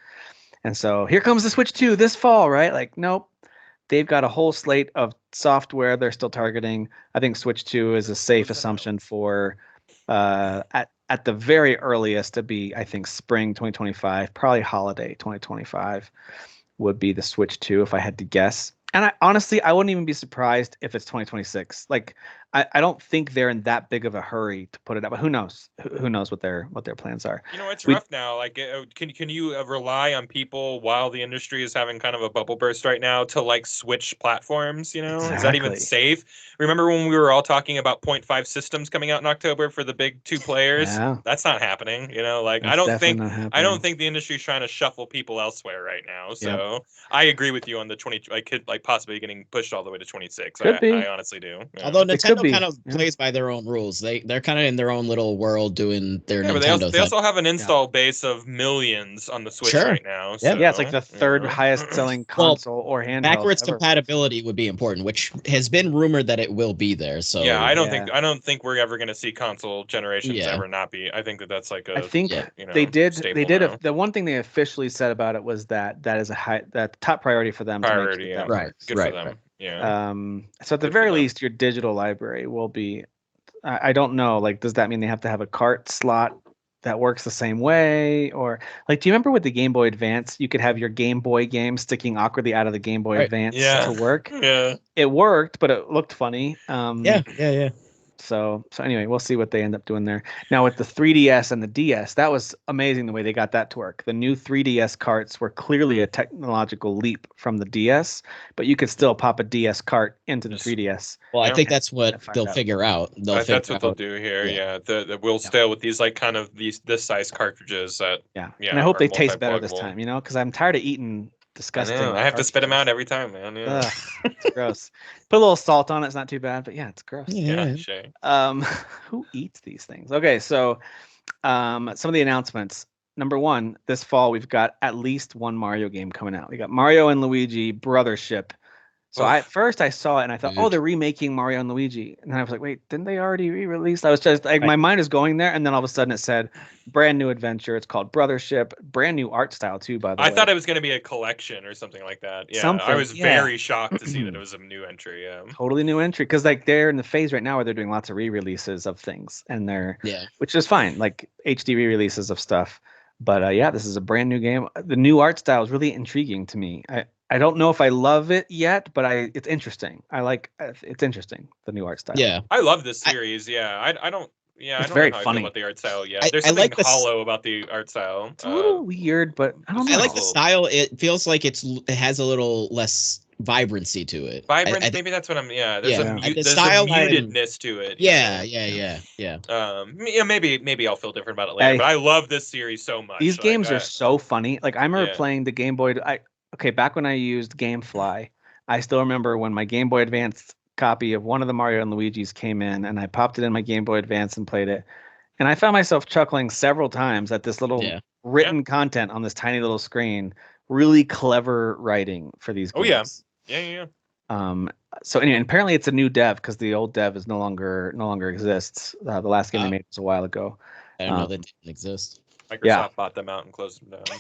And so here comes the Switch 2 this fall, right? Like, nope. They've got a whole slate of software they're still targeting. I think Switch 2 is a safe assumption for at the very earliest to be, I think, spring 2025, probably holiday 2025 would be the Switch 2 if I had to guess. And I wouldn't even be surprised if it's 2026. Like, I don't think they're in that big of a hurry to put it out, but who knows? Who knows what their plans are? It's rough now. Like, can you rely on people while the industry is having kind of a bubble burst right now to like switch platforms? Exactly. Is that even safe? Remember when we were all talking about 0.5 systems coming out in October for the big two players? Yeah. That's not happening. Like, That's I don't definitely think the industry's trying to shuffle people elsewhere right now. So Yep. I agree with you on the 20, like possibly getting pushed all the way to 26. Could be. I honestly do. Yeah. Although It could Nintendo be, kind of yeah. plays by their own rules. They're kind of in their own little world doing their Yeah, but Nintendo they also have an install base of millions on the Switch Sure. right now. Yeah. So, Yeah, it's like the third highest selling console or handheld. Backwards ever. compatibility would be important, which has been rumored that it will be there. So yeah, I don't think we're ever going to see console generations Yeah. ever not be. I think that's like a. I think Yeah. they did. staple They did. now. The one thing they officially said about it was that is that top priority for them. Priority, to make yeah. sure that Right. works. Good for them. Yeah. So at the Good for very them. least, your digital library will be. I don't know. Like, does that mean they have to have a cart slot that works the same way, or like, do you remember with the Game Boy Advance, you could have your Game Boy game sticking awkwardly out of the Game Boy Right. Advance Yeah. to work? Yeah. It worked, but it looked funny. Yeah. So anyway, we'll see what they end up doing there. Now with the 3DS and the DS, that was amazing the way they got that to work. The new 3DS carts were clearly a technological leap from the DS, but you could still pop a DS cart into the 3DS. Well, I Yeah. think that's what Find they'll out. figure out. That's what they'll do here. Yeah. Yeah. We'll stay with these like kind of this size cartridges that. Yeah. Yeah, And I hope are they taste better this multi-pluggable. time, because I'm tired of eating disgusting. I know. I have to spit them out cartridges. every time, man. Yeah. Ugh, it's gross. Put a little salt on it. It's not too bad, but yeah, it's gross. Yeah. Sure. Who eats these things? Okay, so some of the announcements. Number one, this fall we've got at least one Mario game coming out. We got Mario and Luigi Brothership. So Oof. at first I saw it and I thought, oh, Huge. they're remaking Mario and Luigi. And then I was like, wait, didn't they already re-release? I was just like, my mind is going there, and then all of a sudden it said brand new adventure. It's called Brothership. Brand new art style too, by the way. I thought it was going to be a collection or something like that. Yeah, I was very shocked to see that it was a new entry. Yeah, totally new entry, because like they're in the phase right now where they're doing lots of re-releases of things, and which is fine, like HD re-releases of stuff. But yeah, this is a brand new game. The new art style is really intriguing to me. I don't know if I love it yet, but it's interesting. It's interesting, the new art style. Yeah. I love this series. I don't. Yeah, It's I don't very know how funny. I feel about the art style yet. I There's something like this- hollow about the art style. It's a little weird, but I don't know. I like the style. It feels like it has a little less vibrancy to it. Vibrant. Maybe that's what I'm. Yeah, there's Yeah. a The there's style a mutedness to it. Yeah. Maybe I'll feel different about it later. But I love this series so much. These games are so funny. Like I remember playing the Game Boy. Back when I used GameFly, I still remember when my Game Boy Advance copy of one of the Mario and Luigi's came in, and I popped it in my Game Boy Advance and played it. And I found myself chuckling several times at this little written content on this tiny little screen. Really clever writing for these games. Yeah. So anyway, apparently it's a new dev, because the old dev is no longer exists. The last game they made was a while ago. I don't know that didn't exist. Microsoft bought them out and closed them down.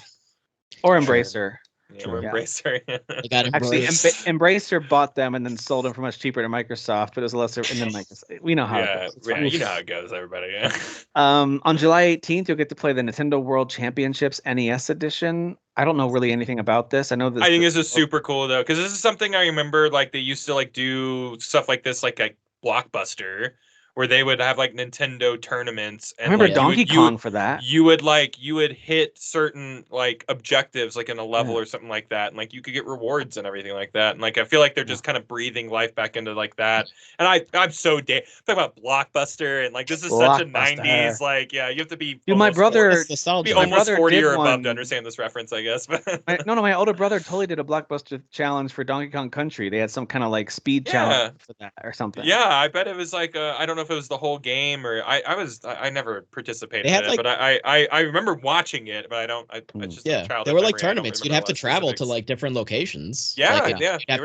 Or Embracer. Yeah, we're Embracer. They got Actually, Embrace. Embracer bought them and then sold them for much cheaper to Microsoft, but it was lesser. And then Microsoft, we know how it goes. Yeah, you know how it goes, everybody. Yeah. On July 18th, you'll get to play the Nintendo World Championships NES edition. I don't know really anything about this. I know that I think this is super cool though, because this is something I remember. Like they used to like do stuff like this, like a Blockbuster, where they would have like Nintendo tournaments. And I remember like, Donkey Kong for that. You would hit certain like objectives, like in a level or something like that, and like you could get rewards and everything like that. And like I feel like they're just kind of breathing life back into like that. And I'm so talking about Blockbuster, and like this is such a '90s like you have to be. Dude, my brother be almost 40 or above to understand this reference, I guess. My older brother totally did a Blockbuster challenge for Donkey Kong Country. They had some kind of like speed challenge for that or something. Yeah, I bet it was like I don't know if it was the whole game or I never participated in it, but I remember watching it, but I just they were like tournaments. You'd have to travel to like different locations. As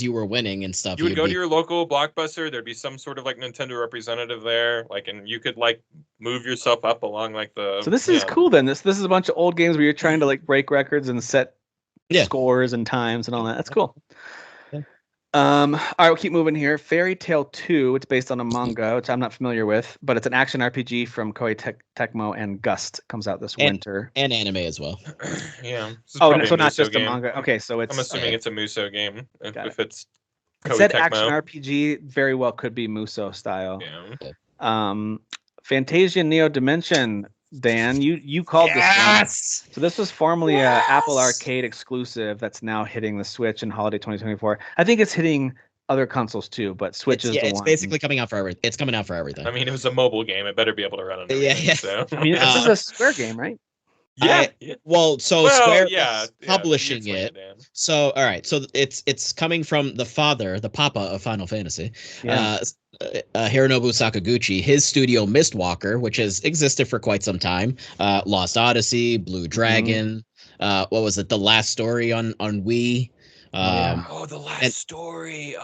you were winning and stuff. You would go to your local Blockbuster. There'd be some sort of like Nintendo representative there, like, and you could like move yourself up along like the. So this is cool. Then this is a bunch of old games where you're trying to like break records and set scores and times and all that. That's cool. All right, we'll keep moving here. Fairy Tail 2, it's based on a manga, which I'm not familiar with, but it's an action RPG from Koei Tecmo and Gust. Comes out this winter. And anime as well. Yeah. So not just a manga. Okay, so it's... I'm assuming it's a Muso game. If it's Koei Tecmo. It said action RPG, very well could be Muso style. Yeah. Fantasia Neo Dimension, Dan, you called this one. So this was formerly a Apple Arcade exclusive that's now hitting the Switch in holiday 2024. I think it's hitting other consoles too, but Switch is the one. It's basically coming out for everything. It's coming out for everything. I mean, it was a mobile game. It better be able to run on everything. Yeah. So. I mean, this is a Square game, right? Square is publishing it. So all right, so it's coming from the papa of Final Fantasy. Hironobu Sakaguchi, his studio Mistwalker, which has existed for quite some time. Lost Odyssey, Blue Dragon, what was it? The Last Story on Wii. The Last Story.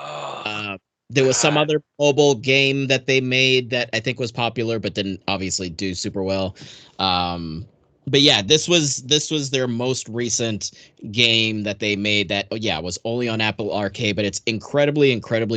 There was some other mobile game that they made that I think was popular, but didn't obviously do super well. But yeah, this was their most recent game that they made that was only on Apple Arcade, but it's incredibly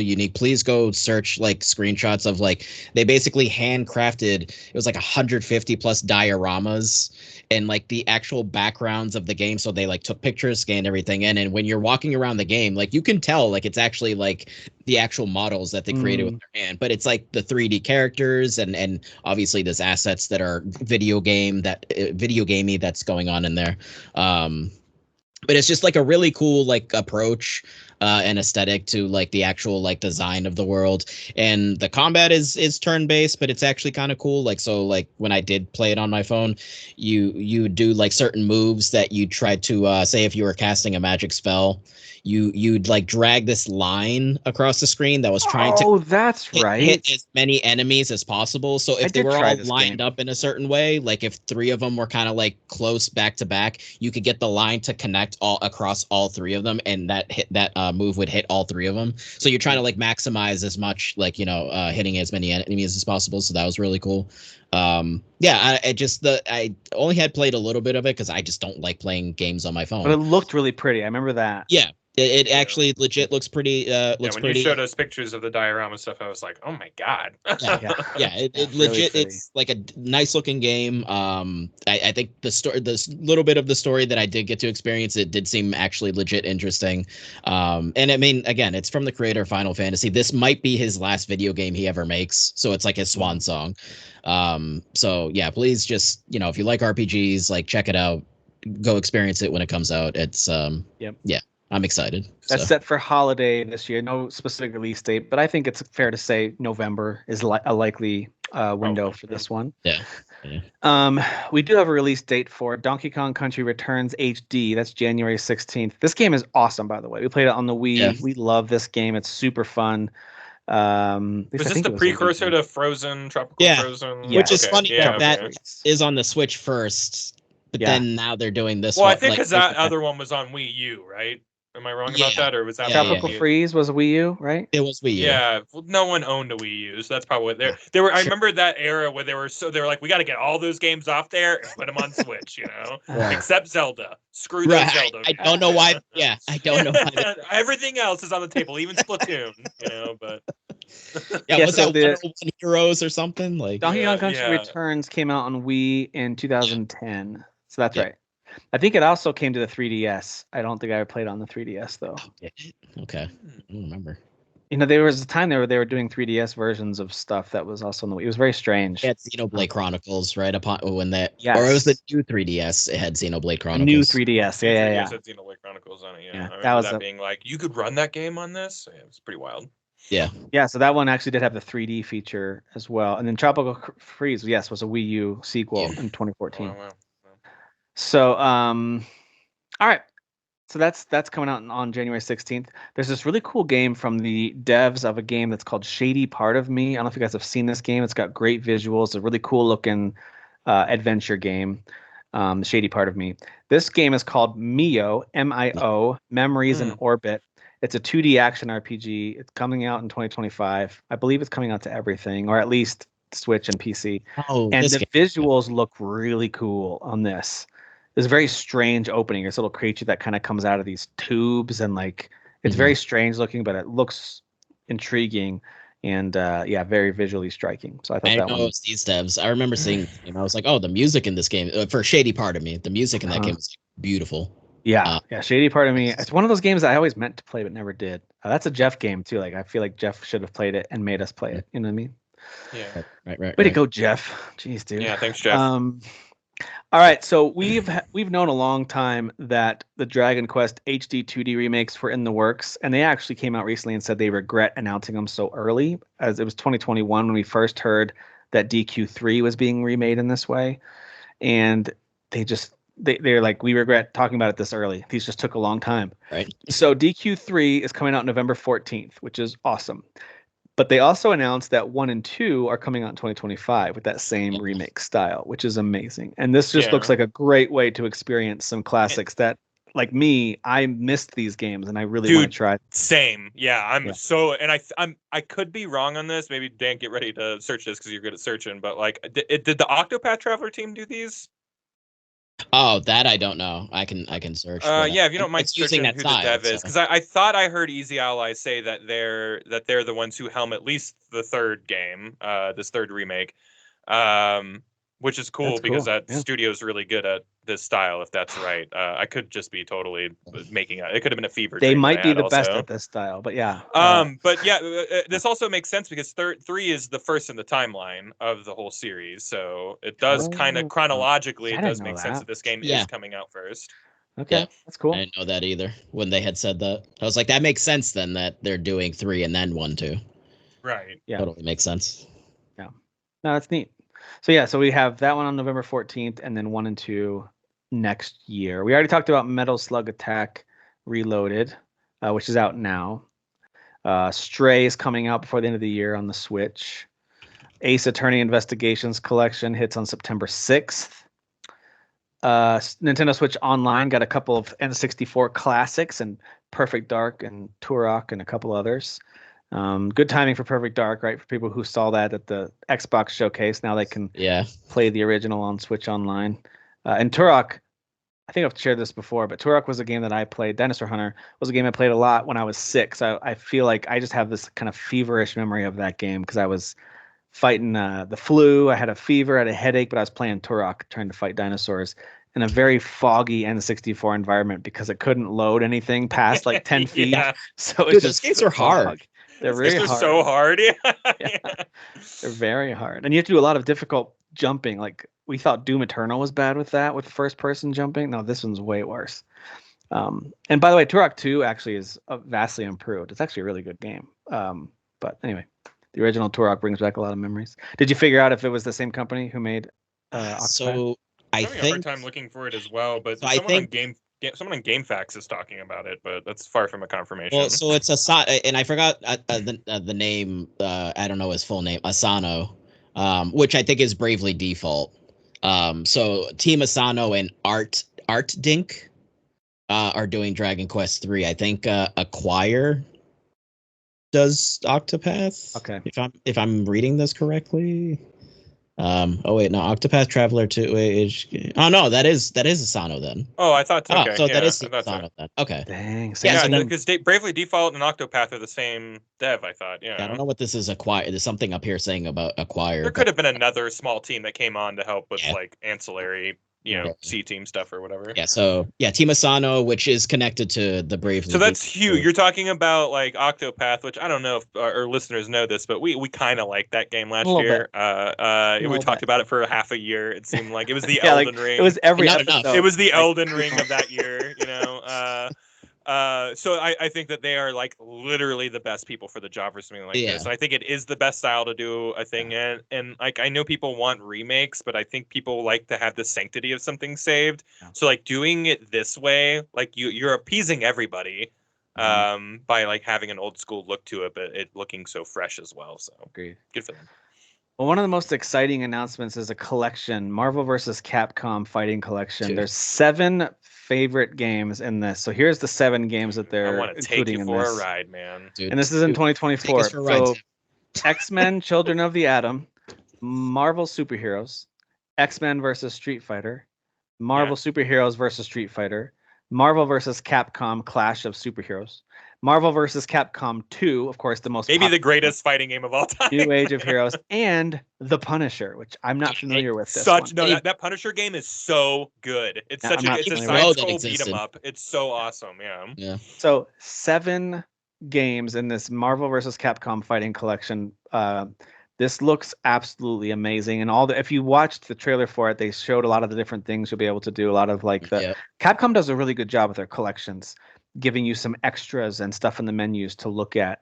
unique. Please go search like screenshots of like they basically handcrafted. It was like 150 plus dioramas and like the actual backgrounds of the game. So they like took pictures, scanned everything in, and when you're walking around the game, like you can tell like it's actually like the actual models that they created with their hand, but it's like the 3D characters and obviously there's assets that are video gamey that's going on in there. But it's just like a really cool like approach and aesthetic to like the actual like design of the world, and the combat is turn-based, but it's actually kind of cool. Like so like when I did play it on my phone, you do like certain moves that you tried to say if you were casting a magic spell, you'd like drag this line across the screen that was trying to hit as many enemies as possible. So if they were all lined up in a certain way, like if 3 of them were kind of like close back to back, you could get the line to connect all across all 3 of them, and that move would hit all 3 of them. So you're trying to like maximize as much like hitting as many enemies as possible. So that was really cool. I only had played a little bit of it because I just don't like playing games on my phone. But it looked really pretty. I remember that. Yeah. It actually legit looks pretty. When you showed us pictures of the diorama stuff, I was like, "Oh my god!" It legit. Really it's like a nice looking game. I think this little bit of the story that I did get to experience, it did seem actually legit interesting. And I mean, again, it's from the creator of Final Fantasy. This might be his last video game he ever makes, so it's like his swan song. So yeah, please just if you like RPGs, like check it out. Go experience it when it comes out. It's I'm excited. That's set for holiday this year. No specific release date, but I think it's fair to say November is a likely window for this one. Yeah. We do have a release date for Donkey Kong Country Returns HD. That's January 16th. This game is awesome, by the way. We played it on the Wii. Yeah. We love this game. It's super fun. Was this the precursor to Frozen, Tropical Frozen? Yeah. Which is funny that is on the Switch first, but then now they're doing this one. Well, I think because that other one was on Wii U, right? Am I wrong about that, or was that Tropical Wii U? Freeze was a Wii U, right? It was Wii U. Yeah, well, no one owned a Wii U, so that's probably what they were. I remember that era where they were like, we got to get all those games off there and put them on Switch, you know, Right. except Zelda. Screw those Zelda. I don't know why. Yeah, I don't know why. Everything else is on the table, even Splatoon, you know. But was so that 101 Heroes or something like? Donkey Kong Country Returns came out on Wii in 2010, so that's right. I think it also came to the 3DS. I don't think I ever played on the 3DS though. Okay, I don't remember. You know, there was a time there where they were doing 3DS versions of stuff that was also on the Wii. It was very strange. It had Xenoblade Chronicles right upon when that, yes. or it was the new 3DS. It had Xenoblade Chronicles. New 3DS, yeah. Had Xenoblade Chronicles on it. Yeah, I that was that being like, you could run that game on this. Yeah, it was pretty wild. Yeah. So that one actually did have the 3D feature as well, and then Tropical Freeze, was a Wii U sequel in 2014. Wow. So, all right. So that's coming out on January 16th. There's this really cool game from the devs of a game that's called Shady Part of Me. I don't know if you guys have seen this game. It's got great visuals, a really cool looking adventure game. Shady Part of Me. This game is called Mio, M-I-O, Memories in Orbit. It's a 2D action RPG. It's coming out in 2025. I believe it's coming out to everything, or at least Switch and PC. And the visuals look really cool on this. There's a very strange opening. This little creature that kind of comes out of these tubes, and like it's very strange looking, but it looks intriguing and very visually striking. So I thought that one was these devs. I remember seeing the game. I was like, oh, the music in this game for Shady Part of Me. The music in that game was beautiful. Yeah, Shady Part of Me. It's one of those games that I always meant to play but never did. That's a Jeff game too. Like I feel like Jeff should have played it and made us play it. You know what I mean? Yeah. Right. Way to go, Jeff. Jeez, dude. Yeah, thanks, Jeff. All right, so we've known a long time that the Dragon Quest HD 2D remakes were in the works, and they actually came out recently and said they regret announcing them so early, as it was 2021 when we first heard that DQ3 was being remade in this way, and they're like, we regret talking about it this early. These just took a long time. Right. So DQ3 is coming out November 14th, which is awesome. But they also announced that 1 and 2 are coming out in 2025 with that same remake style, which is amazing. And this just looks like a great way to experience some classics that, like me, I missed these games and I really want to try. Same. Yeah, I could be wrong on this. Maybe Dan, get ready to search this because you're good at searching. But like, did the Octopath Traveler team do these? Oh, that I don't know. I can search. If you don't mind searching who the dev is, because I thought I heard Easy Ally say that they're the ones who helm at least the third game, this third remake, which is cool because that studio's really good at this style. If that's right, I could just be totally making it. It could have been a fever. They might be the best at this style, but yeah. This also makes sense because 3 is the first in the timeline of the whole series, so it does kind of chronologically. It does make sense that this game is coming out first. Okay, that's cool. I didn't know that either. When they had said that, I was like, that makes sense then that they're doing 3 and then 1 too. Right. Yeah. Totally makes sense. Yeah. No, that's neat. So we have that one on November 14th, and then 1 and 2 next year. We already talked about Metal Slug Attack Reloaded, which is out now. Stray is coming out before the end of the year on the Switch. Ace Attorney Investigations Collection hits on September 6th. Nintendo Switch Online got a couple of N64 classics and Perfect Dark and Turok and a couple others. Good timing for Perfect Dark, right? For people who saw that at the Xbox showcase, now they can play the original on Switch Online. And Turok, I think I've shared this before, but Turok was a game that I played. Dinosaur Hunter was a game I played a lot when I was 6. I feel like I just have this kind of feverish memory of that game because I was fighting the flu. I had a fever, I had a headache, but I was playing Turok, trying to fight dinosaurs in a very foggy N64 environment because it couldn't load anything past like 10 feet. So it's just games are hard. They're really hard. So hard. They're very hard. And you have to do a lot of difficult jumping. Like we thought Doom Eternal was bad with that, with first person jumping. No, this one's way worse. And by the way, Turok 2 actually is vastly improved. It's actually a really good game. But anyway, the original Turok brings back a lot of memories. Did you figure out if it was the same company who made Octopath? So I think I'm having a hard time looking for it as well, but someone on GameFAQs is talking about it, but that's far from a confirmation. Well, so it's and I forgot the name. I don't know his full name, Asano, which I think is Bravely Default. So Team Asano and Art Dink. are doing Dragon Quest 3. I think Acquire does Octopath. Okay. If I'm reading this correctly. Oh wait, no, Octopath Traveler 2. Oh no, that is Asano then. Oh, I thought okay. So yeah, that is I thought Asano so. then. Okay. Dang. Yeah, team. because Bravely Default and Octopath are the same dev. I thought. Yeah. I don't know what this is. Acquire. There's something up here saying about Acquire. There could have been another small team that came on to help with like ancillary, Yeah. C team stuff or whatever. Yeah. So Team Asano, which is connected to the Bravely. So that's huge. You're talking about like Octopath, which I don't know if our listeners know this, but we kind of liked that game last year. We talked about it for half a year. It seemed like it was the Elden Ring. It was every episode. enough. It was the Elden Ring of that year. So I think that they are like literally the best people for the job for something like this. And I think it is the best style to do a thing. And like, I know people want remakes, but I think people like to have the sanctity of something saved. Yeah. So like doing it this way, like you're appeasing everybody by like having an old school look to it, but it looking so fresh as well. So agreed. Good for them. Well, one of the most exciting announcements is a collection, Marvel vs. Capcom Fighting Collection. There's 7 favorite games in this. So here's the 7 games that they're including in this. I want to take you for a ride, man. Dude, and this is in 2024. So X-Men Children of the Atom, Marvel Superheroes, X-Men vs. Street Fighter, Marvel Superheroes vs. Street Fighter, Marvel vs. Capcom Clash of Superheroes, Marvel vs. Capcom 2, of course, the most maybe the greatest fighting game of all time. New Age of Heroes, and The Punisher, which I'm not familiar with. That Punisher game is so good. It's a side-scroll beat 'em up. It's so awesome. Yeah. So 7 games in this Marvel vs. Capcom Fighting Collection. This looks absolutely amazing, and if you watched the trailer for it, they showed a lot of the different things you'll be able to do. A lot of Capcom does a really good job with their collections, giving you some extras and stuff in the menus to look at.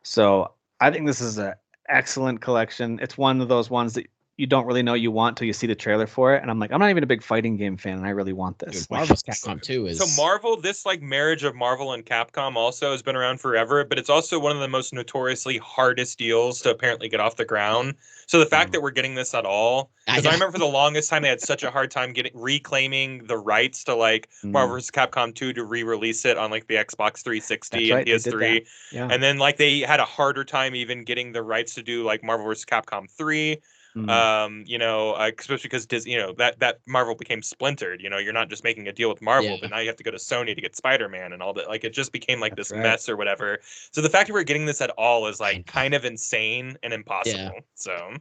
So I think this is an excellent collection. It's one of those ones that you don't really know you want till you see the trailer for it. And I'm like, I'm not even a big fighting game fan, and I really want this. Dude, Marvel's Capcom 2 is... So Marvel, this like marriage of Marvel and Capcom also has been around forever, but it's also one of the most notoriously hardest deals to apparently get off the ground. So the fact that we're getting this at all, because I remember for the longest time they had such a hard time reclaiming the rights to like Marvel vs. Capcom 2 to re-release it on like the Xbox 360 and PS3. And then like they had a harder time even getting the rights to do like Marvel vs. Capcom 3. Especially because Disney, that Marvel became splintered. You're not just making a deal with Marvel, but now you have to go to Sony to get Spider-Man and all that. Like it just became like this mess or whatever. So the fact that we're getting this at all is like kind of insane and impossible. So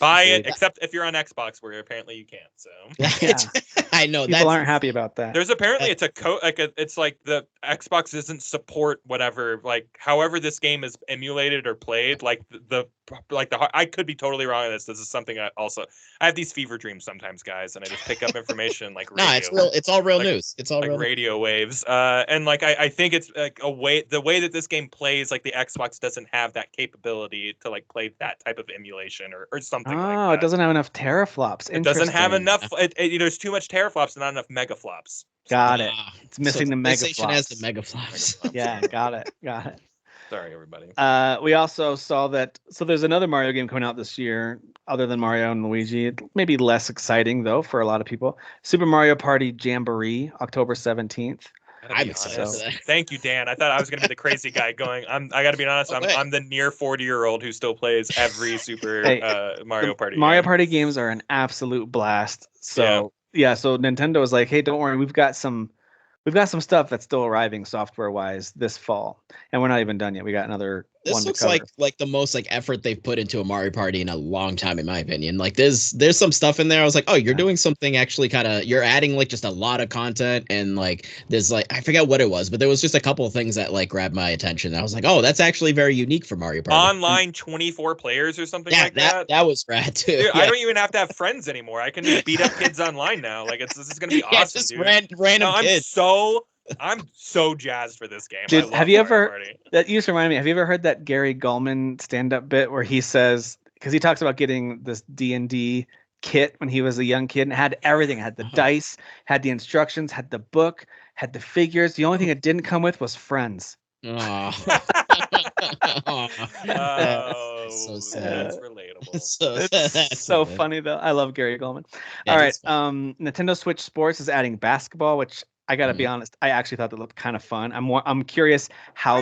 buy it, except if you're on Xbox, where apparently you can't. So I know people aren't happy about that. There's apparently it's like the Xbox doesn't support whatever, like however this game is emulated or played. Like I could be totally wrong on this. This is something I have these fever dreams sometimes, guys, and I just pick up information like radio. It's all real news. It's all like real radio waves. And like I think it's like the way that this game plays, like the Xbox doesn't have that capability to like play that type of emulation or something. Oh, it doesn't have enough teraflops. It doesn't have enough. There's too much teraflops and not enough megaflops. Got it. It's missing the megaflops. PlayStation has the megaflops. Yeah, got it. Sorry, everybody. We also saw that. So there's another Mario game coming out this year, other than Mario and Luigi. Maybe less exciting though for a lot of people. Super Mario Party Jamboree, October 17th. I'm excited for that. Thank you, Dan. I thought I was going to be the crazy guy going. I got to be honest. I'm the near 40-year-old who still plays every Super Mario Party. Mario Party games are an absolute blast. So so Nintendo is like, hey, don't worry, we've got some stuff that's still arriving software-wise this fall, and we're not even done yet. We got another. This looks like the most like effort they've put into a Mario Party in a long time, in my opinion. Like there's some stuff in there. I was like, oh, you're doing something actually kind of. You're adding like just a lot of content, and like there's like I forget what it was, but there was just a couple of things that like grabbed my attention. I was like, oh, that's actually very unique for Mario Party. Online 24 players or something like that. That was rad too. Dude, I don't even have to have friends anymore. I can just beat up kids online now. Like this is gonna be awesome, just dude. Random kids. I'm so jazzed for this game. Dude, have you ever? That used to remind me. Have you ever heard that Gary Gulman stand-up bit where he says, because he talks about getting this D&D kit when he was a young kid and had everything, had the dice, had the instructions, had the book, had the figures. The only thing it didn't come with was friends. Oh, so sad. That's relatable. It's so funny though. I love Gary Gulman. All right, Nintendo Switch Sports is adding basketball, which I gotta be honest. I actually thought that looked kind of fun. I'm curious how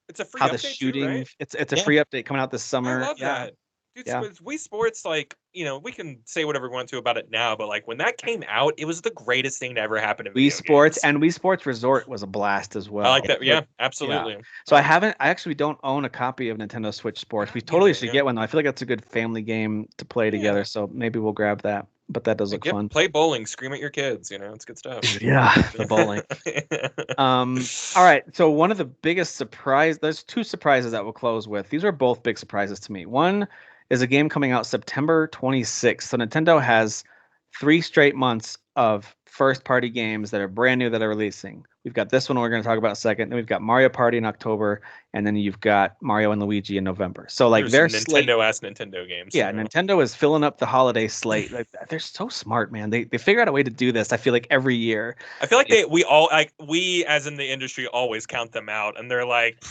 it's a free how update the shooting. too, right? It's a free update coming out this summer. I love that. Dude, with Wii Sports, like, we can say whatever we want to about it now, but like when that came out, it was the greatest thing to ever happen in video Wii Sports games. and Wii Sports Resort was a blast as well. I like that. Yeah, absolutely. Yeah. So I actually don't own a copy of Nintendo Switch Sports. We totally should get one though. I feel like that's a good family game to play together. So maybe we'll grab that. But that does look fun. Play bowling, scream at your kids. It's good stuff. Yeah, the bowling. All right. So one of the biggest there's two surprises that we'll close with. These are both big surprises to me. One is a game coming out September 26th. So Nintendo has 3 straight months of first-party games that are brand new that are releasing. We've got this one we're going to talk about in a second. Then we've got Mario Party in October, and then you've got Mario and Luigi in November. So like there's Nintendo games. Yeah, Nintendo is filling up the holiday slate. Like, they're so smart, man. They figure out a way to do this. I feel like every year. I feel like we as in the industry always count them out, and they're like,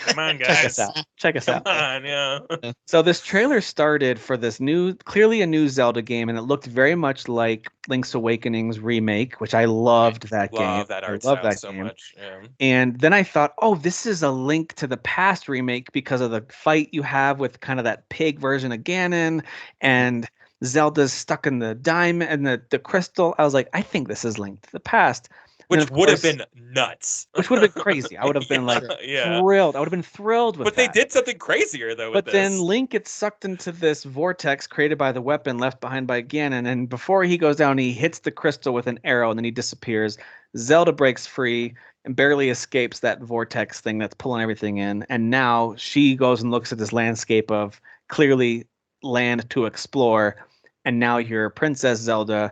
"Come on, guys, check us out. Come on, yeah." So this trailer started for this clearly a new Zelda game, and it looked very much like Link's Awakening's remake, which I loved that game. I love that so much. Yeah. And then I thought, oh, this is a Link to the Past remake because of the fight you have with kind of that pig version of Ganon, and Zelda's stuck in the diamond and the crystal. I was like, I think this is Link to the Past. Which would have been nuts. Which would have been crazy. I would have been thrilled. I would have been thrilled with that. But they did something crazier, though, But then Link gets sucked into this vortex created by the weapon left behind by Ganon. And before he goes down, he hits the crystal with an arrow, and then he disappears. Zelda breaks free and barely escapes that vortex thing that's pulling everything in. And now she goes and looks at this landscape of clearly land to explore. And now you're Princess Zelda.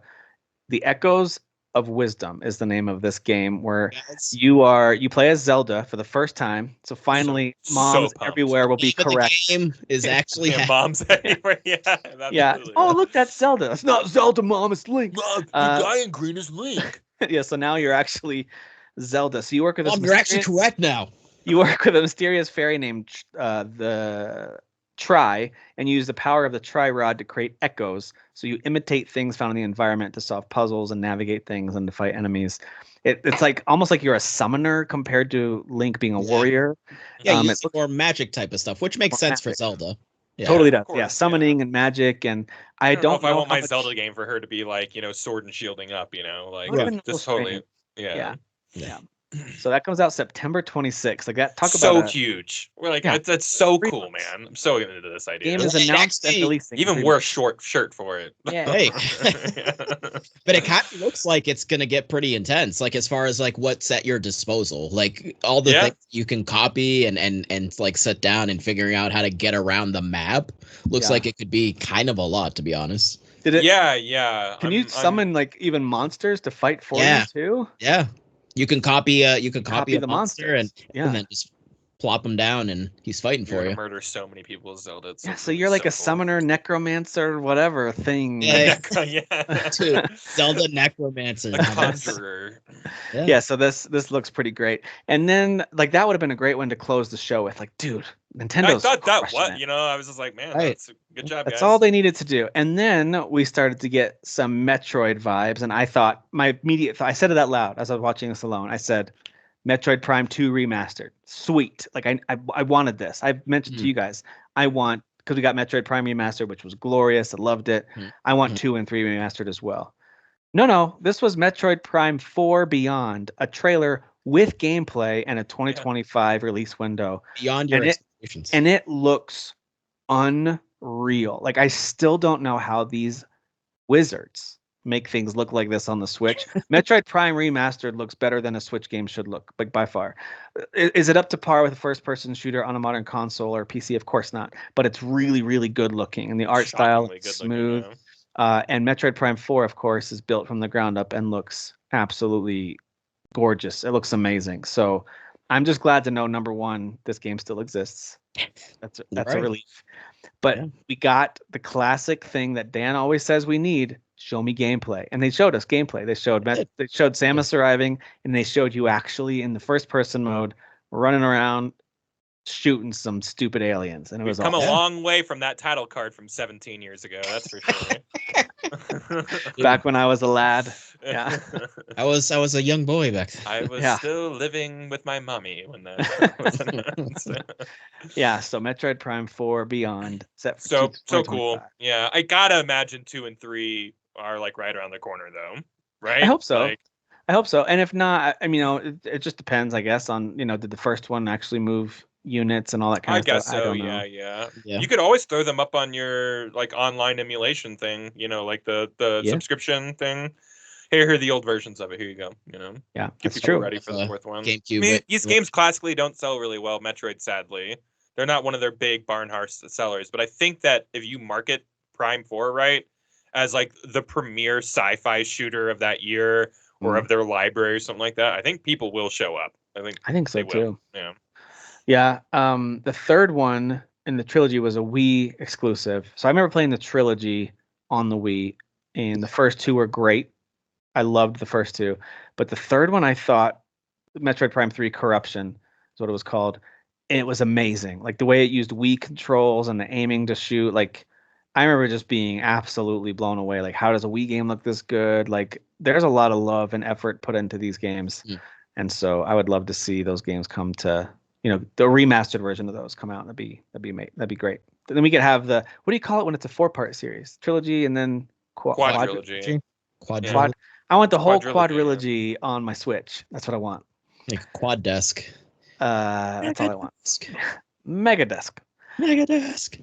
The Echoes of Wisdom is the name of this game, where you play as Zelda for the first time. So finally, moms everywhere will be correct. The game is actually moms everywhere. Yeah. Oh, look, that's Zelda. It's not Zelda, Mom. It's Link. The guy in green is Link. Yeah. So now you're actually Zelda. So you work with this. You're actually correct now. You work with a mysterious fairy named the Tri, and use the power of the Tri Rod to create echoes. So you imitate things found in the environment to solve puzzles and navigate things and to fight enemies. It's like almost like you're a summoner compared to Link being a warrior. Yeah, it's more magic type of stuff, which makes sense for Zelda. Yeah. Totally does. Yeah, summoning and magic, and I don't know if I want my Zelda game for her to be like, sword and shielding up, like just totally. Yeah. So that comes out September 26th. Like that, talk so about huge. We're like, that's so cool, man. I'm so into this idea. Game is announced and releasing. Even wear a short shirt for it. Yeah. Hey. But it kind of looks like it's gonna get pretty intense. Like as far as like what's at your disposal, like all the things you can copy and like sit down and figuring out how to get around the map. Looks like it could be kind of a lot, to be honest. Did it? Yeah. Can you summon like even monsters to fight for you too? Yeah. You can copy the monster and then just plop him down and he's fighting for you. Murder so many people with Zelda. So you're like a summoner, necromancer, whatever thing. Dude, Zelda necromancer. A conjurer. Yeah, so this looks pretty great. And then like that would have been a great one to close the show with. Like, dude, Nintendo's I thought that I was just like, man, that's a good job, guys. That's all they needed to do. And then we started to get some Metroid vibes, and I thought I said it out loud as I was watching this alone. I said, Metroid Prime 2 remastered. Sweet. Like I wanted this. I've mentioned to you guys, because we got Metroid Prime remastered, which was glorious. I loved it. I want 2 and 3 remastered as well. No, this was Metroid Prime 4 Beyond, a trailer with gameplay and a 2025 release window. Beyond your expectations. And it looks unreal. Like I still don't know how these wizards make things look like this on the Switch. Metroid Prime Remastered looks better than a Switch game should look, like by far. Is it up to par with a first-person shooter on a modern console or PC? Of course not. But it's really, really good looking, and the art style is smooth. And Metroid Prime 4, of course, is built from the ground up and looks absolutely gorgeous. It looks amazing. So I'm just glad to know, number one, this game still exists. That's a relief. But we got the classic thing that Dan always says we need. Show me gameplay. And they showed us gameplay. They showed Samus arriving, and they showed you actually in the first person mode running around shooting some stupid aliens. And it was come a long way from that title card from 17 years ago. That's for sure. Back when I was a lad. Yeah. I was a young boy back then. I was Yeah. still living with my mommy when that was announced. Yeah, so Metroid Prime 4 Beyond set for So 2025. cool. Yeah, I gotta imagine 2 and 3 are like right around the corner though, right? I hope so. Like, I hope so. And if not, I mean, it just depends, I guess, on did the first one actually move units and all that kind I of guess stuff. I so. don't know. Yeah. Yeah. You could always throw them up on your like online emulation thing. Like the Yeah. subscription thing. Here are the old versions of it. Here you go. Yeah, Get that's people true. ready for the fourth one. GameCube. I mean, these games classically don't sell really well. Metroid, sadly, they're not one of their big barn horse sellers. But I think that if you market Prime 4 right as like the premier sci-fi shooter of that year or of their library or something like that, I think people will show up. I think so they will. too. Yeah. Yeah. The third one in the trilogy was a Wii exclusive. So I remember playing the trilogy on the Wii, and the first two were great. I loved the first two, but the third one I thought Metroid Prime 3 Corruption is what it was called. And it was amazing. Like the way it used Wii controls and the aiming to shoot. Like I remember just being absolutely blown away. Like, how does a Wii game look this good? Like there's a lot of love and effort put into these games. And so I would love to see those games come to, the remastered version of those come out. That'd be great. Then we could have the, what do you call it when it's a 4-part series? Trilogy and then Quadrilogy. Quadrilogy. I want the whole Quadrilogy, quadrilogy on my Switch. That's what I want. Like quad desk. That's all I want. Mega desk. Mega desk.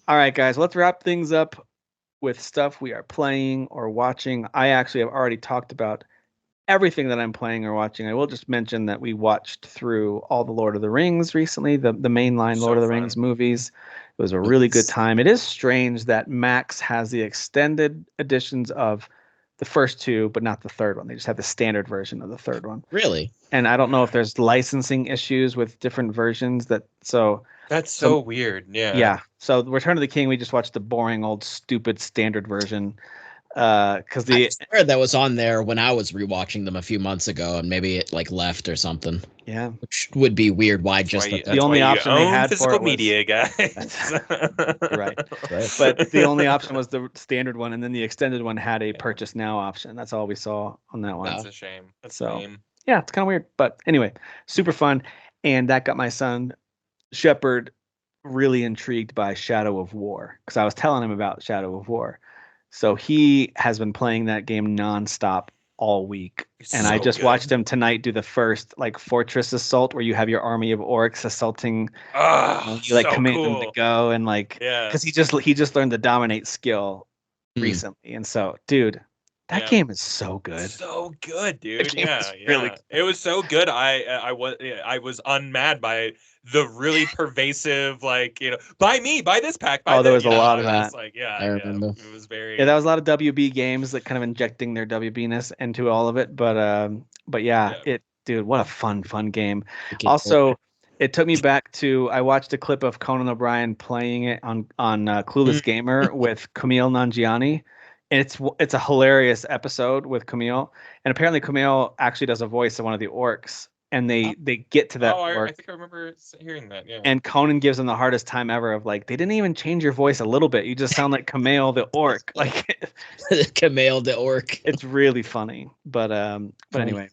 All right, guys. Let's wrap things up with stuff we are playing or watching. I actually have already talked about everything that I'm playing or watching. I will just mention that we watched through all the Lord of the Rings recently, the mainline Lord of the Rings movies. It was a really good time. It is strange that Max has the extended editions of the first two, but not the third one. They just have the standard version of the third one. Really? And I don't know if there's licensing issues with different versions that's so weird. Yeah. Yeah. So Return of the King, we just watched the boring old stupid standard version. Because I swear that was on there when I was rewatching them a few months ago, and maybe it like left or something. Yeah, which would be weird. Why just the only option they had physical for it media, guys? right. But the only option was the standard one, and then the extended one had a purchase now option. That's all we saw on that one. That's a shame. That's lame. Yeah, it's kind of weird, but anyway, super fun, and that got my son Shepard really intrigued by Shadow of War because I was telling him about Shadow of War. So he has been playing that game nonstop all week. And I just watched him tonight do the first like fortress assault where you have your army of orcs assaulting. You like command them to go and like because he just learned the dominate skill recently. And so, dude, that game is so good. So good, dude. Yeah. Really good. It was so good. I was unmad by the really pervasive, like, buy this pack. There was a lot of that. Like, I remember. It was very. Yeah, that was a lot of WB games that kind of injecting their WB-ness into all of it. But yeah, dude, what a fun game. Also, it took me back to I watched a clip of Conan O'Brien playing it on Clueless Gamer with Kumail Nanjiani. And it's a hilarious episode with Kumail. And apparently Kumail actually does a voice of one of the orcs. And they get to that orc. I think I remember hearing that, yeah. And Conan gives him the hardest time ever of like, they didn't even change your voice a little bit. You just sound like Kumail the orc. Like Kumail the orc. It's really funny. But anyway,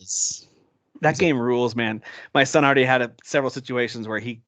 that game rules, man. My son already had several situations where he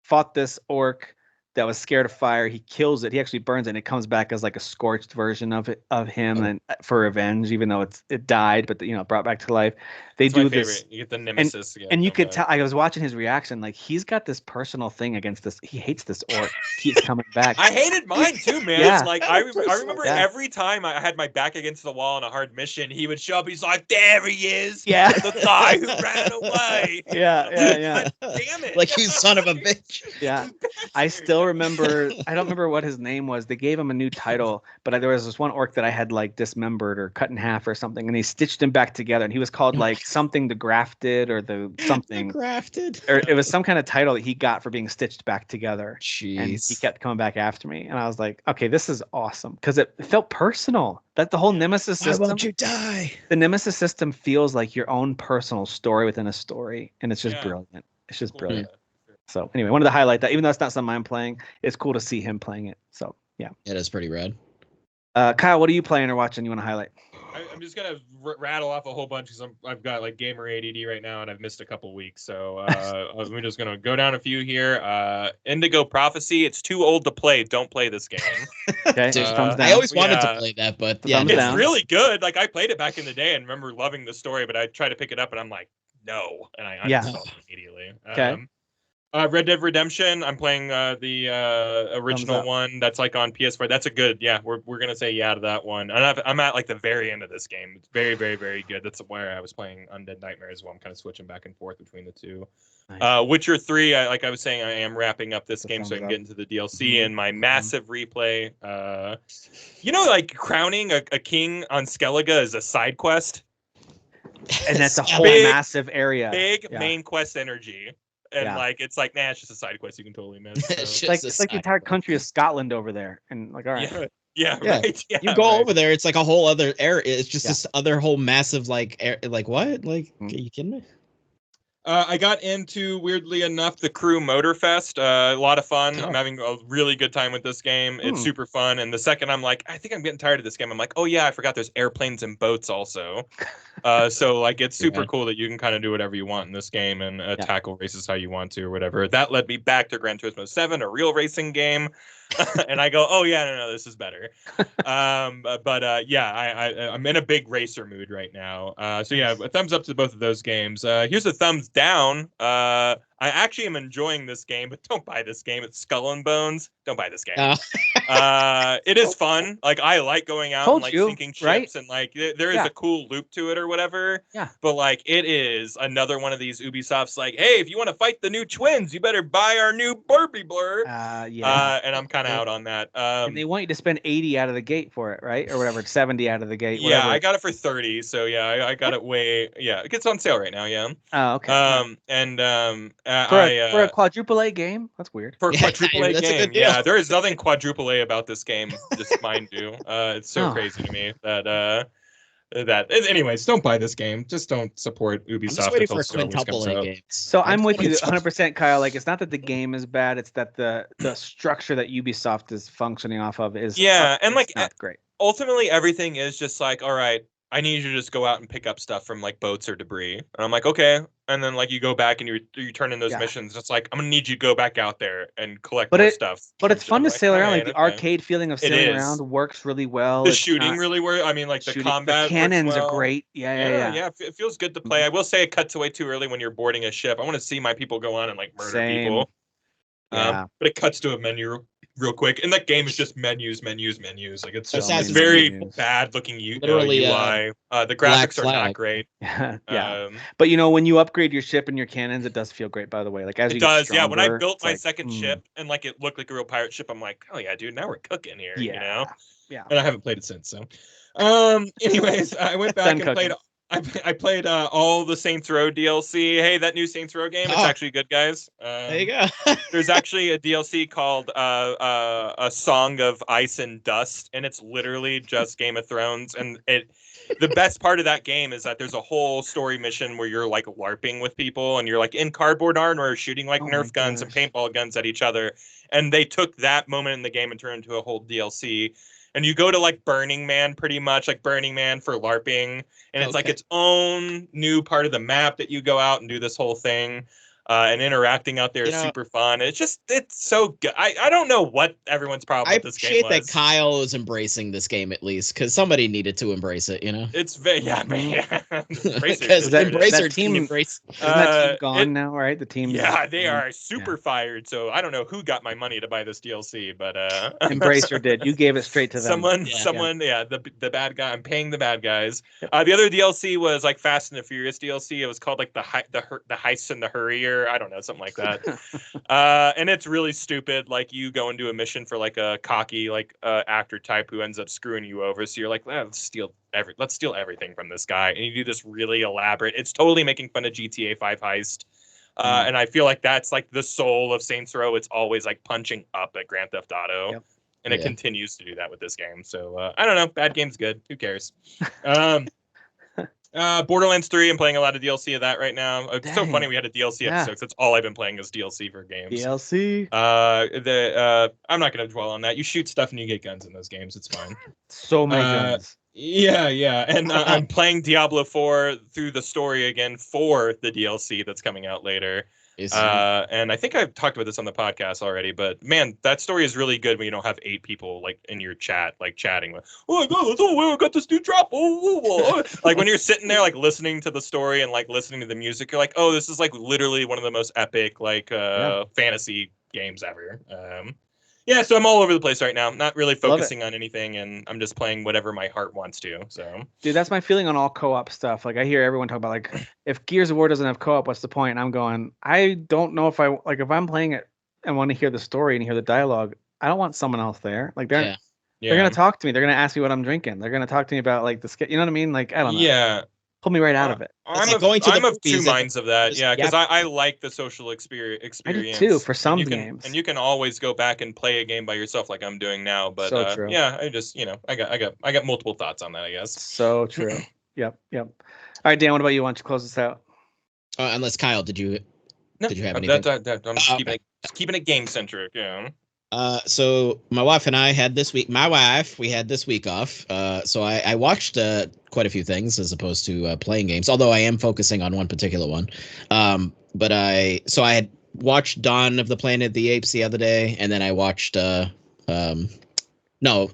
fought this orc that was scared of fire. He kills it. He actually burns it, and it comes back as like a scorched version of him, and for revenge, even though it died, but brought back to life. They do this. You get the nemesis, and you could tell. I was watching his reaction. Like he's got this personal thing against this. He hates this orc. Keeps coming back. I hated mine too, man. Yeah. It's like I remember every time I had my back against the wall on a hard mission, he would show up. He's like, "There he is, yeah, the guy who ran away." Yeah. Damn it! Like you son of a bitch. Yeah, I still remember. I don't remember what his name was. They gave him a new title, but there was this one orc that I had like dismembered or cut in half or something, and they stitched him back together, and he was called like something the grafted or the something grafted, or it was some kind of title that he got for being stitched back together. Jeez. And he kept coming back after me, and I was like, okay, this is awesome because it felt personal. That the whole Nemesis system. Why won't you die? The Nemesis system feels like your own personal story within a story, and it's just brilliant. It's just brilliant. So anyway, wanted to highlight that, even though it's not something I'm playing, it's cool to see him playing it. So yeah, it is pretty rad. Kyle, what are you playing or watching? You want to highlight? I'm just gonna rattle off a whole bunch because I've got like gamer ADD right now and I've missed a couple weeks. So we're just gonna go down a few here. Indigo Prophecy. It's too old to play. Don't play this game. Okay, Dude, thumbs down. I always wanted to play that, but yeah, Thumbs It's down. really good. Like I played it back in the day and remember loving the story, but I tried to pick it up and I'm like, no, and I uninstalled it immediately. Okay. Red Dead Redemption. I'm playing the original one that's like on PS4. That's a good. Yeah, we're gonna say yeah to that one. And I'm at like the very end of this game. It's very very very good. That's where I was playing Undead Nightmare as well. I'm kind of switching back and forth between the two. Nice. Witcher 3. Like I was saying, I am wrapping up this game so I can get into the DLC and my massive replay. Like crowning a king on Skellige is a side quest. And that's a whole massive area. Big main quest energy. And like it's like, nah, it's just a side quest you can totally miss. So. it's like the entire country of Scotland over there, and like, all right, yeah, right. Yeah, you go over there, it's like a whole other area. It's just this other whole massive like like what? Like, are you kidding me? I got into, weirdly enough, the Crew Motorfest. A lot of fun. I'm having a really good time with this game. It's super fun. And the second I'm like, I think I'm getting tired of this game, I'm like, oh yeah, I forgot there's airplanes and boats also. So like it's super cool that you can kind of do whatever you want in this game and tackle races how you want to or whatever. That led me back to Gran Turismo 7, a real racing game. And I go, oh yeah, no, this is better. I'm in a big racer mood right now. So yeah, a thumbs up to both of those games. Here's a thumbs down. I actually am enjoying this game, but don't buy this game. It's Skull and Bones. Don't buy this game. It is fun. Like I like going out and like sinking ships and like there is a cool loop to it or whatever. Yeah. But like it is another one of these Ubisoft's like, hey, if you want to fight the new twins, you better buy our new Barbie Blur. And I'm kind of out on that. And they want you to spend 80 out of the gate for it, right? Or whatever, 70 out of the gate. Yeah, I got it for 30. So yeah, I got it way. Yeah, it gets on sale right now. Yeah. Oh, okay. For a quadruple A game, that's weird. For a quadruple A game, there is nothing quadruple A about this game. Just mind you, it's so crazy to me that. Anyways, don't buy this game. Just don't support Ubisoft. I'm just waiting for a quintuple A game. So I'm with you 100%, Kyle. Like, it's not that the game is bad; it's that the structure that Ubisoft is functioning off of is and like not great. Ultimately, everything is just like, all right, I need you to just go out and pick up stuff from like boats or debris. And I'm like, okay. And then like you go back and you turn in those missions. It's like I'm gonna need you to go back out there and collect more stuff. But it's fun to sail around. Like the arcade feeling of sailing around works really well. The shooting really works. I mean, like the combat. The cannons are great. Yeah. It feels good to play. I will say it cuts away too early when you're boarding a ship. I want to see my people go on and like murder people. But it cuts to a menu real quick, and that game is just menus. Like it's just it's very bad looking UI. The graphics are not great. But you know, when you upgrade your ship and your cannons, it does feel great. By the way, like as it you does. Get stronger, when I built my second ship and like it looked like a real pirate ship, I'm like, oh yeah, dude, now we're cooking here. You know? Yeah. And I haven't played it since. So, anyways, I went back and played. I played all the Saints Row DLC. Hey, that new Saints Row game, it's actually good, guys. There you go. There's actually a DLC called A Song of Ice and Dust, and it's literally just Game of Thrones. And the best part of that game is that there's a whole story mission where you're like LARPing with people, and you're like in cardboard armor shooting like Nerf guns and paintball guns at each other. And they took that moment in the game and turned it into a whole DLC. And you go to like Burning Man, pretty much like Burning Man for LARPing. And it's like its own new part of the map that you go out and do this whole thing. And interacting out there is super fun. It's so good. I don't know what everyone's problem with this game was. I appreciate that Kyle is embracing this game at least, because somebody needed to embrace it, you know? It's very, Because Embracer team embrace. Isn't that team gone now, right? The team. Yeah, they are super fired. So I don't know who got my money to buy this DLC, but Embracer did. You gave it straight to them. The bad guy. I'm paying the bad guys. The other DLC was like Fast and the Furious DLC. It was called like the Heist and the Hurrier. I don't know, something like that. And it's really stupid. Like you go and do a mission for like a cocky like actor type who ends up screwing you over. So you're like, let's steal everything from this guy, and you do this really elaborate. It's totally making fun of GTA 5 Heist. And I feel like that's like the soul of Saints Row. It's always like punching up at Grand Theft Auto. Yep. And it continues to do that with this game. So I don't know. Bad game's good. Who cares? Borderlands 3, I'm playing a lot of DLC of that right now. It's so funny we had a DLC episode because that's all I've been playing is DLC for games. DLC? I'm not going to dwell on that. You shoot stuff and you get guns in those games. It's fine. So many guns. Yeah, and I'm playing Diablo 4 through the story again for the DLC that's coming out later. And I think I've talked about this on the podcast already, but man, that story is really good when you don't have 8 people like in your chat, like chatting with, oh my god, I got this new drop. Like when you're sitting there like listening to the story and like listening to the music, you're like, oh, this is like literally one of the most epic like fantasy games ever. Yeah, so I'm all over the place right now. Not really focusing on anything, and I'm just playing whatever my heart wants to. So, dude, that's my feeling on all co-op stuff. Like I hear everyone talk about like, if Gears of War doesn't have co-op, what's the point? And I'm going, I don't know if I like if I'm playing it and want to hear the story and hear the dialogue. I don't want someone else there. Like they're gonna talk to me. They're gonna ask me what I'm drinking. They're gonna talk to me about like the you know what I mean? Like I don't know. Yeah. Pull me right out of it. I'm of two minds of that. Yeah, because I like the social experience. I do too, for some games. And you can always go back and play a game by yourself, like I'm doing now. But so true. Yeah, I just I got multiple thoughts on that, I guess. So true. Yep. All right, Dan. What about you? Why don't you close this out? Unless Kyle, did you have anything? I'm just keeping it game centric. Yeah. So my wife and I had this week. We had this week off. So I watched quite a few things as opposed to playing games. Although I am focusing on one particular one. But I had watched Dawn of the Planet of the Apes the other day, and then I watched no,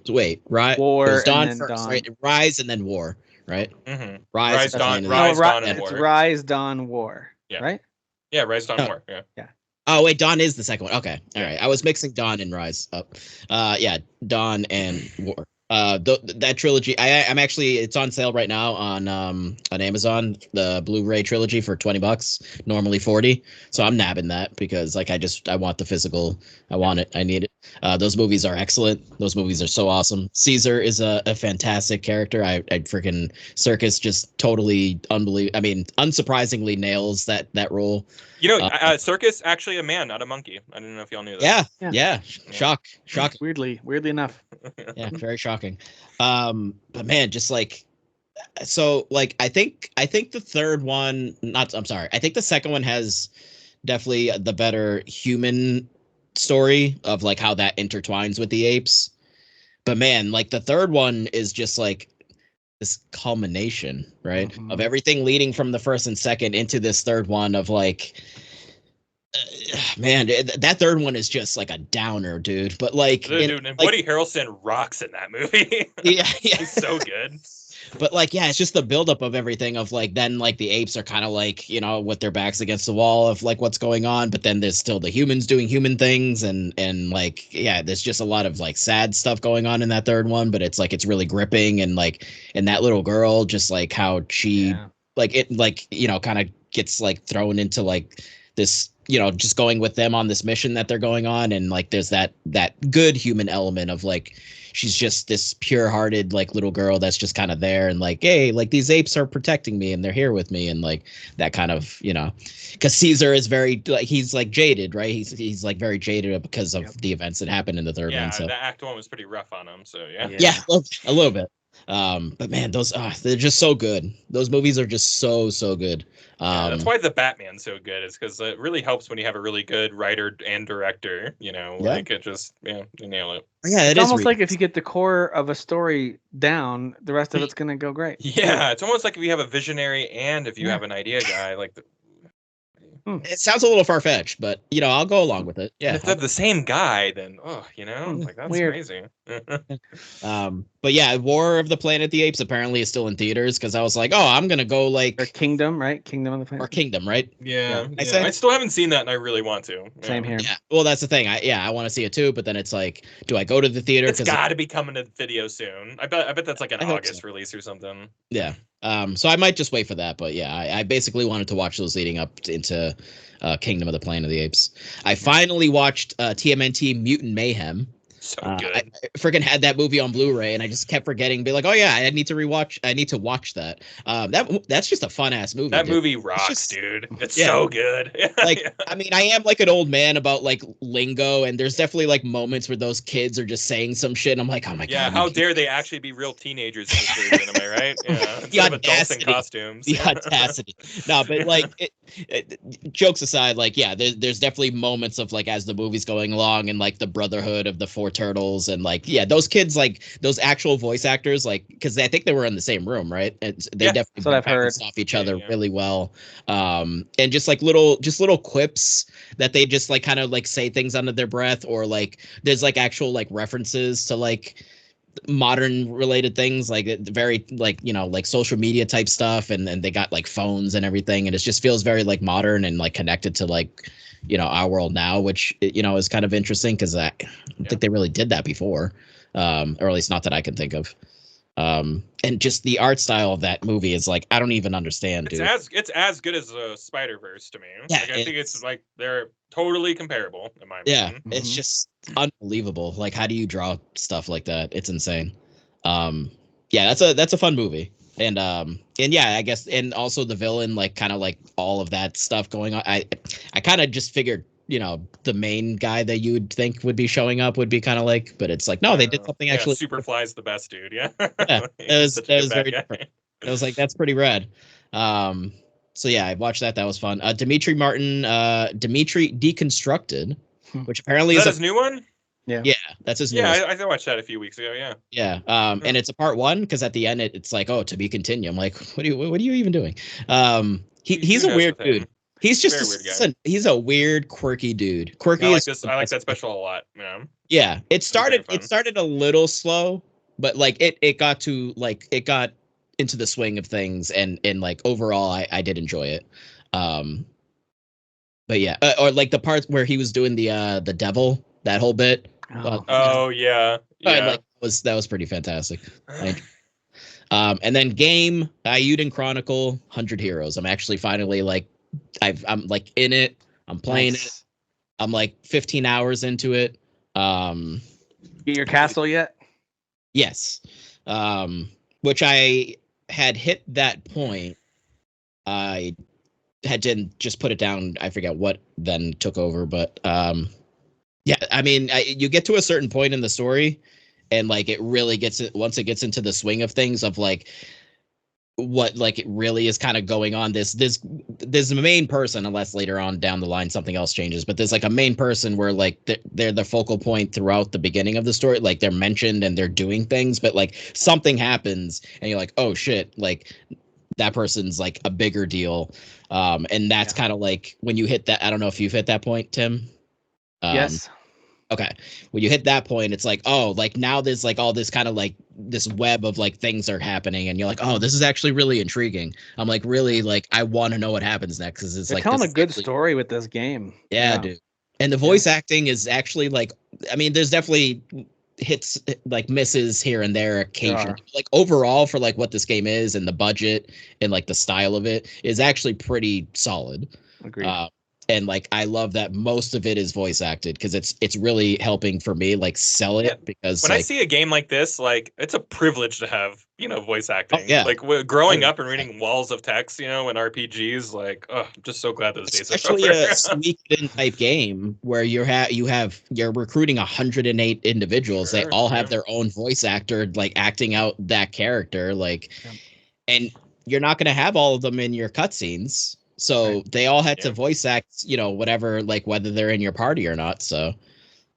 wait, War. It was Dawn and first, Dawn. right? Rise and then War, right? Mm-hmm. Rise, Dawn, and War. Rise, Dawn, War. Yeah. Right. Yeah, Rise, Dawn, War. Yeah. Oh wait, Dawn is the second one. Okay, all right. I was mixing Dawn and Rise up. Yeah, Dawn and War. That trilogy. I'm actually, it's on sale right now on Amazon. The Blu-ray trilogy for $20, normally $40. So I'm nabbing that because like I want the physical. I want it. I need it. Those movies are excellent. Those movies are so awesome. Caesar is a fantastic character. I freaking Circus just totally unbelievable. I mean, unsurprisingly nails that role. You know, Circus actually a man, not a monkey. I don't know if y'all knew that. Yeah. Shocking. Weirdly enough. Yeah, very shocking. But man, just like, so like I think the third one, I think the second one has definitely the better human story of like how that intertwines with the apes. But man, like the third one is just like this culmination, right? Of everything leading from the first and second into this third one of like, man, that third one is just like a downer, dude. But like, dude, and Woody Harrelson rocks in that movie. Yeah, he's so good. But like, yeah, it's just the buildup of everything of like, then like the apes are kind of like, you know, with their backs against the wall of like what's going on. But then there's still the humans doing human things. And like, yeah, there's just a lot of like sad stuff going on in that third one. But it's like, it's really gripping. And like, and that little girl, just like how she like it, like, you know, kind of gets like thrown into like this, you know, just going with them on this mission that they're going on. And like, there's that good human element of like, she's just this pure-hearted like little girl that's just kind of there and like, hey, like these apes are protecting me and they're here with me, and like that kind of, you know, because Caesar is very like, he's like jaded, right? He's like very jaded because of the events that happened in the third one. So the act one was pretty rough on him. So yeah, a little bit. But man, those they're just so good. Those movies are just so good. That's why the Batman's so good, is because it really helps when you have a really good writer and director, you know, like it just, you nail it. Yeah, it's almost like if you get the core of a story down, the rest of it's going to go great. Yeah, it's almost like if you have a visionary and if you have an idea guy, like it sounds a little far-fetched, but you know, I'll go along with it. Yeah, if they're the same guy, then you know, like that's weird. Crazy. But yeah, War of the Planet of the Apes apparently is still in theaters, because I was like, oh, I'm gonna go like, or Kingdom, right? Kingdom of the Planet. Or Kingdom, right? Yeah. I still haven't seen that, and I really want to. Same here. Yeah. Well, that's the thing. I want to see it too, but then it's like, do I go to the theater? It's got to be coming to video soon. I bet that's like an August release or something. Yeah. So I might just wait for that, but yeah, I basically wanted to watch those leading up into Kingdom of the Planet of the Apes. I finally watched TMNT Mutant Mayhem. So good. I freaking had that movie on Blu-ray, and I just kept forgetting, be like, oh yeah, I need to watch that. That's just a fun ass movie. That movie rocks, dude. It's so good. Like, I mean, I am like an old man about like lingo, and there's definitely like moments where those kids are just saying some shit, and I'm like, oh my god. Yeah, how dare they actually be real teenagers in this version, am I right? Yeah. The adults in costumes. The audacity. No, but like jokes aside, like, yeah, there's definitely moments of like as the movie's going along and like the brotherhood of the four turtles and like, yeah, those kids, like those actual voice actors, like, because I think they were in the same room, right? And they definitely that's what I've heard. off each other really well. And just like little quips that they just like kind of like say things under their breath, or like there's like actual like references to like modern related things, like very like, you know, like social media type stuff, and they got like phones and everything, and it just feels very like modern and like connected to like, you know, our world now, which, you know, is kind of interesting because I don't think they really did that before, or at least not that I can think of. And just the art style of that movie is like, I don't even understand, dude. It's as good as Spider-Verse to me. Yeah, like, I think it's like they're totally comparable in my opinion. Yeah, it's just unbelievable. Like, how do you draw stuff like that? It's insane. Yeah, that's a fun movie. And yeah, I guess, and also the villain, like kind of like all of that stuff going on. I kind of just figured, you know, the main guy that you would think would be showing up would be kind of like, but it's like, no, they did something actually. Superfly's the best dude. Yeah. Yeah, it was very different. It was like, that's pretty rad. So yeah, I watched that. That was fun. Dimitri Martin, Dimitri Deconstructed, which apparently is a his new one. Yeah, that's his new. Yeah, I watched that a few weeks ago. Yeah. Yeah. And it's a part 1 because at the end it's like, oh, to be continued. I'm like, what are you even doing? He's a weird dude. He's just he's a weird, quirky dude. Quirky. I like that special a lot. Yeah. Yeah. It started a little slow, but like it got into the swing of things, and like overall I did enjoy it. But yeah, or like the parts where he was doing the devil, that whole bit. Yeah. Like that was pretty fantastic. And then game Ayuden Chronicle 100 Heroes. I'm actually finally like I'm like in it. I'm playing it. I'm like 15 hours into it. Get your castle yet? Yes. Which I had hit that point. I had to just put it down. I forget what then took over, but yeah, I mean, you get to a certain point in the story, and like it really gets it once it gets into the swing of things of like what like it really is kind of going on. There's a main person, unless later on down the line something else changes, but there's like a main person where like they're the focal point throughout the beginning of the story. Like they're mentioned and they're doing things, but like something happens and you're like, oh shit, like that person's like a bigger deal. And that's kind of like when you hit that. I don't know if you've hit that point, Tim. Yes. Okay. When you hit that point, it's like, oh, like now there's like all this kind of like this web of like things are happening, and you're like, oh, this is actually really intriguing. I'm like, really, like I want to know what happens next, because it's like telling a good story with this game. Yeah, dude. And the voice acting is actually like, I mean, there's definitely hits like misses here and there occasionally. Like overall, for like what this game is and the budget and like the style of it is actually pretty solid. Agreed. And like I love that most of it is voice acted, because it's really helping for me like sell it. Because when I see a game like this, like it's a privilege to have, you know, voice acting. Oh, yeah. Like growing up and reading walls of text, you know, and RPGs, like, oh, I'm just so glad those days are over. Especially a sneak-in type you're recruiting 108 individuals. They all have their own voice actor like acting out that character, like, and you're not going to have all of them in your cutscenes. So they all had to voice act, you know, whatever, like whether they're in your party or not. So,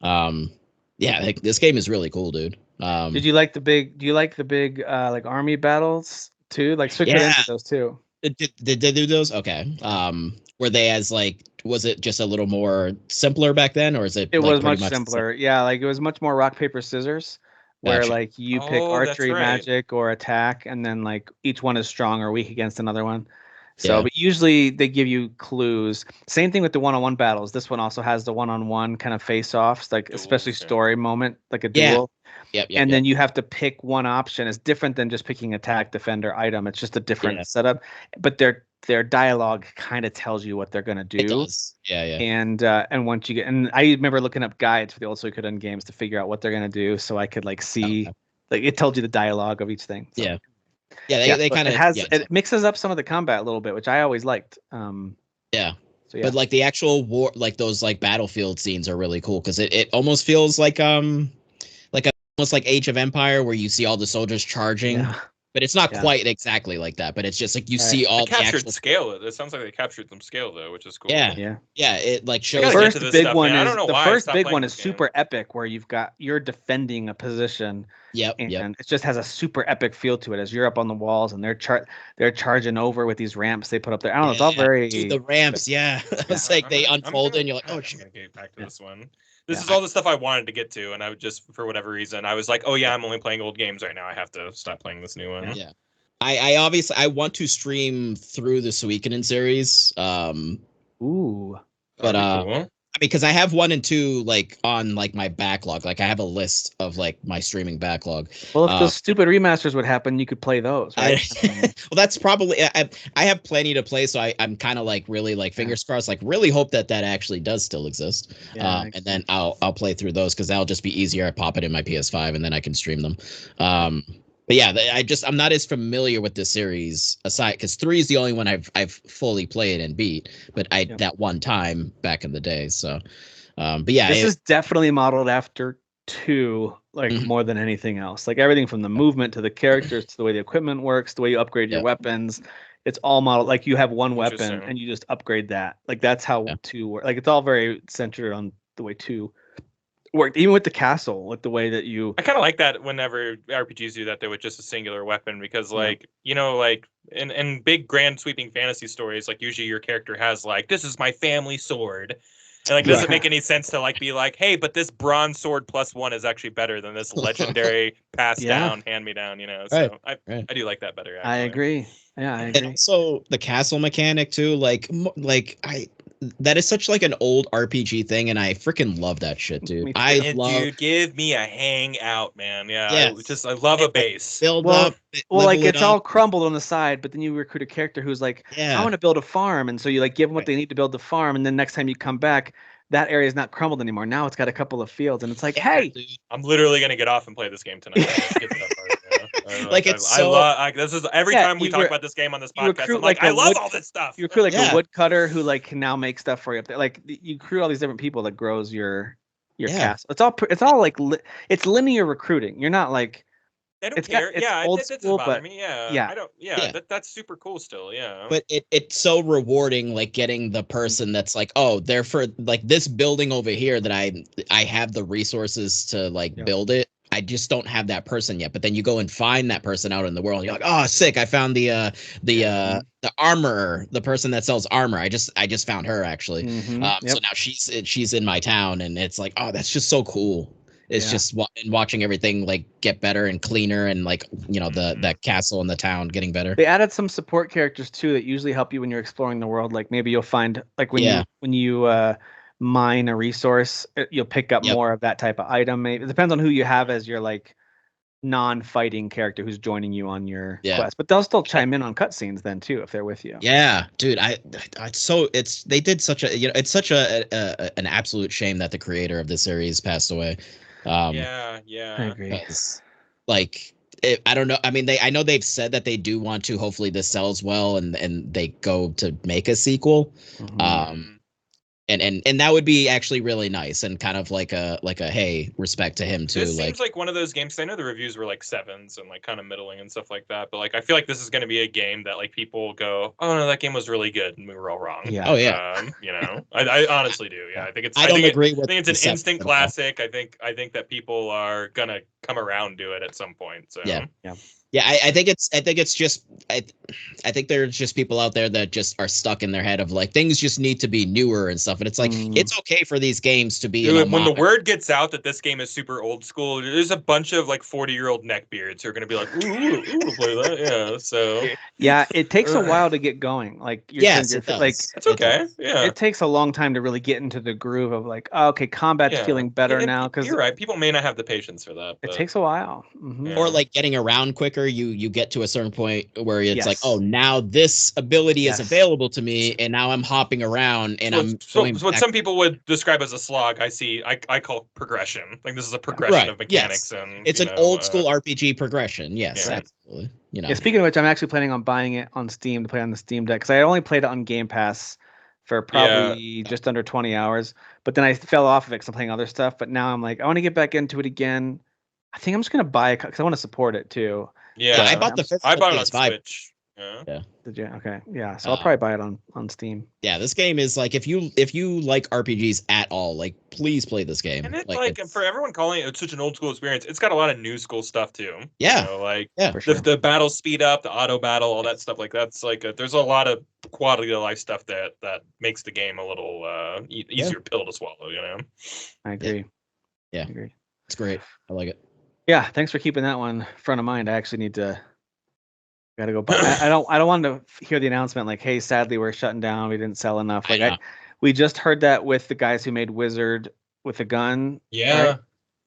yeah, like, this game is really cool, dude. Did you like the big? Like army battles too? Like switch into those too. Did they do those? Okay. Were they as like? Was it just a little more simpler back then, or is it? It was much simpler. Yeah, like it was much more rock paper scissors, where like you pick archery, magic, or attack, and then like each one is strong or weak against another one. So, but usually they give you clues. Same thing with the one-on-one battles. This one also has the one-on-one kind of face-offs, like especially story moment, like a duel. And then you have to pick one option. It's different than just picking attack, defender, item. It's just a different setup. But their dialogue kind of tells you what they're gonna do. It does. Yeah. And once you get, and I remember looking up guides for the old Suikoden games to figure out what they're gonna do, so I could like see, like it told you the dialogue of each thing. So. Yeah. Yeah, they kind of it mixes up some of the combat a little bit, which I always liked. So but like the actual war, like those like battlefield scenes are really cool, because it almost feels like almost like Age of Empire, where you see all the soldiers charging. but it's not quite exactly like that. But it's just like you see all they captured the actual scale. It sounds like they captured some scale though, which is cool. Yeah. It like shows The first this big stuff, one man. I is don't know the why I first stopped big playing one this is game. super epic, where you're defending a position. Yep. And it just has a super epic feel to it as you're up on the walls and they're charging over with these ramps they put up there. I don't know. It's all very. Dude, the ramps. Yeah. It's like they unfold and you're like, oh I'm shit. gonna get back to this one. This is all the stuff I wanted to get to, and I would just, for whatever reason, I was like, oh yeah, I'm only playing old games right now. I have to stop playing this new one. Yeah. I obviously I want to stream through the Suikoden series. Ooh. But cool. because I have 1 and 2 like on like my backlog. Like I have a list of like my streaming backlog. Well, if those stupid remasters would happen, you could play those, right? Well, that's probably I have plenty to play, so I'm kind of like really like fingers crossed, like really hope that actually does still exist. And then I'll play through those because that'll just be easier. I pop it in my PS5 and then I can stream them. But yeah, I'm not as familiar with this series aside because 3 is the only one I've fully played and beat, but that one time back in the day. So, but yeah, this is definitely modeled after 2, like more than anything else. Like everything from the movement to the characters to the way the equipment works, the way you upgrade your weapons. It's all modeled like you have one weapon and you just upgrade that. Like that's how 2 works. Like it's all very centered on the way 2 worked, even with the castle, with the way that you. I kind of like that whenever RPGs do that, though, with just a singular weapon, because, like, you know, like in big, grand, sweeping fantasy stories, like usually your character has like, this is my family sword, and like, doesn't make any sense to like be like, hey, but this bronze sword +1 is actually better than this legendary passed down, hand me down, you know. So I do like that better. Actually. I agree. Yeah, I agree. And also the castle mechanic too, like that is such like an old RPG thing, and I freaking love that shit, dude. Dude, give me a hangout, man. Yeah, I love a base. Build up. Well, like it's all crumbled on the side, but then you recruit a character who's like, I want to build a farm, and so you like give them what they need to build the farm, and then next time you come back, that area is not crumbled anymore. Now it's got a couple of fields, and it's like, hey, dude. I'm literally gonna get off and play this game tonight. Like it's so. This is every time we talk about this game on this podcast. I'm like, I love all this stuff. You recruit like a woodcutter who like can now make stuff for you up there. Like you recruit all these different people that grows your castle. It's all like it's linear recruiting. You're not like. I don't care. Old it school, doesn't bother but me. I don't. That's super cool still. Yeah. But it's so rewarding, like getting the person that's like, oh, they're for like this building over here that I have the resources to like build it. I just don't have that person yet. But then you go and find that person out in the world. And you're like, oh, sick! I found the armorer, the person that sells armor. I just found her actually. So now she's in my town, and it's like, oh, that's just so cool. It's just watching everything like get better and cleaner, and like that castle and the town getting better. They added some support characters too that usually help you when you're exploring the world. Like maybe you'll find like when you mine a resource, you'll pick up more of that type of item. Maybe it depends on who you have as your like non-fighting character who's joining you on your quest. But they'll still chime in on cutscenes then too if they're with you. Yeah, dude. They did such a it's such an absolute shame that the creator of the series passed away. I agree. Like I don't know. I mean, I know they've said that they do want to. Hopefully, this sells well, and they go to make a sequel. And that would be actually really nice, and kind of like a hey, respect to him too. This seems like one of those games. I know the reviews were like 7s and like kind of middling and stuff like that, but like I feel like this is going to be a game that like people go, oh no, that game was really good, and we were all wrong. Yeah. Oh yeah. I honestly do. Yeah, I think it's. I think it's an instant classic. I think that people are gonna come around to it at some point. So yeah. I think it's just I think there's just people out there that just are stuck in their head of like things just need to be newer and stuff, and it's like it's okay for these games to be. Dude, when the word gets out that this game is super old school, there's a bunch of like 40-year-old neckbeards who are gonna be like, ooh, play that, yeah. So it takes a while to get going. Like it does. Like it's okay. It takes a long time to really get into the groove of like, oh, okay, combat's feeling better now because you're right. People may not have the patience for that. It takes a while, or like getting around quicker. You get to a certain point where it's like, oh, now this ability is available to me, and now I'm hopping around, and so what some people would describe as a slog, I call progression. Like this is a progression of mechanics, and it's an old school RPG progression. Yes, absolutely. Speaking of which, I'm actually planning on buying it on Steam to play on the Steam Deck because I only played it on Game Pass for probably just under 20 hours, but then I fell off of it because I'm playing other stuff. But now I'm like, I want to get back into it again. I think I'm just gonna buy it because I want to support it too. Yeah, I bought the physical I bought it on PS5. Switch. Yeah. Did you? Okay. Yeah. So I'll probably buy it on Steam. Yeah, this game is like if you like RPGs at all, like please play this game. And it's like for everyone calling it such an old school experience, it's got a lot of new school stuff too. Yeah. You know, like for sure. the battle speed up, the auto battle, all that stuff. Like that's like there's a lot of quality of life stuff that makes the game a little easier pill to swallow. You know. I agree. Yeah. I agree. It's great. I like it. Yeah. Thanks for keeping that one front of mind. I actually need to. Got to go buy. I don't want to hear the announcement like, "Hey, sadly, we're shutting down. We didn't sell enough." Like we just heard that with the guys who made Wizard with a gun. Yeah. Right?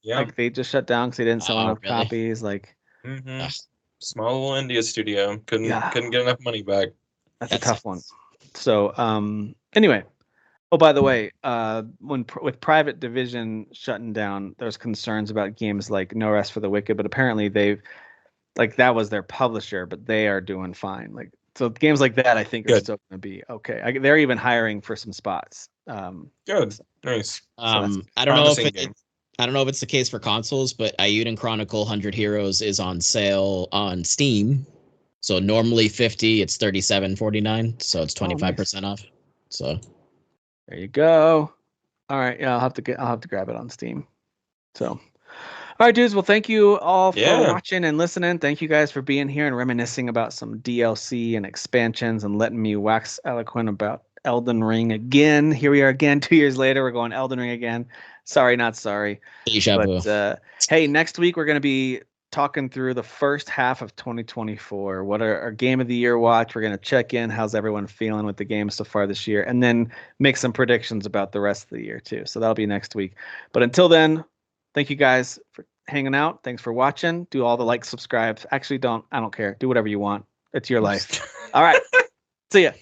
Yeah. Like they just shut down because they didn't sell enough copies. Like, small little India studio couldn't get enough money back. That's a tough one. So, anyway. Oh, by the way, with Private Division shutting down, there's concerns about games like No Rest for the Wicked, but apparently they've. Like that was their publisher, but they are doing fine. Like so, games like that I think are still going to be okay. They're even hiring for some spots. Good, nice. I don't know if I don't know if it's the case for consoles, but Ayuden Chronicle 100 Heroes is on sale on Steam. So normally 50, it's 37.49, so it's 25% off. So there you go. All right, yeah, I'll have to grab it on Steam. So. All right, dudes. Well, thank you all for watching and listening. Thank you guys for being here and reminiscing about some DLC and expansions and letting me wax eloquent about Elden Ring again. Here we are again 2 years later. We're going Elden Ring again. Sorry, not sorry. But hey, next week we're going to be talking through the first half of 2024. What are our game of the year watch? We're going to check in. How's everyone feeling with the game so far this year? And then make some predictions about the rest of the year too. So that'll be next week. But until then, thank you guys for hanging out. Thanks for watching. Do all the like, subscribes. Actually, I don't care. Do whatever you want. It's your life. All right. See ya.